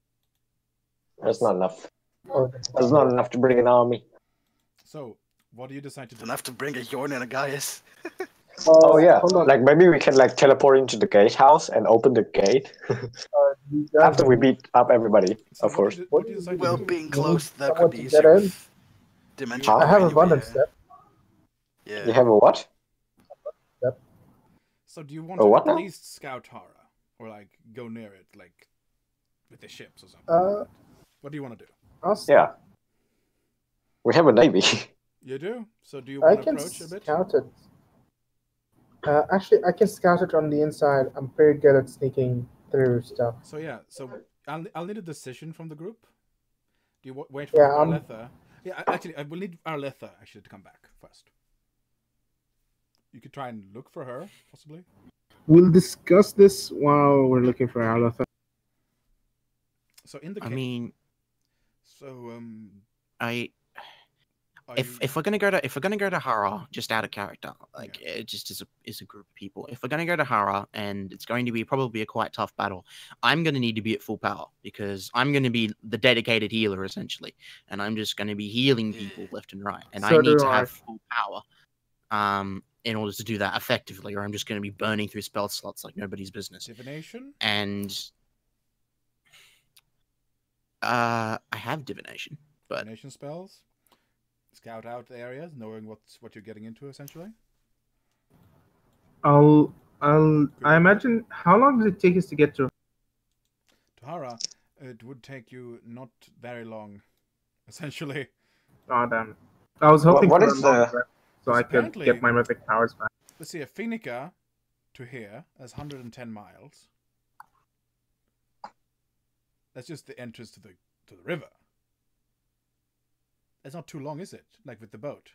That's not enough. Oh, That's not enough to bring an army. So, what do you decide to It's do? enough to bring a Yorn and a Gaius. Oh yeah, Hold on. like maybe we can like teleport into the gatehouse and open the gate You guys after we beat up everybody, So of course. What do you decide Well, to do? being You close, need that someone could be to get easier in. with Dimension Huh? I have Door abundance anyway, step. yeah. You have a what? So do you want Oh, to what at now? least scout Hara, or like go near it, like with the ships or something? What do you want to do? Yeah. We have a navy. You do. So do you I want to can approach a bit? scout it. Actually, I can scout it on the inside. I'm pretty good at sneaking through stuff. So yeah. So I'll need a decision from the group. Do you wait for Yeah, Arletha? Yeah, actually, I will need Arletha actually to come back first. You could try and look for her, possibly. We'll discuss this while we're looking for Alatha. So in the I case, mean, so are if we're gonna go to Hara, just out of character, like it just is a group of people. If we're gonna go to Hara, and it's going to be probably a quite tough battle, I'm gonna need to be at full power because I'm gonna be the dedicated healer essentially, and I'm just gonna be healing people left and right, and So I need do to I. have full power, in order to do that effectively, or I'm just gonna be burning through spell slots like nobody's business. divination? And I have divination, but Divination spells. Scout out the areas, knowing what you're getting into, essentially. I imagine, how long does it take us to get to? To Hara, it would take you not very long, essentially. Oh, damn. I was hoping What for is a long the- rest so I could Apparently- get my mythic powers back. Let's see, a Phoenica to here is 110 miles. That's just the entrance to the river. That's not too long, is it? Like with the boat.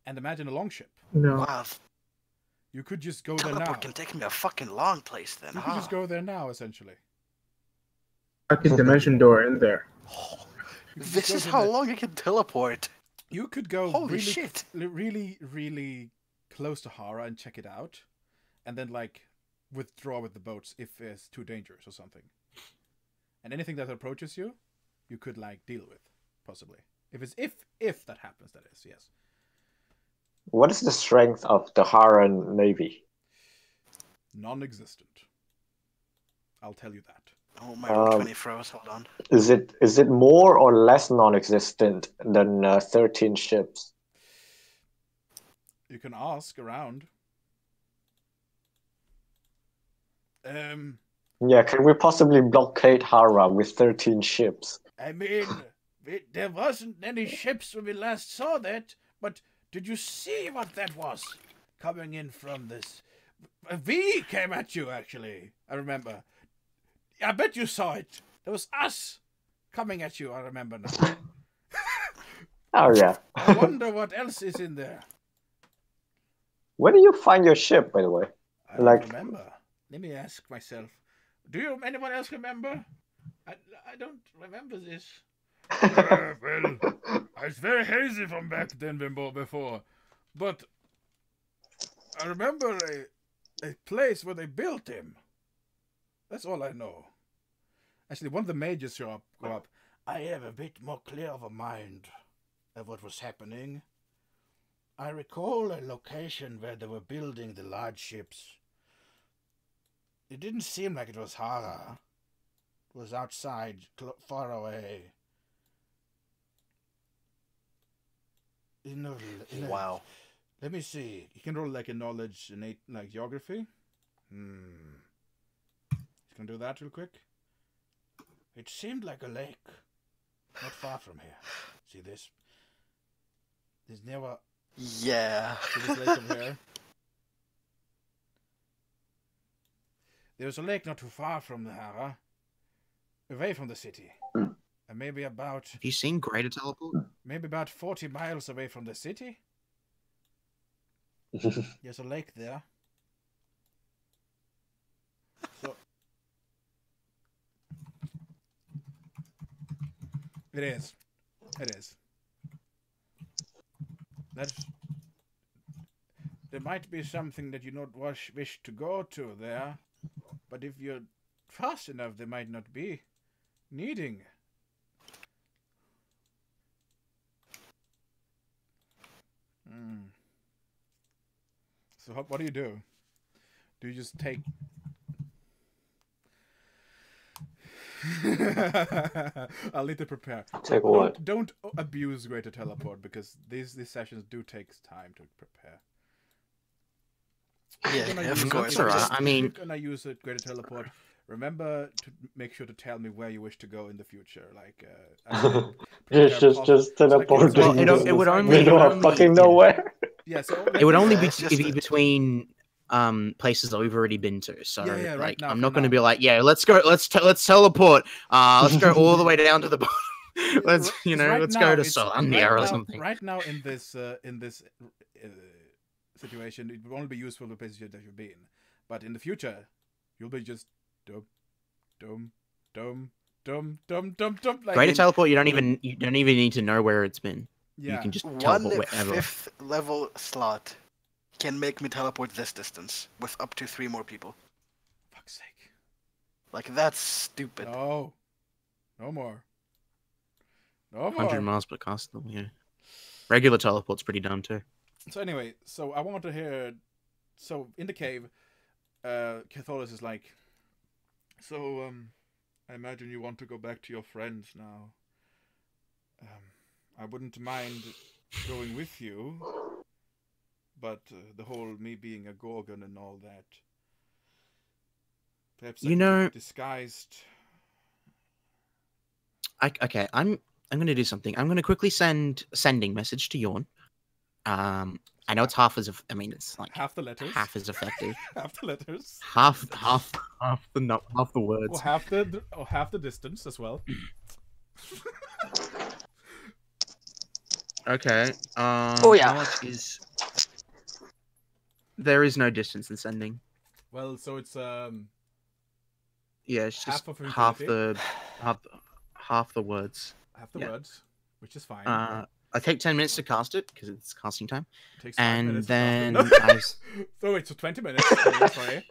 And imagine a longship. No. Wow, You could just go there now. teleport can take me a fucking long place then, You huh? could just go there now, essentially. I can dimension door in there. You could just This go is to how the- long I can teleport. You could go Holy really, shit. really, really close to Hara and check it out, and then like withdraw with the boats if it's too dangerous or something. And anything that approaches you, you could like deal with, possibly. If that happens, that is, yes. What is the strength of the Haran navy? Non-existent. I'll tell you that. Oh, my roll 20 froze, hold on. Is it more or less non-existent than 13 ships? You can ask around. Yeah, can we possibly blockade Hara with 13 ships? I mean, there wasn't any ships when we last saw that, but did you see what that was? Coming in from this... A V came at you, actually. I remember. I bet you saw it. It was us coming at you, I remember now. Oh, yeah. I wonder what else is in there. Where do you find your ship, by the way? I don't Like- remember. Let me ask myself. Do anyone else remember? I don't remember this. Well, it's very hazy from back then before. But I remember a place where they built him. That's all I know. Actually, one of the mages go up. I have a bit more clear of a mind of what was happening. I recall a location where they were building the large ships. It didn't seem like it was Hara. It was outside, far away. Wow. Let me see. You can roll like a knowledge, innate, like geography. Just gonna do that real quick. It seemed like a lake, not far from here. See this? There's never. Yeah. See this lake over here? There's a lake not too far from the Hara, away from the city, and maybe about Have you seen Greater Teleport? 40 miles away from the city. There's a lake there. So it is. There might be something that you not wish to go to there, but if you're fast enough, there might not be needing. So what do you do? Do you just take... I'll need to prepare. Take what? Don't abuse Greater Teleport, because these sessions do take time to prepare. Yeah, of course. Alright, I mean- If you're gonna use a Greater Teleport, remember to make sure to tell me where you wish to go in the future. Like, just teleporting Well, it would only- middle it would of only- fucking yeah. nowhere. Yeah, so It would only be it's just a- between places that we've already been to. So Yeah, right like now, I'm for not going to now. be like, yeah, let's teleport. Let's go all the way down to the bottom. Let's let's go to Solandia or something. Right now in this situation, it will only be useful to places that you've been. But in the future, you'll be just dum. Like Greater Teleport, you don't even need to know where it's been. Yeah. You can just One teleport wherever. 5th level slot can make me teleport this distance with up to 3 more people. Fuck's sake. Like, that's stupid. No. No more. 100 miles per castle. Yeah. Regular teleport's pretty dumb too. So anyway, so I want to hear. So in the cave, Catholis is like, so I imagine you want to go back to your friends now. I wouldn't mind going with you, but the whole me being a Gorgon and all that. Perhaps I You could know- be disguised. Okay, I'm gonna do something. I'm gonna quickly send a sending message to Yorn. I know it's it's like Half the letters. half as effective. Half the letters. half the words. Or half the distance as well. Okay. Oh, yeah. How much is? There is no distance in sending. Well, so it's Yeah, it's Half just of half infinity? the words. half the Yeah. words, which is fine. I take 10 minutes to cast it because it's casting time, It takes 5 and minutes to then cast it. I s- So wait, so 20 minutes. Yeah, sorry.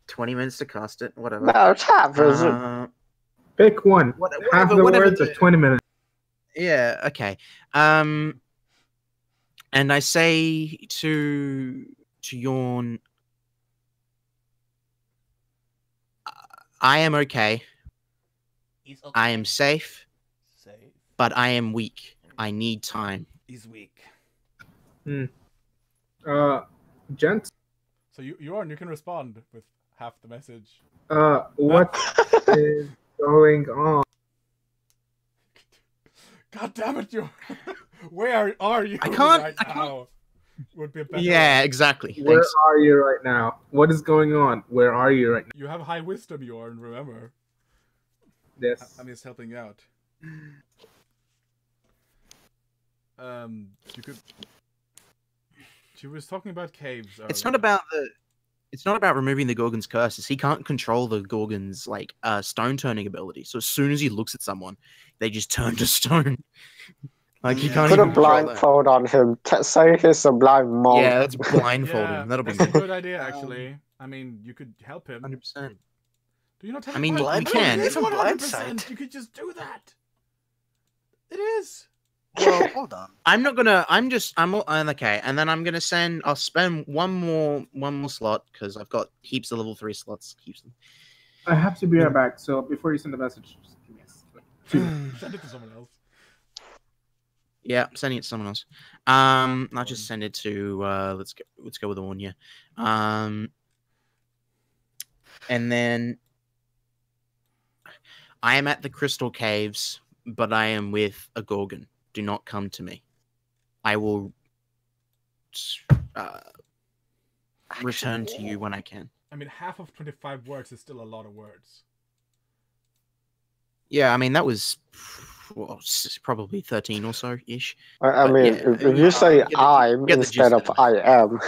20 minutes to cast it. Whatever. About half, is it? Pick one. Whatever- Half the whatever words the- are 20 minutes. Yeah. Okay. And I say to Yorn, I am okay. He's okay. I am safe, Safe. but I am weak. I need time. He's weak. Gents, So you can respond with half the message. What is going on? God damn it, you! Where are you I can't- right I can't- now? Would be a better Yeah, one. exactly. Where Thanks. are you right now? What is going on? Where are you right now? You have high wisdom, Jorn, remember. Yes. I'm just helping you out. You could... She was talking about caves It's earlier. not about the. It's not about removing the Gorgon's curses. He can't control the Gorgon's like stone turning ability. So as soon as he looks at someone, they just turn to stone. Like he Yeah. can't Put a even control that. blindfold on him. Say he's a blind monk. Yeah, let's blindfold Yeah, him. That'll be that's a good. good idea, actually. I mean, you could help him. 100%. Do you not have I mean, blind- we can. It is Even 100%. blindsight. You could just do that. It is. Well, hold on. I'm not gonna. I'm okay, and then I'm gonna send. I'll spend one more slot because I've got heaps of level 3 slots. Heaps of them. I have to be right back. So before you send the message, just give me a second. Send it to someone else. Yeah, I'm sending it to someone else. I'll just send it to. Let's go with the one. Yeah. And then I am at the Crystal Caves, but I am with a Gorgon. Do not come to me. I will return to you when I can. I mean, half of 25 words is still a lot of words. Yeah, I mean that was probably 13 or so ish. I But mean, yeah, if you say get the- I'm get the instead gist of of it. I am,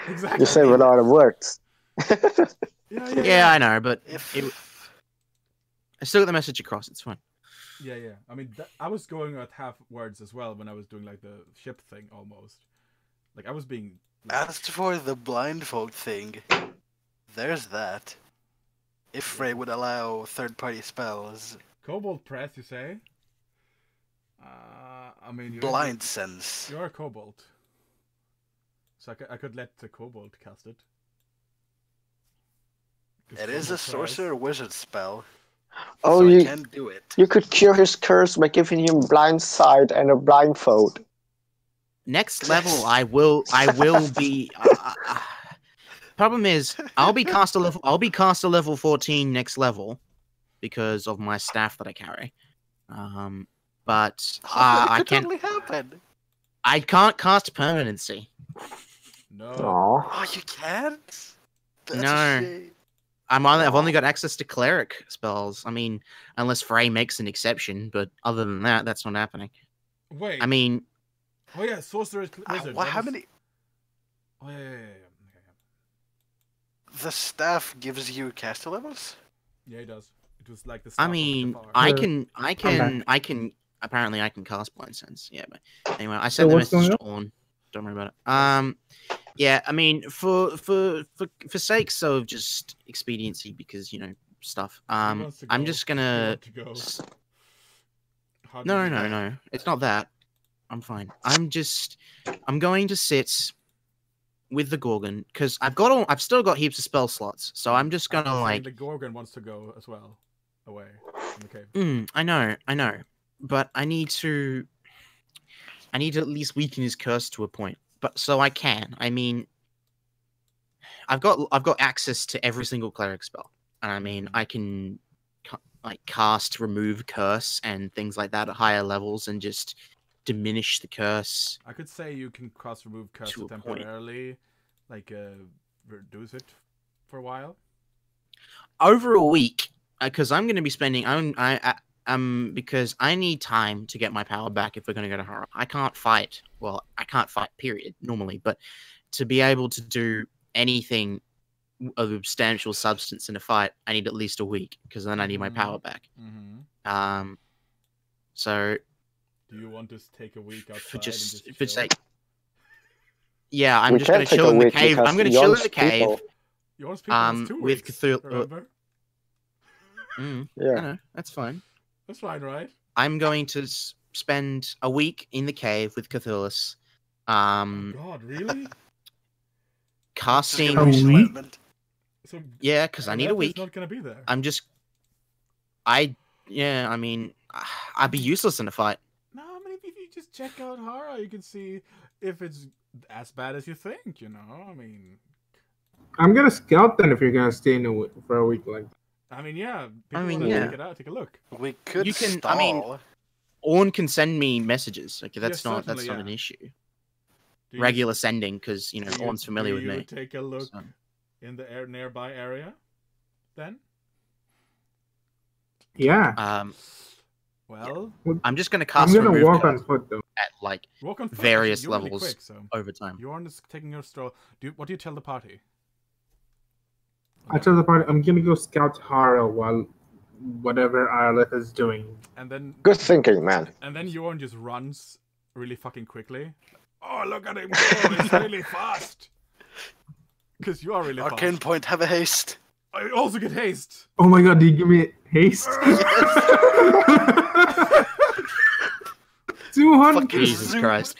Exactly. you say a lot of words. Yeah, I know, but If I still got the message across. It's fine. Yeah. I mean, I was going at half words as well when I was doing like the ship thing almost. Like I was being. as for the blindfold thing, there's that. If Frey would allow third-party spells, Kobold press, you say? I mean, blind sense. You're a kobold, so I could let the kobold cast it. It is a sorcerer wizard spell, Oh, so you I can do it. you could cure his curse by giving him blind sight and a blindfold. Next level, I will be. Problem is, I'll be caster level 14 next level because of my staff that I carry. But I It could can't. totally happen. I can't cast permanency. No. Aw. Oh, you can't? That's No. a shame. I've only got access to cleric spells. I mean, unless Frey makes an exception, but other than that, that's not happening. Wait. I mean, Oh yeah, sorcerer wizard. Well, that how is- many? Oh yeah. The staff gives you caster levels? Yeah, he does. It was like the. I staff of mean, Jafar. I can. Apparently, I can cast blind sense. Yeah, but anyway, I sent So the what's message going to Orn. Don't worry about it. Yeah, I mean, for sakes of just expediency, because stuff. He wants to I'm go. just You gonna. want to go. How do No, you- no. It's not that. I'm fine. I'm going to sit with the Gorgon because I've still got heaps of spell slots. So I'm just I'm gonna saying like. the Gorgon wants to go as well, away from the cave. I know, but I need to at least weaken his curse to a point. But so I can. I mean, I've got access to every single cleric spell, and I mean, I can like cast remove curse and things like that at higher levels and just diminish the curse. I could say you can cast remove curse To a point. temporarily, like reduce it for a while. Over a week, because I'm going to be spending. Because I need time to get my power back if we're going to go to horror. I can't fight. Well, I can't fight. Period. Normally, but to be able to do anything of substantial substance in a fight, I need at least a week because then I need my power back. Mm-hmm. So Do you want to take a week outside for just and for just chill? sake, yeah, I'm We just going can't to take chill a in the week cave. because I'm going to chill in Jon's the cave. people- Yours people has 2 with weeks, Cthulhu- remember? I Yeah. know, that's fine. That's fine, right? I'm going to spend a week in the cave with Cthulhu. Oh God, really? Casting. A week? So Yeah, because I need a Leather's week. not gonna be there. I mean, I'd be useless in a fight. No, I mean, if you just check out Hara, you can see if it's as bad as you think. I mean, I'm gonna scout then if you're gonna stay for a week like that. I mean, yeah. I mean, wanna yeah. Check it out. Take a look. We could You can- stall. I mean, Orn can send me messages. Okay, that's Yeah, not certainly, an yeah. issue. Do you- Regular sending because do you- Orn's familiar with do you me. Take a look So. in the nearby area, then. Yeah. Well, I'm just gonna I'm cast gonna remove walk curse on foot though. at like walk on foot. various You're really levels quick, so over time. Yorn is taking your stroll. What do you tell the party? I tell the party I'm gonna go scout Hara while whatever Arleth is doing. And then Good thinking, man. And then Yorn just runs really fucking quickly. Oh, look at him go! He's really fast. Because you are really Arcane fast. point, have a haste. I also get haste. Oh my god, did you give me haste? 200. Fucking Jesus zoom. Christ!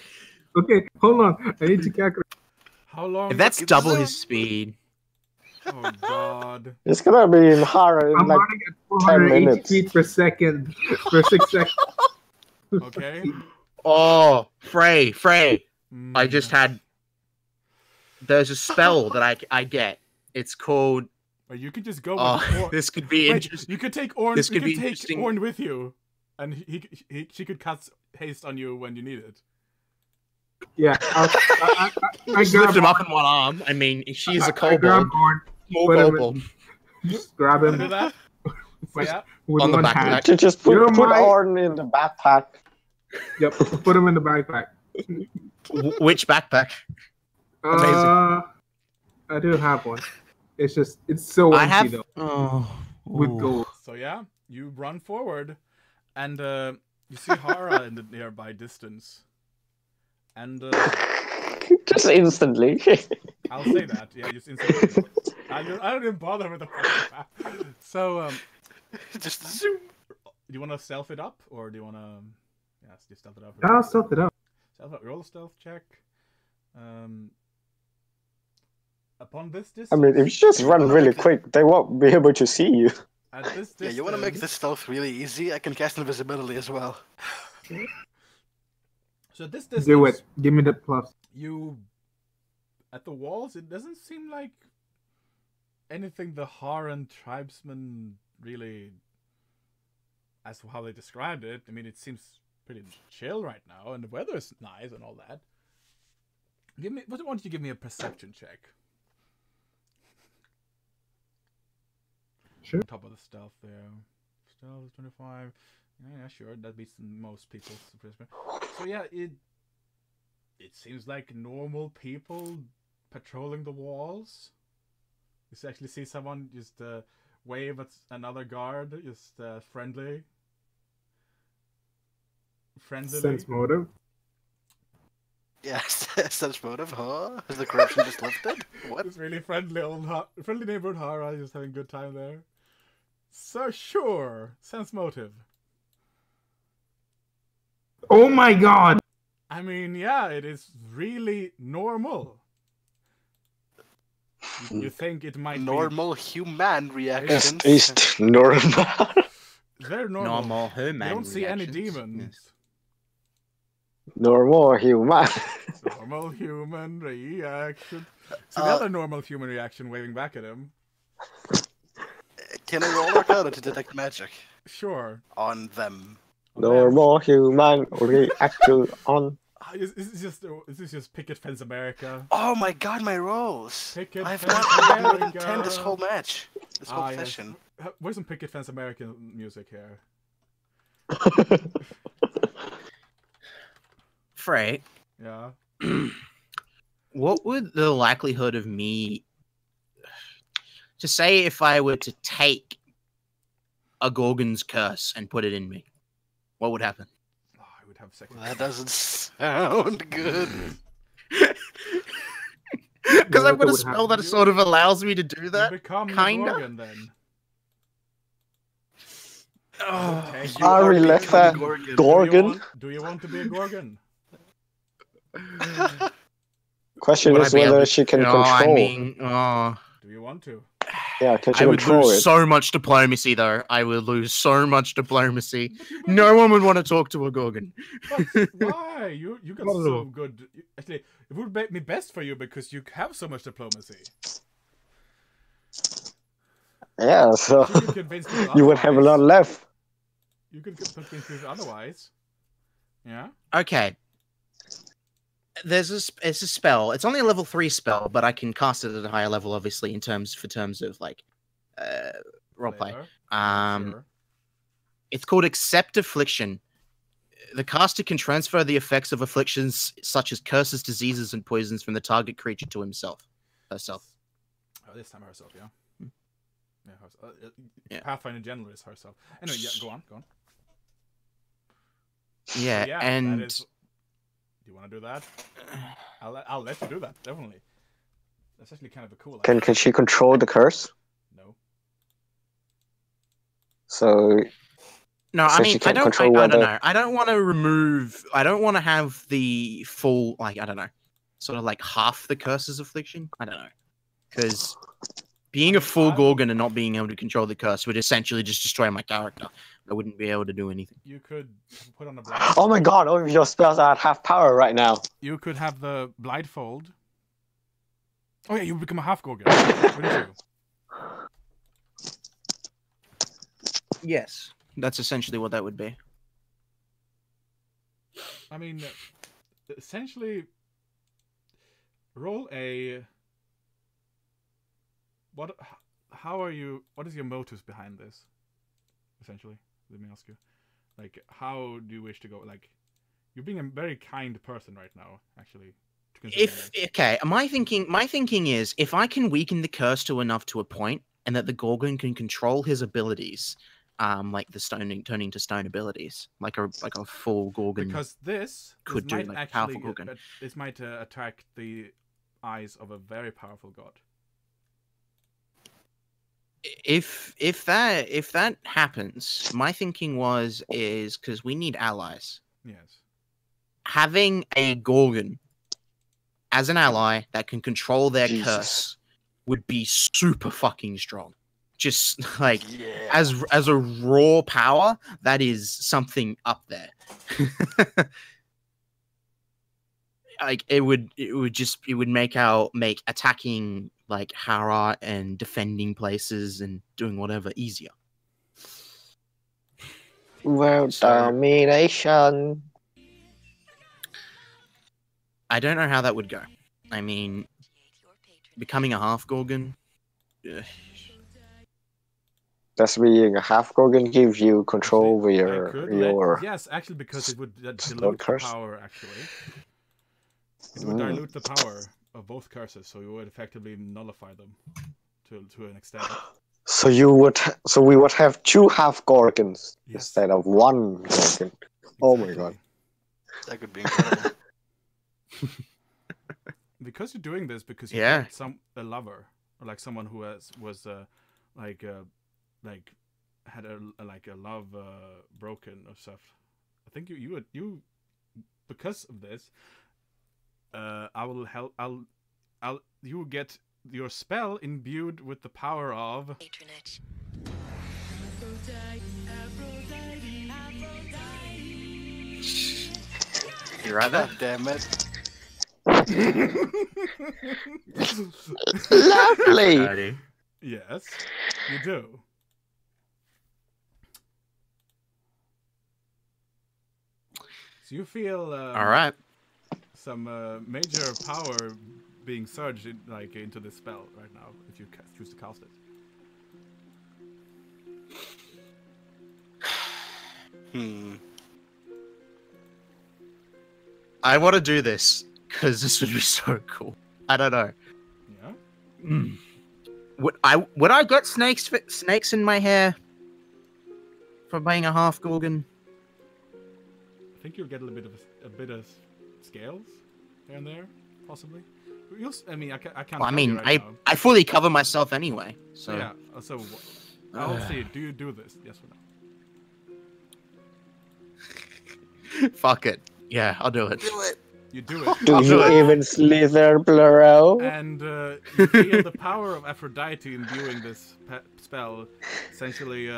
Okay, hold on. I need to calculate. How long? If that's fucking double zoom. his speed, Oh god. It's gonna be in Hara in I'm like running at 480 minutes. feet per second for 6 seconds. Okay. oh, Frey, I Mm. just had. There's a spell that I get. It's called. Or you could just go with Oh, Orn. this could be Wait, interesting. you could take Orn. This you could could be take interesting. Orn with you, and she could cast haste on you when you need it. Yeah, I Just grab lift him up in one arm. I mean, she's a I grab kobold. Orn, Small put him in- kobold. just grab Wanna do him that? So, with, yeah. with On the one back hand. pack. to just put You're my- Orn in the backpack. Yep, put him in the backpack. Which backpack? Amazing. I do have one. It's just it's so I empty have. though Oh, with ooh. gold. So yeah, you run forward, and you see Hara in the nearby distance. And Just instantly. I'll say that. Yeah, just instantly. I don't even bother with the fucking map. So Just zoom. do you want to stealth it up, or do you want to? Yeah, just stealth it up. I'll stealth it up. Stealth up. Roll a stealth check. Upon this distance. I mean, if you just run really quick, they won't be able to see you. At this distance. Yeah, you want to make this stealth really easy? I can cast invisibility as well. So at this distance. Do it. Give me the plus. You at the walls, it doesn't seem like anything the Haran tribesmen really, as to how they described it. I mean, it seems pretty chill right now, and the weather's nice and all that. Why don't you give me a perception check? Sure. Top of the stealth there. Stealth is 25. Yeah, sure. That beats most people's perception. So yeah, it seems like normal people patrolling the walls. You actually see someone just wave at another guard, just friendly. Friendly. Sense motive. Yes, such motive, huh? Has the corruption just lifted? What? This really friendly friendly neighborhood Hara, just having a good time there. So sure, sense motive. Oh my god! I mean, yeah, it is really normal. You think it might Normal human reactions. Just normal. be very normal. Normal human. You don't see any reactions. demons. Normal human. Normal human reaction. See the Uh, other normal human reaction waving back at him. Can I roll Arcana to detect magic Sure. on them? Normal human reaction on. Is this just Picket Fence America? Oh my god, my rolls! Picket I've Fence not more than America. 10 this whole match. This whole Ah, yes. session. Where's some Picket Fence American music here? Frey, Yeah. what would the likelihood of me to say if I were to take a Gorgon's curse and put it in me? What would happen? Oh, I would have second. Well, that doesn't sound good. Because I've got What a would spell happen? that sort of allows me to do You that. become kinda. Gorgon then. Oh, Okay. You Ari are left becoming that Gorgon. Gorgon. Do you want to be a Gorgon? Question Would I is be able whether to- she can no, control. I mean, Do you want to? Yeah, can she I would control lose it? so much diplomacy, though. I would lose so much diplomacy. But you No one would want to talk to a Gorgon. But why? You got Not at so all. good. Actually, it would be best for you because you have so much diplomacy. Yeah, so You could convince people you would have a lot otherwise. left. You could convince people otherwise. Yeah. Okay. It's a spell. It's only a level 3 spell, but I can cast it at a higher level, obviously, in terms of like roleplay. Flavor. Yeah, Um, sure. It's called Accept Affliction. The caster can transfer the effects of afflictions such as curses, diseases, and poisons from the target creature to herself. Oh, this time herself, yeah. Yeah, herself. Yeah. Pathfinder in general is herself. Anyway, yeah, go on. Yeah, Yeah, and that is. Do you want to do that? I'll let you do that, definitely. That's actually kind of a cool idea. Can she control the curse? No. So no, I So mean, she I can't don't control I don't whether- know. I don't want to have the full, like, I don't know, sort of like half the curse's affliction. I don't know, because being a full Gorgon and not being able to control the curse would essentially just destroy my character. I wouldn't be able to do anything. You could put on a blindfold. Oh my god, all of your spells are at half power right now. You could have the blindfold. Oh yeah, you become a half Gorgon, wouldn't you? Yes, that's essentially what that would be. I mean, essentially, roll a. What? How are you? What is your motives behind this? Essentially, let me ask you. Like, how do you wish to go? Like, you're being a very kind person right now, actually. My thinking is, if I can weaken the curse to enough to a point, and that the Gorgon can control his abilities, like the turning to stone abilities, like a full Gorgon. Because this could do, might like, actually powerful Gorgon. This might attack the eyes of a very powerful god. If that happens, my thinking is because we need allies. Yes. Having a Gorgon as an ally that can control their Jesus. curse would be super fucking strong. Just like Yeah. as a raw power, that is something up there. Like it would make attacking like Hara and defending places and doing whatever easier. World domination. I don't know how that would go. I mean, becoming a half Gorgon. Does being a half Gorgon give you control over your yes, actually, because it would dilute the curse? power. Actually, it would dilute the power of both curses, so you would effectively nullify them to an extent. So we would have 2 half Gorgons instead of 1 Gorgon. Exactly. Oh my god. That could be incredible. Because you're doing this because you Yeah. want a lover or like someone who had a love broken or stuff. I think you because of this, I will help. You will get your spell imbued with the power of Patronage. You right there? God damn it. Lovely. Yes, you do. So you feel All right. some major power being surged into this spell right now if you choose to cast it. I want to do this because this would be so cool. I don't know. Yeah. Would I get snakes in my hair for being a half Gorgon? I think you'll get a bit of scales here and there, possibly. I mean, I can't. Well, I tell mean, you right now. I fully cover myself anyway. So Yeah. So I'll see. Do you do this? Yes or no? fuck it. Yeah, I'll do it. You do it. Do I'll you do it. even slither, Bluro? And you feel the power of Aphrodite imbuing this spell, essentially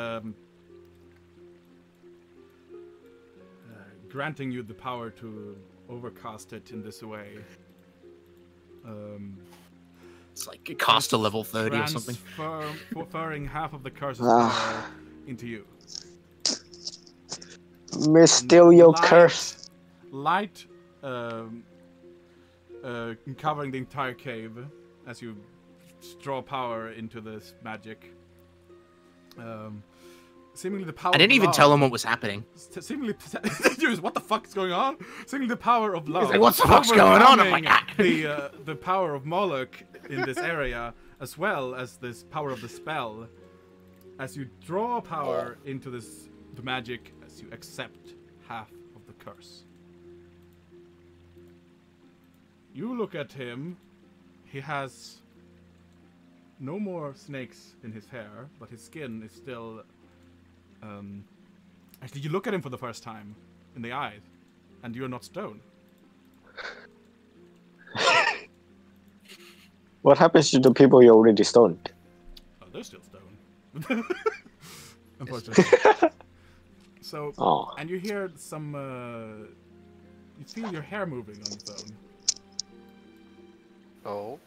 granting you the power to overcast it in this way. It's like a caster level 30 or something. Transferring half of the curse's Ah. power into you. Mysterio Light- curse. Light covering the entire cave as you draw power into this magic. Seemingly the power I didn't of even love, tell him what was happening. Seemingly, what the fuck is going on? Seemingly the power of love. He's like, what the fuck's going on? I'm like, the power of Moloch in this area, as well as this power of the spell. As you draw power into the magic, as you accept half of the curse. You look at him. He has no more snakes in his hair, but his skin is still... Actually, you look at him for the first time in the eye, and you're not stone. What happens to the people you already stoned? Oh, they're still stone. Unfortunately. So, Oh. and you hear some... you feel your hair moving on its own. Oh.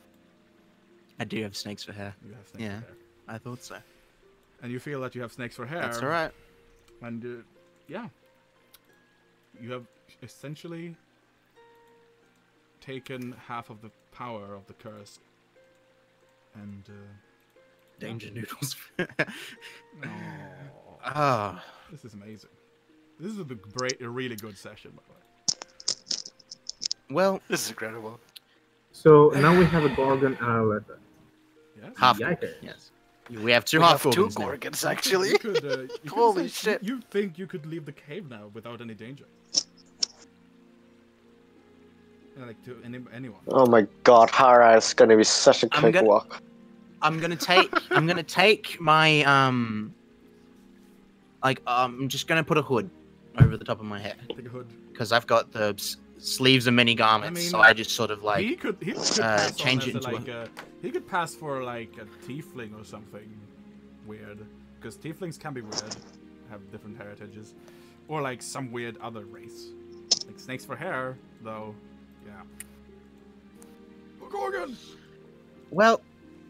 I do have snakes for hair. You have snakes Yeah. for hair. I thought so. And you feel that you have snakes for hair. That's alright. And, yeah. You have essentially taken half of the power of the curse. And, Danger noodles. oh, Ah. this is amazing. This is a really good session, by the way. Well, This is incredible. So now we have a Gorgon and a leopard. Yes? half. Yikers. Yes. We have two We half have two gorgons now. Gorgons, actually. You could, you Holy could shit. You think you could leave the cave now without any danger? Yeah, like to anyone. Oh my god, Hara is gonna be such a I'm quick gonna- walk. I'm gonna take my I'm just gonna put a hood over the top of my head Take a hood. because I've got the sleeves of many garments, mean, so I just sort of like he could pass change on it as into he could pass for like a tiefling or something weird, because tieflings can be weird, have different heritages, or like some weird other race. Like snakes for hair, though. Yeah. Gorgon. Well,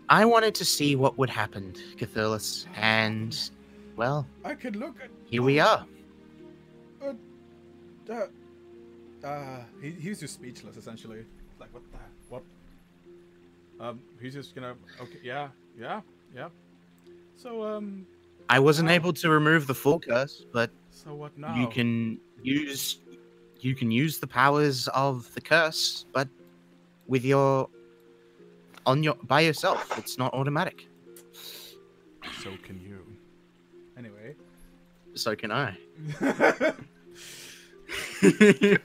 I wanted to see what would happen, Cthulhu, and well, I could look at. here we are. He's just speechless, essentially. Like, what the what? He's just gonna. Okay, yeah. So, I wasn't Wow. able to remove the full curse, but so what now? you can use the powers of the curse, but with by yourself. It's not automatic. So can you. Anyway. So can I.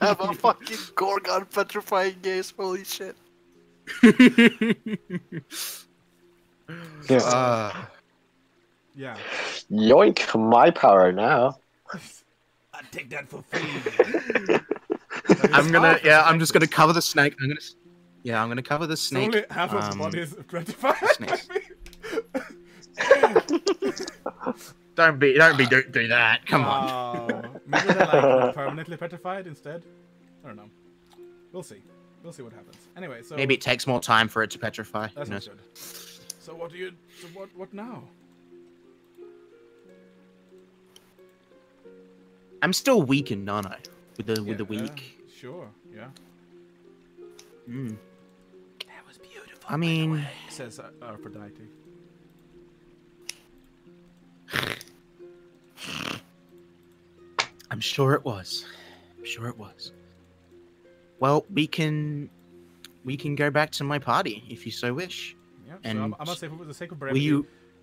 Have a fucking Gorgon petrifying gaze. Holy shit. Yeah. Yeah. Yoink, my power now. I take that for free. I'm just gonna cover the snake. I'm gonna cover the snake. Only half of the body is gratified. snakes. Don't do that. Come on. Maybe they're like permanently petrified instead. I don't know. We'll see. We'll see what happens. Anyway, so Maybe it takes more time for it to petrify. that Who sounds knows? good. So what do you? So what now? I'm still weakened, aren't I? With the weak. Sure. Yeah. Mm. That was beautiful. I mean, Says Aphrodite. I'm sure it was. Well, we can go back to my party if you so wish. Yeah. And so I'm gonna say for the sake of Will brevity,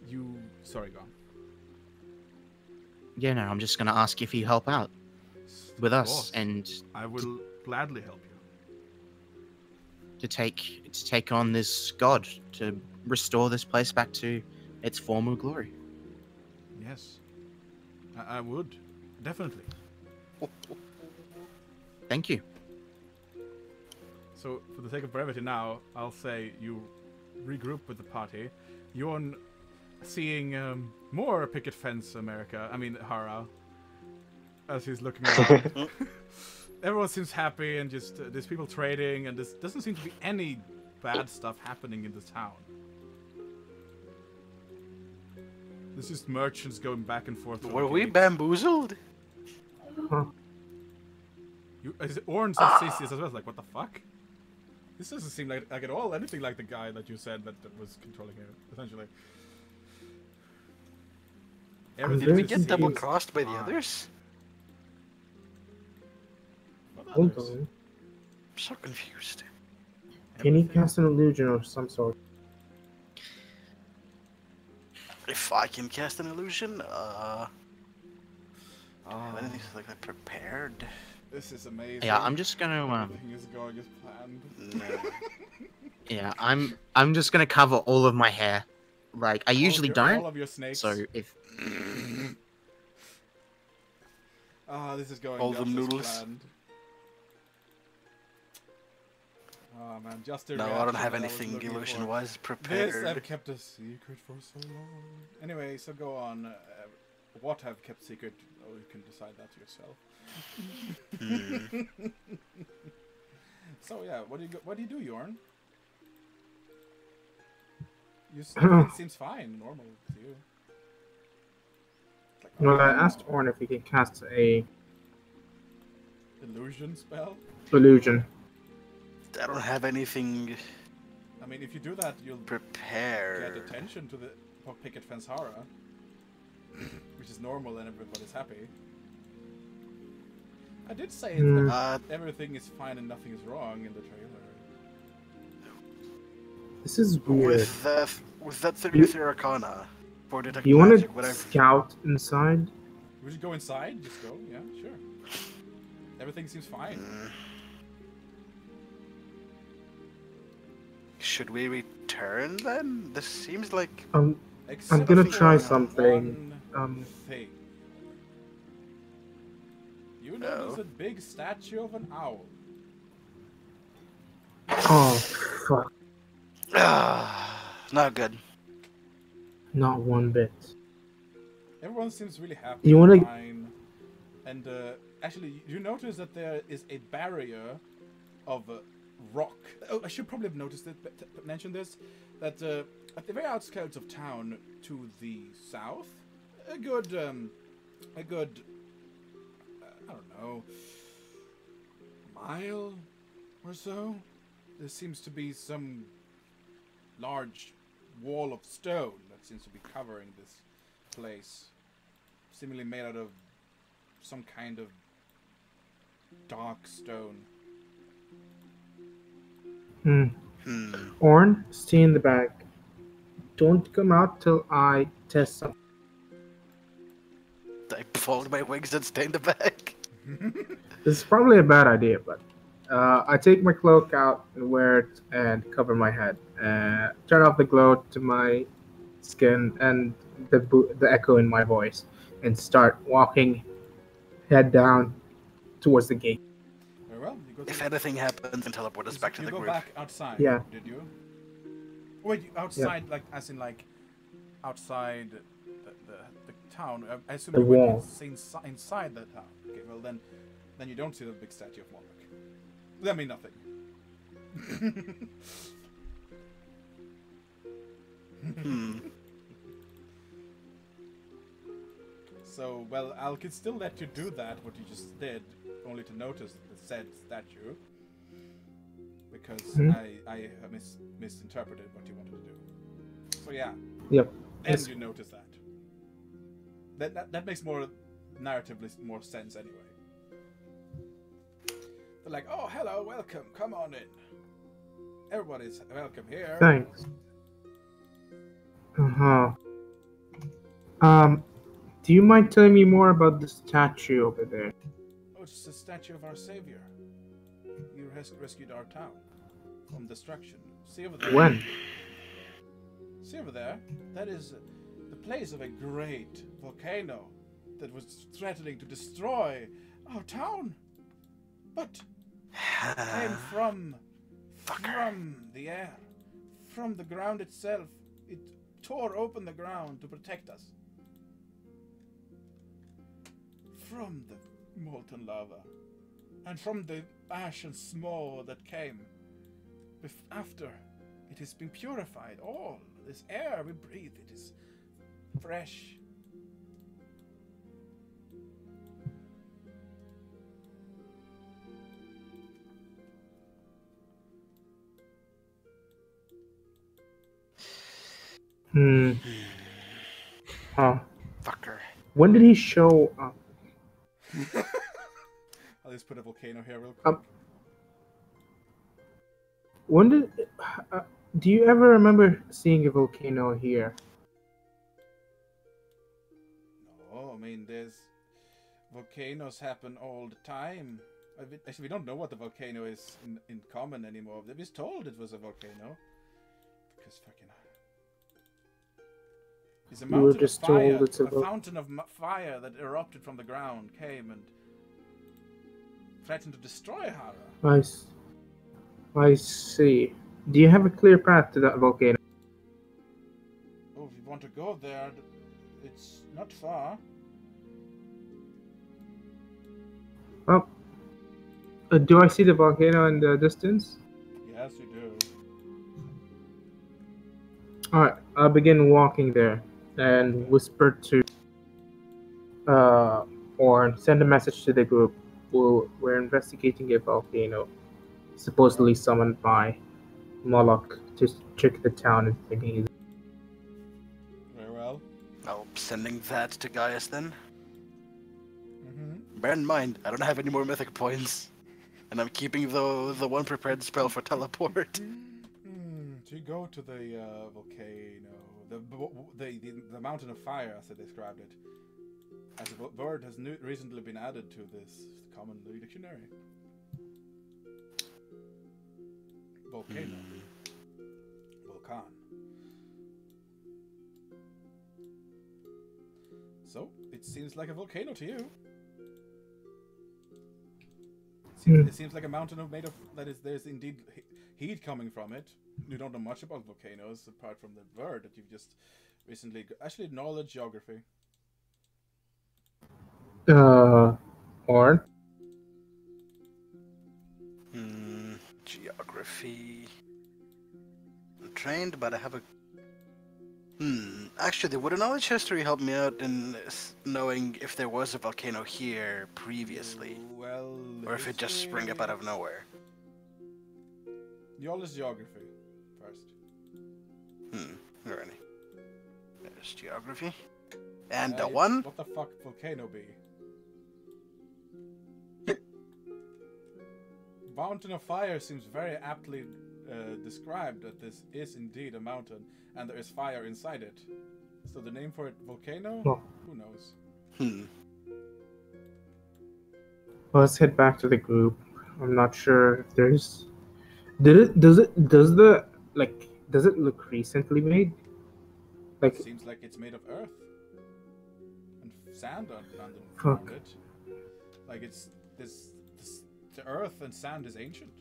you? Sorry, go on. Yeah, no. I'm just gonna ask if you help out with Of us course. and I will gladly help you. to take on this god to restore this place back to its former glory. Yes. I would. Definitely. Thank you. So, for the sake of brevity now, I'll say you regroup with the party. You're seeing more picket fence Hara, as he's looking around. Everyone seems happy and just there's people trading and there doesn't seem to be any bad stuff happening in the town. This is merchants going back and forth. through Were the we gates. bamboozled? Huh. Orange and Cece as well. Like, what the fuck? This doesn't seem like at all anything like the guy that you said that was controlling him, essentially. Everything Did we just get double seems crossed by the fine. others? What Hold others? on. I'm so confused. Can you cast an illusion of some sort? If I can cast an illusion, Oh, anything's like that prepared. this is amazing. Yeah, I'm just gonna. Everything is going as planned. No. Yeah, I'm just gonna cover all of my hair. Like I usually All don't. of your snakes. So if This is going All just the as noodles. planned. Oh man, just the No, I reaction don't have that I was anything looking for. illusion-wise This prepared. I've kept a secret for so long. Anyway, so go on. What I've kept secret? Oh, you can decide that yourself. So yeah, what do you do, Jorn? Everything seems fine, normal to you. It's like, Well, I asked Orn if he can cast a illusion spell. illusion. I don't have anything I mean, if you do that, you'll get prepared. attention to the picket fence Hara, which is normal and everybody's happy. I did say that everything is fine and nothing is wrong in the trailer. This is weird. With that 33 Arcana for detect Do you want magic, to whatever. scout inside? We should go inside. Just go. Yeah, sure. Everything seems fine. Should we return then? This seems like Except gonna for try something. one thing. You know, there's a big statue of an owl. Oh, fuck. not good. Not one bit. Everyone seems really happy. You wanna- and fine. And actually, you notice that there is a barrier of rock. Oh, I should probably have noticed it, mentioned this, that at the very outskirts of town to the south, a good, I don't know, mile or so, there seems to be some large wall of stone that seems to be covering this place, seemingly made out of some kind of dark stone. Orn, stay in the back. Don't come out till I test something. I fold my wings and stay in the back. This is probably a bad idea, but I take my cloak out and wear it and cover my head. Turn off the glow to my skin and the echo in my voice, and start walking head down towards the gate. Very well. You go to If anything happens, then teleport us back to you the go group. back outside. Yeah. Did you? Wait, outside, like as in like outside the town. I assume The you went wall. inside the town. Okay, well then you don't see the big statue of Moloch. That means nothing. So, well, I could still let you do that, what you just did, only to notice the said statue. Because I have misinterpreted what you wanted to do. So yeah. Yep. And Yes. you notice that. That makes more narratively more sense anyway. They're like, oh hello, welcome, come on in. Everybody's welcome here. Thanks. Do you mind telling me more about the statue over there? Oh, it's the statue of our savior. You rescued our town from destruction. See over there. When? See over there? That is the place of a great volcano that was threatening to destroy our town. But it came from the air, from the ground itself. It tore open the ground to protect us from the molten lava and from the ash and smoke that came after It has been purified. All this air we breathe, it is fresh. Hmm. Huh. Fucker. When did he show up? I'll just put a volcano here real quick. When did? Do you ever remember seeing a volcano here? No, I mean, there's volcanoes happen all the time. Actually, we don't know what the volcano is in common anymore. They was told it was a volcano. Because fucking... It's a We were mountain of just fire. told it's a Fountain of fire that erupted from the ground came and threatened to destroy Hara. I see. Do you have a clear path to that volcano? Oh, if you want to go there, it's not far. Well, do I see the volcano in the distance? Yes, you do. Alright, I'll begin walking there and whisper to or send a message to the group. We're investigating a volcano supposedly summoned by Moloch to check the town and thinking. Very well. I'll be sending that to Gaius then. Mm-hmm. Bear in mind, I don't have any more mythic points. And I'm keeping the one prepared spell for teleport. So you go to the volcano, the mountain of fire, as I described it. As a word has recently been added to this common dictionary. Volcano. Volcan. So, it seems like a volcano to you. It seems like a mountain made of there's indeed heat coming from it. You don't know much about volcanoes apart from the word that you've just recently actually knowledge geography. Or Geography. I'm trained, but I have a. Actually, would a knowledge history help me out in knowing if there was a volcano here previously? Well, Or if it just sprang up out of nowhere? Knowledge geography first. Alrighty. There's geography. And the one? What the fuck volcano be? Mountain of Fire seems very aptly described that this is indeed a mountain and there is fire inside it. So the name for it, volcano? Well, who knows? Let's head back to the group. I'm not sure if there's. Does it look recently made? Like It seems like it's made of earth and sand underneath Fuck. it. Like it's this the earth and sand is ancient.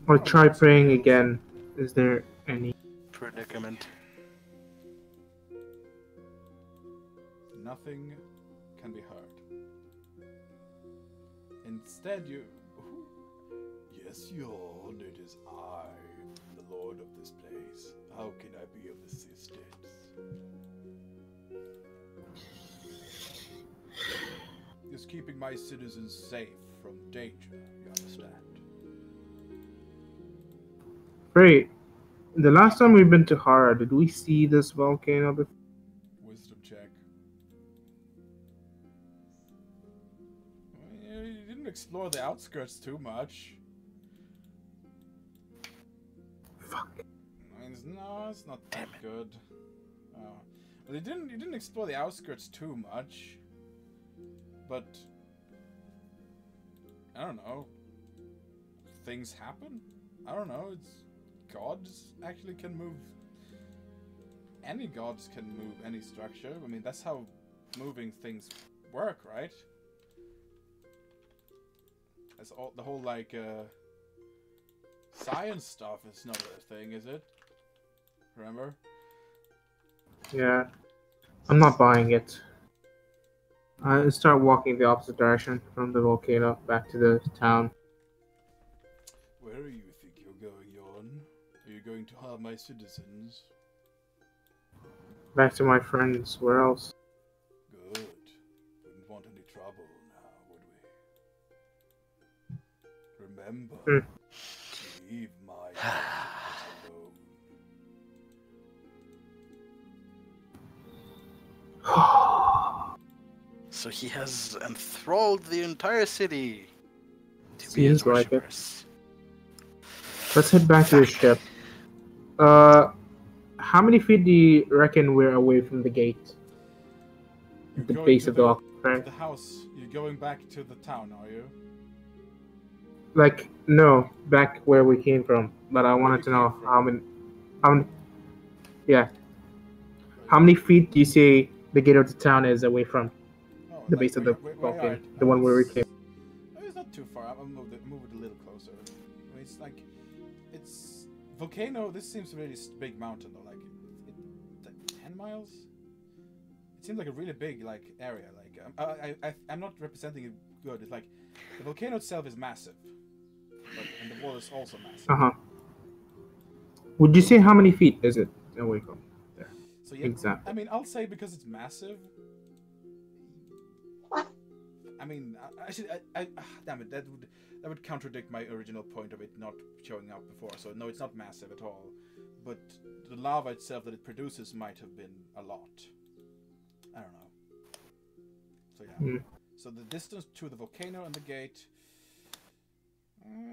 I'll try praying again. Is there any? Predicament. Nothing can be heard. Instead, you. Yes, your honor, it is I, the lord of this place. How can I be of assistance? Just keeping my citizens safe from danger, you understand? Great. The last time we've been to Hara, did we see this volcano before? Wisdom check. Well, you didn't explore the outskirts too much. Fuck. I mean, it's not that good. Well, you didn't explore the outskirts too much. But I don't know. Things happen. I don't know. It's gods actually can move. Any gods can move any structure. I mean, that's how moving things work, right? That's all. The whole like science stuff is not a thing, is it? Remember? Yeah. I'm not buying it. I start walking the opposite direction from the volcano back to the town. Where do you think you're going, Yon? Are you going to harm my citizens? Back to my friends. Where else? Good. Wouldn't want any trouble now, would we? Remember, leave my friends alone. So he has enthralled the entire city to be Seems his like it. worshippers. Let's head back to the ship. How many feet do you reckon we're away from the gate? You're The going base to of the to volcano? the house. You're going back to the town, are you? Like, no, back where we came from. But I Where wanted you to know came from. how many, yeah. How many feet do you say the gate of the town is away from Oh, the like base of the where you volcano? are. The one where we came. It's not too far. I'll move it a little closer. I mean, it's volcano. This seems a really big mountain though. It's like 10 miles. It seems like a really big area. I'm not representing it good. It's like the volcano itself is massive, and the wall is also massive. Would you say how many feet is it away from there? So yeah, Exactly. I mean, I'll say because it's massive. I mean, damn it, that would contradict my original point of it not showing up before. So no, it's not massive at all. But the lava itself that it produces might have been a lot. I don't know. So yeah. So the distance to the volcano and the gate,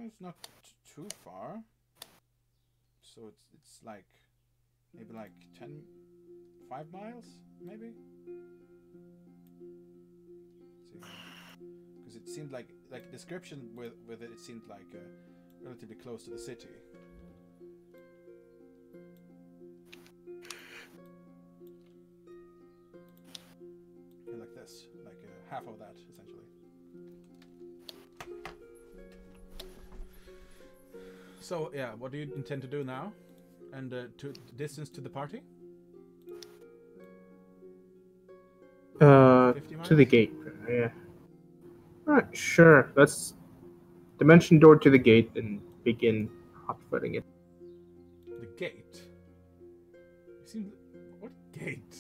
it's not too far. So it's like maybe 5 miles, maybe. Because it seemed like description with it seemed like relatively close to the city. Yeah, like this, half of that essentially. So yeah, what do you intend to do now? And to distance to the party? 50 To the miles? gate. Yeah. Alright, sure. Let's dimension door to the gate and begin hot-footing it. The gate? It seems... What gate?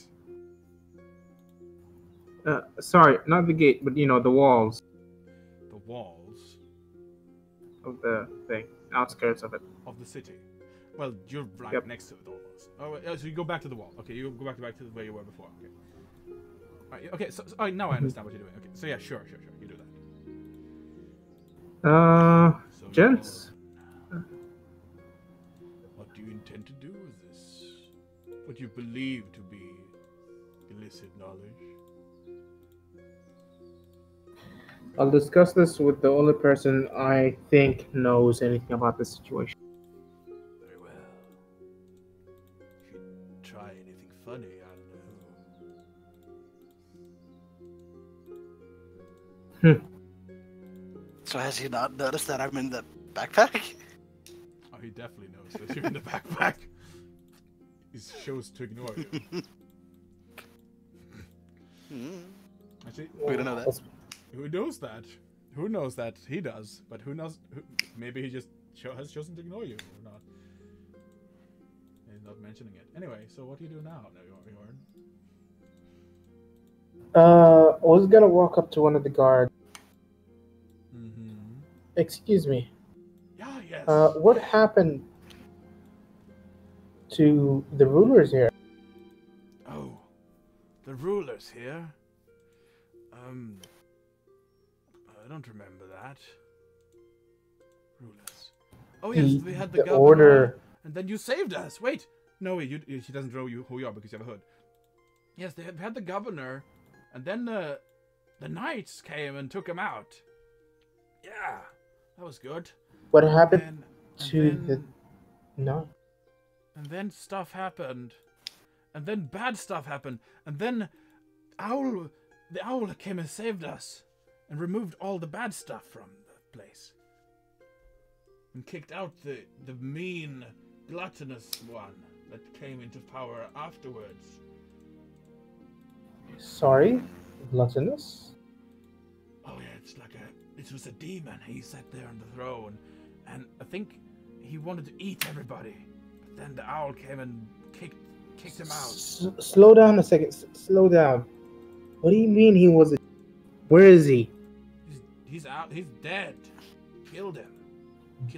Sorry, not the gate, but the walls The walls of the thing, outskirts of it. of the city. Well, you're right Yep. next to it almost. Oh, so you go back to the wall. Okay, you go back to where you were before. Okay. Right, okay, so now I understand what you're doing. Okay, so yeah, sure, you do that. So Gents? what do you intend to do with this? What you believe to be illicit knowledge? I'll discuss this with the only person I think knows anything about this situation. Very well. If you try anything funny, I'll know. So has he not noticed that I'm in the backpack? Oh, he definitely knows that you're in the backpack. He chose to ignore you. Actually, We don't know that. who knows that? Who knows that? He does, but who knows? Maybe he just has chosen to ignore you or not. He's not mentioning it. Anyway, so what do you do now, Jorn? I was gonna walk up to one of the guards. Mm-hmm. Excuse me. Yeah, yes. What happened to the rulers here? Oh, the rulers here? I don't remember that. Rulers. Oh yes, we had the governor, order. and then you saved us. Wait, no, she doesn't know who you are because you have a hood. Yes, they had the governor, and then the knights came and took him out. Yeah, that was good. What happened And to then- the... No. And then stuff happened. And then bad stuff happened. And then the owl came and saved us. And removed all the bad stuff from the place. And kicked out the mean, gluttonous one that came into power afterwards. Sorry? Gluttonous? Oh yeah, it was a demon. He sat there on the throne, and I think he wanted to eat everybody. But then the owl came and kicked him out. Slow down a second. Slow down. What do you mean he was a... Where is he? He's out. He's dead. Killed him.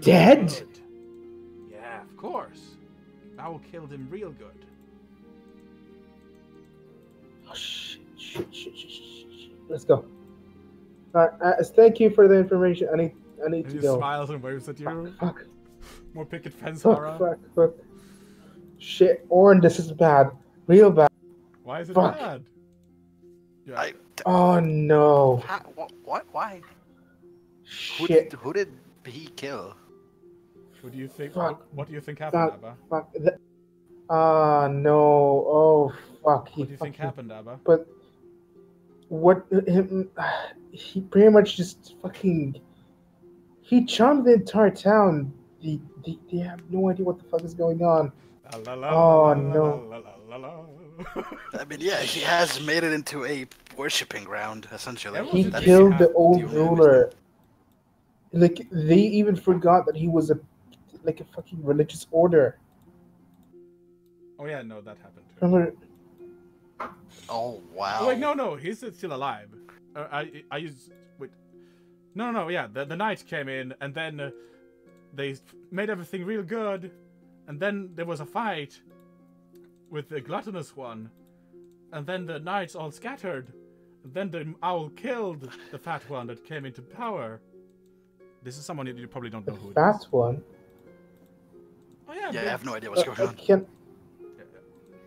Dead? Him good. Yeah, of course. Owl killed him real good. Oh, shit. Let's go. Thank you for the information. I need to He go. smiles and waves at you. Fuck. More picket fence Fuck, horror. fuck. Shit, Orin, this is bad. Real bad. Why is it Fuck. bad? Yeah. Oh no. What? Why? Shit. Who did he kill? Who do you think? Fuck. What do you think happened, Abba? Fuck. No. Oh, fuck. What do you think happened, Abba? But what he pretty much just fucking he charmed the entire town. They have no idea what the fuck is going on. Oh no. I mean, yeah, he has made it into a worshipping ground, essentially. He That's killed the the old only ruler. Like they even forgot that he was a fucking religious order. Oh yeah, no, that happened too. Remember? Oh wow. Oh, wait, no, he's still alive. I use wait. No, yeah, the knights came in and then they made everything real good, and then there was a fight with the gluttonous one, and then the knights all scattered, and then the owl killed the fat one that came into power. This is someone you probably don't know who it is. That one. Oh yeah, Yeah, I have no idea what's going on.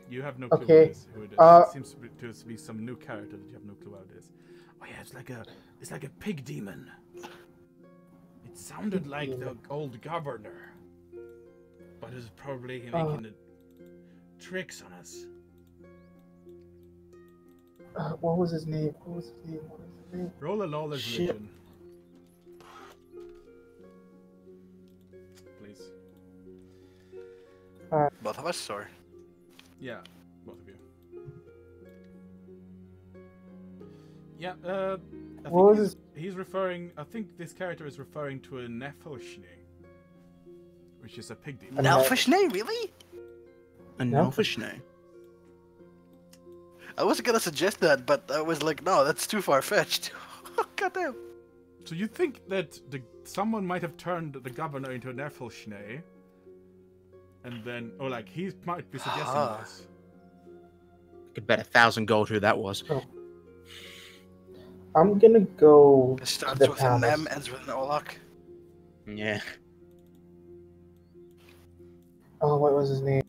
You have no clue Okay, who it is. It seems to be some new character that you have no clue what it is. Oh yeah, it's like a pig demon. It sounded like the old governor, but it's probably making tricks on us. What was his name? Roll a knowledge Shit. religion, please. Both of us, or? Yeah, both of you. Yeah, I What think was he's referring. I think this character is referring to a Nefelshne, which is a pig demon. An elfish name, really? A No. elfish name. I wasn't gonna suggest that, but I was like, no, that's too far-fetched. Goddamn. So you think that someone might have turned the governor into a Nefelshne, and then, or like he might be suggesting this. Could bet 1,000 gold who that was. I'm gonna go It starts the with an palace. M, ends with an Moloch. Yeah. Oh, what was his name?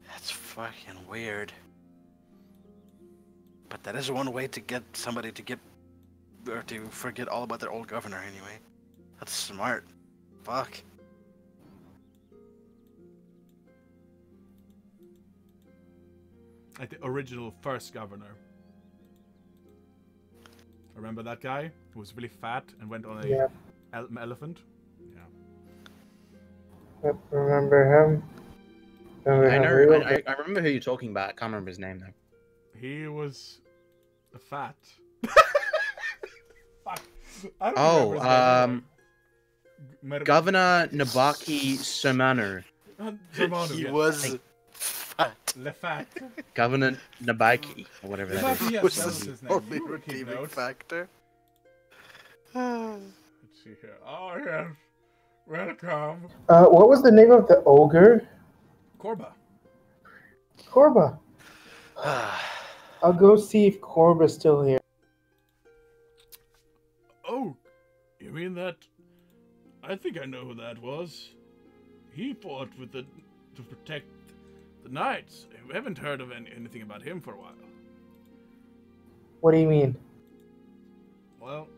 That's fucking weird. But that is one way to get somebody to forget all about their old governor anyway. That's smart. Fuck. Like the original first governor. Remember that guy who was really fat and went on a Yeah. elephant? Yeah. Yep, remember him? I know. I remember who you're talking about. I can't remember his name though. He was fat. Fuck. I don't Oh, remember his name anyway. Governor Nabaki Somanu. Germano, He yeah. was fat. Le Fat. Governor Nabaki, or whatever that is. Yes, Was that was his his name. only You keep redeeming notes. factor. Let's see here. Oh, yes. Welcome. What was the name of the ogre? Korba. Korba. I'll go see if Korba's still here. Oh, you mean that? I think I know who that was. He fought with to protect the knights. We haven't heard of anything about him for a while. What do you mean? Well,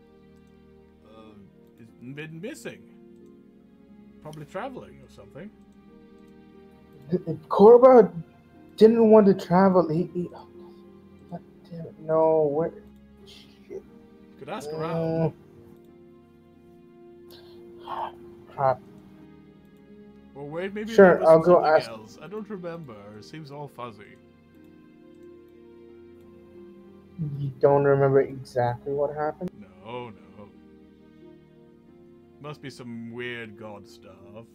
he's been missing. Probably traveling or something. Korba didn't want to travel. He God damn it, no, what? Shit. Could ask around. Crap. Or wait, maybe Sure, there was I'll go something ask. else. I don't remember. It seems all fuzzy. You don't remember exactly what happened? No, no. Must be some weird god stuff.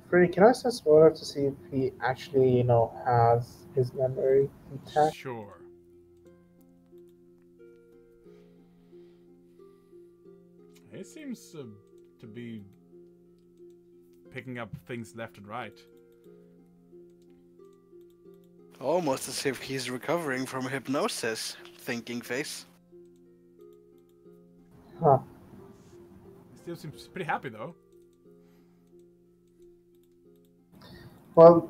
Freddy, can I ask Moloch to see if he actually, has his memory intact? Sure. He seems to be picking up things left and right. Almost as if he's recovering from hypnosis, thinking face. Huh. He still seems pretty happy though. Well,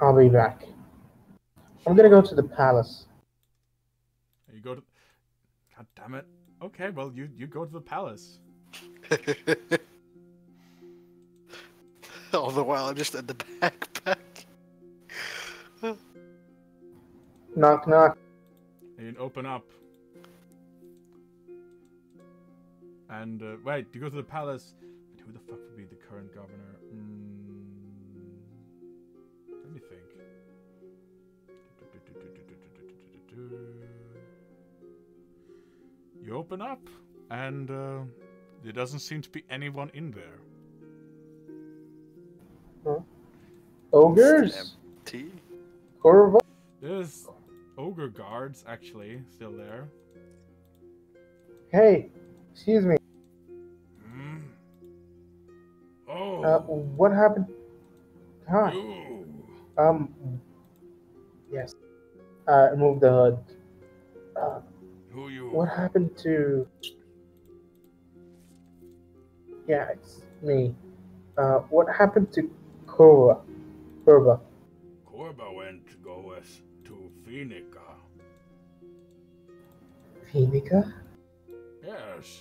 I'll be back. I'm gonna go to the palace. You go to. God damn it. Okay, well you go to the palace. All the while I'm just at the backpack. Knock, knock. And you open up. And wait, you go to the palace. But who the fuck would be the current governor? Let me think. You open up, and there doesn't seem to be anyone in there. Huh? Ogres? Empty. Corvo? There's ogre guards actually still there. Hey, excuse me. Oh, What happened? Hi. you. Yes. Remove the hood. Who you? What happened to... Yeah, it's me. What happened to Korva? Korba went to go with to Phoenica. Phoenica? Yes.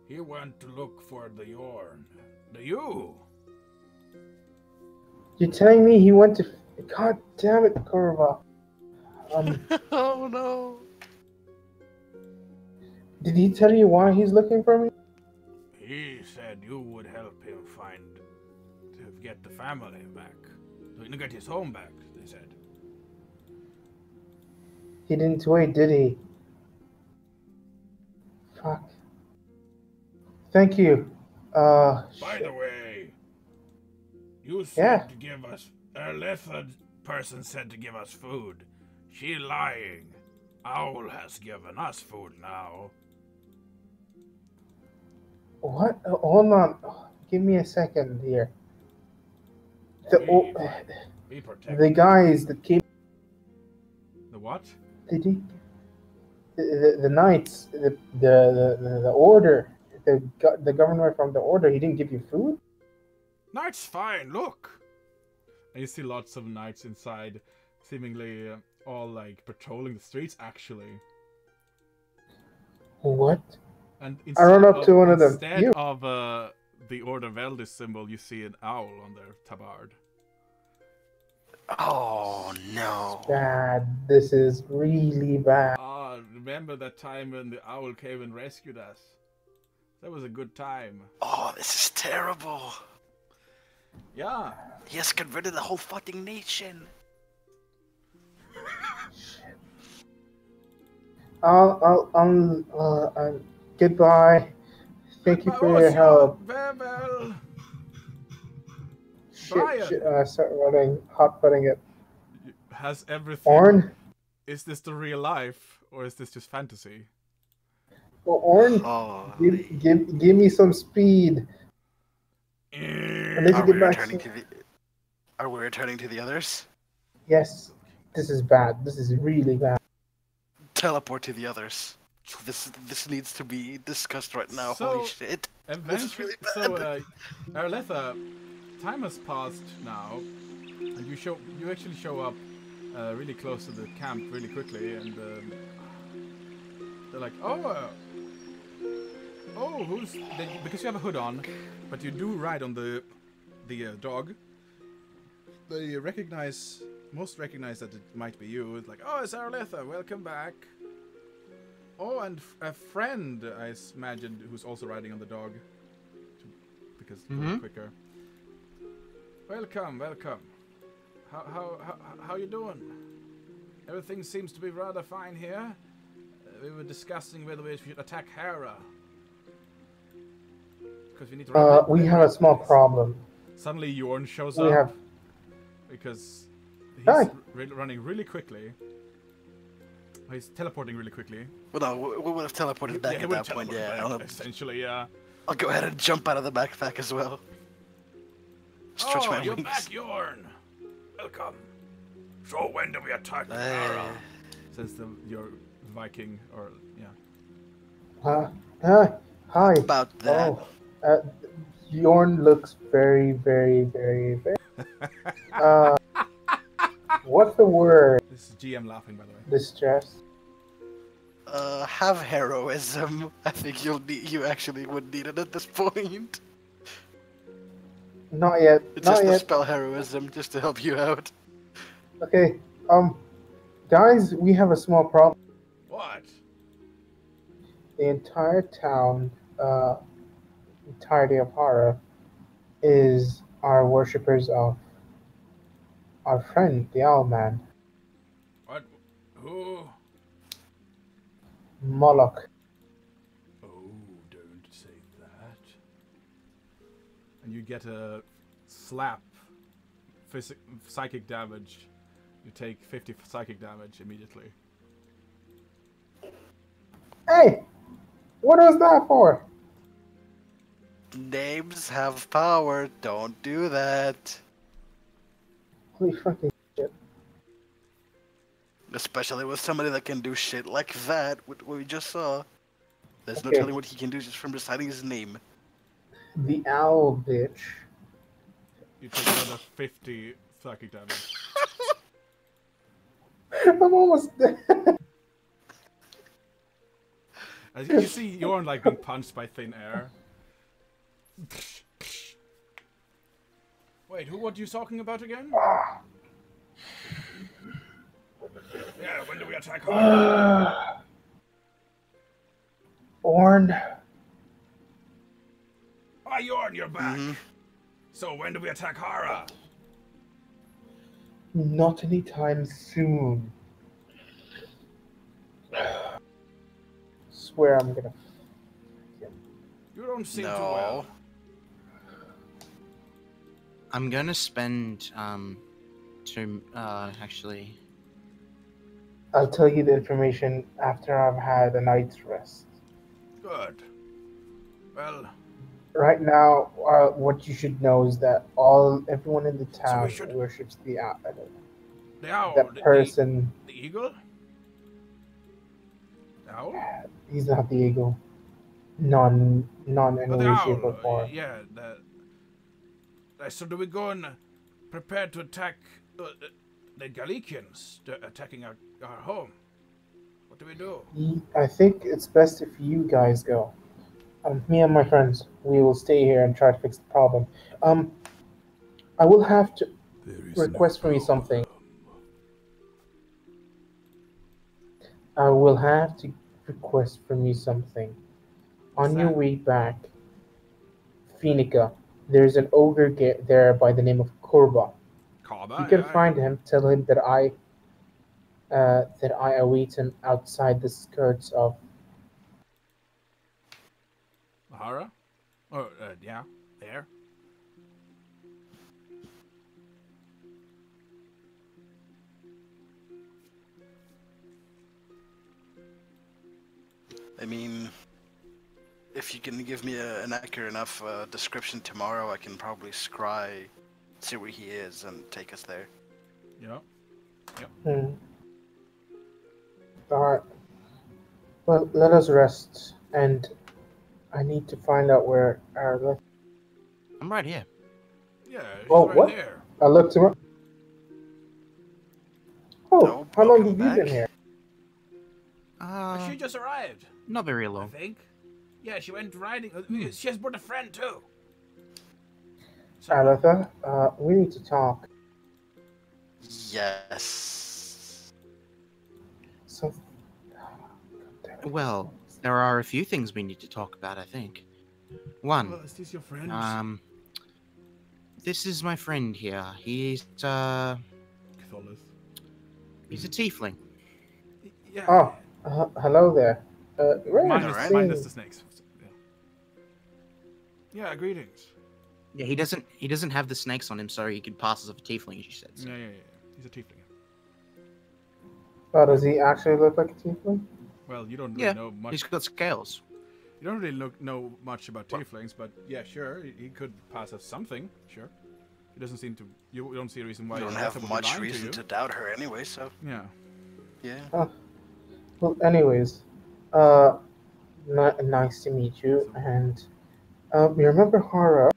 He went to look for the Yorn. The you. You're telling me he went to... God damn it, Korva. Oh no. Did he tell you why he's looking for me? He said you would help him to get the family back. To get his home back, they said. He didn't wait, did he? Fuck. Thank you. By Shit. the way, you said Yeah. to give us... Letha person said to give us food. She lying. Owl has given us food now. What? Hold on. Give me a second here. Be protected. The guys that came... The what? Did he? The knights, the order, the governor from the order, he didn't give you food? Knight's fine, look! And you see lots of knights inside, seemingly all like patrolling the streets actually. What? And I run up to one of them. Instead You. of the Order Veldis symbol, you see an owl on their tabard. Oh no. Bad. This is really bad. Ah, remember that time when the owl came and rescued us? That was a good time. Oh, this is terrible. Yeah. He has converted the whole fucking nation. Goodbye. Thank you for your help. Well. Shit. I start running, hot putting it. Has everything... Orn? Is this the real life, or is this just fantasy? Well, Orn, Oh. give me some speed. I need to get back. Are we returning to the others? Yes. This is bad. This is really bad. Teleport to the others. This needs to be discussed right now. So, Holy shit. Eventually, This is really so, Arletha, time has passed now, and you actually show up really close to the camp really quickly, and they're like, because you have a hood on, but you do ride on the dog. They most recognize that it might be you. It's like, oh, it's Arletha, welcome back. Oh, and a friend, I imagined, who's also riding on the dog, because it's quicker. Welcome, welcome. How you doing? Everything seems to be rather fine here. We were discussing whether we should attack Hera. Because we need to. We have a small problem. Suddenly, Yorn shows We up have. because he's Hi. running really quickly. He's teleporting really quickly. Well, no, we would have teleported back he at would that point, teleport yeah. back, essentially, yeah. I'll go ahead and jump out of the backpack as well. Stretch my you're wings. back, Yorn. Welcome. So when do we attack Hera? Says your Viking, or yeah. Hi. About that. Oh, Yorn looks very, very, very, very. What's the word? This is GM laughing, by the way. Distress. Have heroism. I think you actually would need it at this point. Not yet. It's Not just the yet. spell heroism, just to help you out. Okay. Guys, we have a small problem. What? The entire town, entirety of Hara, is our worshippers of our friend, the Owl Man, What? Who? Moloch. Oh, don't say that. And you get a slap. Psychic damage. You take 50 psychic damage immediately. Hey! What was that for? Names have power. Don't do that. Holy fucking shit. Especially with somebody that can do shit like that, what we just saw. There's no Okay. telling what he can do just from reciting his name. The owl bitch. You take another 50 psychic damage. I'm almost dead. As you see Yorn like being punched by thin air. Wait, what are you talking about again? Yeah, when do we attack her? Orn. Ah, Yorn, you're back. Mhm. So when do we attack Hara? Not anytime soon. Swear I'm gonna. You don't seem too No. well. I'm gonna spend actually. I'll tell you the information after I've had a night's rest. Good. Well, Right now, what you should know is that everyone in the town should- worships the owl. the owl. That person, The eagle? The owl? he's not the eagle. None any Oh, the way, shape, or owl. form. Yeah, so do we go and prepare to attack the Galicians attacking our home? What do we do? I think it's best if you guys go. Me and my friends, we will stay here and try to fix the problem. I will have to request from you something. I will have to request from you something. What's On your that? way back, Phoenica, there's an ogre there by the name of Korba. Kaba, If you can yeah, find him, tell him that I await him outside the skirts of. Hara? Oh, yeah, there. I mean, if you can give me an accurate enough description tomorrow, I can probably scry, see where he is, and take us there. Yeah. Alright. Well, let us rest, and I need to find out where our. I'm right here. Yeah, she's Oh, right what? there. I looked him up. Oh, Oh, how long welcome have you been back. here? She just arrived, Not very I long. think. Yeah, she went riding. She has brought a friend too. Agatha, we need to talk. Yes. So, Well, there are a few things we need to talk about, I think. One, Well, is this your friend? this is my friend here. He's a tiefling. Yeah. Oh, hello there. Very Minus, Alright. minus the snakes. Yeah, greetings. Yeah, he doesn't have the snakes on him, so he could pass as a tiefling, as you said. So. Yeah. He's a tiefling. Oh, does he actually look like a tiefling? Well, you don't really Yeah, know much. he's got scales. You don't really know much about tieflings, but yeah, sure, he could pass as something. Sure. He doesn't seem to. You don't see a reason why. You don't Alexa have would be much lying reason to to doubt her anyway, so you. Yeah. yeah. Well, anyways, nice to meet you. And you remember Hara?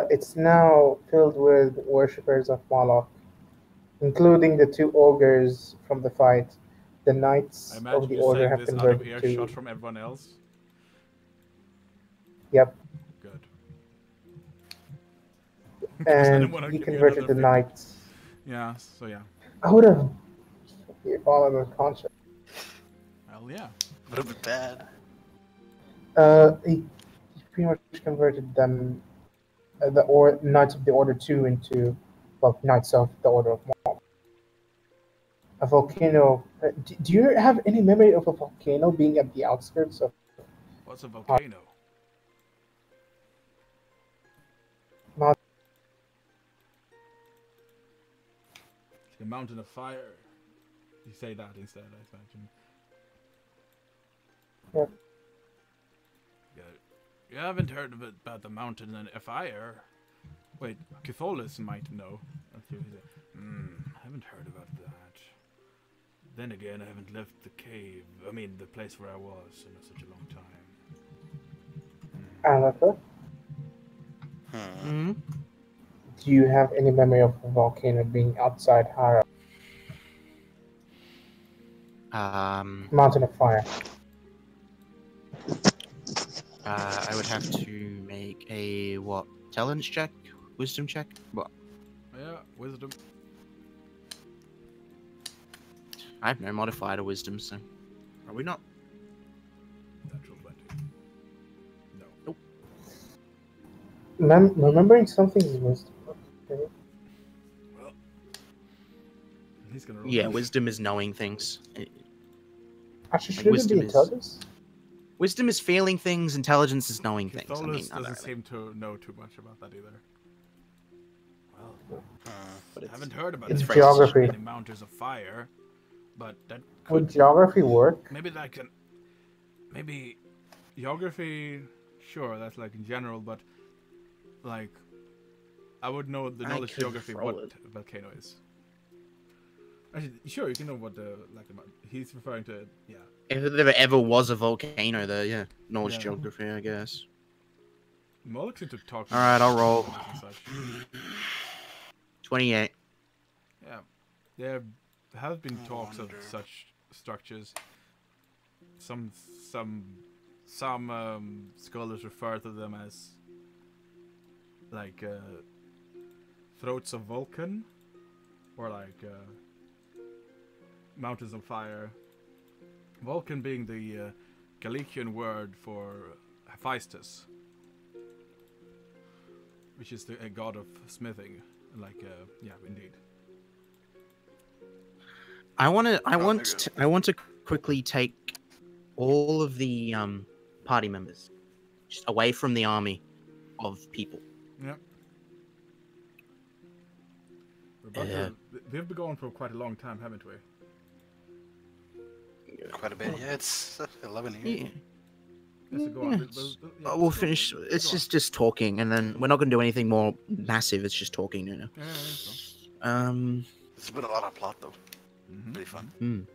It's now filled with worshippers of Moloch, including the two ogres from the fight. The knights I of imagine the you order saying have this out of converted earshot to. from everyone else. Yep, Good. Because I and didn't want to he give you converted another the 50. knights. Yeah. So yeah. I would have fallen unconscious. Hell yeah. Would have been bad. He pretty much converted them, Knights of the Order 2 into, well, Knights of the Order of Moloch. A volcano. Do you have any memory of a volcano being at the outskirts of What's a volcano? Mount? It's a mountain of fire. You say that instead, I imagine. Yep. Yeah. You haven't heard of it, about the mountain and fire? Wait, Cthulhu might know. I haven't heard about that. Then again, I haven't left the cave. I mean, the place where I was in such a long time. Anatha, Hmm. do you have any memory of a volcano being outside Hara? Mountain of Fire. I would have to make a Talents check, wisdom check. What? Yeah, wisdom. I have no modifier to wisdom, so are we not? Natural 20. No. Remembering something is wisdom. Okay. Well, he's gonna roll. Yeah, that. wisdom is knowing things. Actually, Like, shouldn't it wisdom be is- intelligence? Wisdom is feeling things. Intelligence is knowing things. I Cthulhu mean, I doesn't don't really- seem to know too much about that either. Well, but I it's, haven't heard about It's any geography. any mountains of fire, but that Would could geography work? maybe that can maybe geography. Sure, that's like in general, but like I would know the I knowledge could geography roll what it. a volcano is. Actually, sure, you can know what the he's referring to. Yeah. If there ever was a volcano, there, yeah, knowledge Yeah. geography, I guess. Moloch seemed to talk. All right, I'll roll. and such. 28. Yeah, there have been talks of wonder. such structures. Some scholars refer to them as like throats of Vulcan, or like mountains of fire. Vulcan being the Galician word for Hephaestus, which is the god of smithing. Like, yeah, indeed. I want maybe. to quickly take all of the party members just away from the army of people. Yeah. We've been going for quite a long time, haven't we? Quite a bit. Yeah, it's 11 here. Yeah. Yes, so go on. Yeah, Yeah, we'll go- finish. go It's on. just talking, and then we're not going to do anything more massive. It's just talking, you know. Yeah, so. There's been a lot of plot though. Mhm. Pretty fun.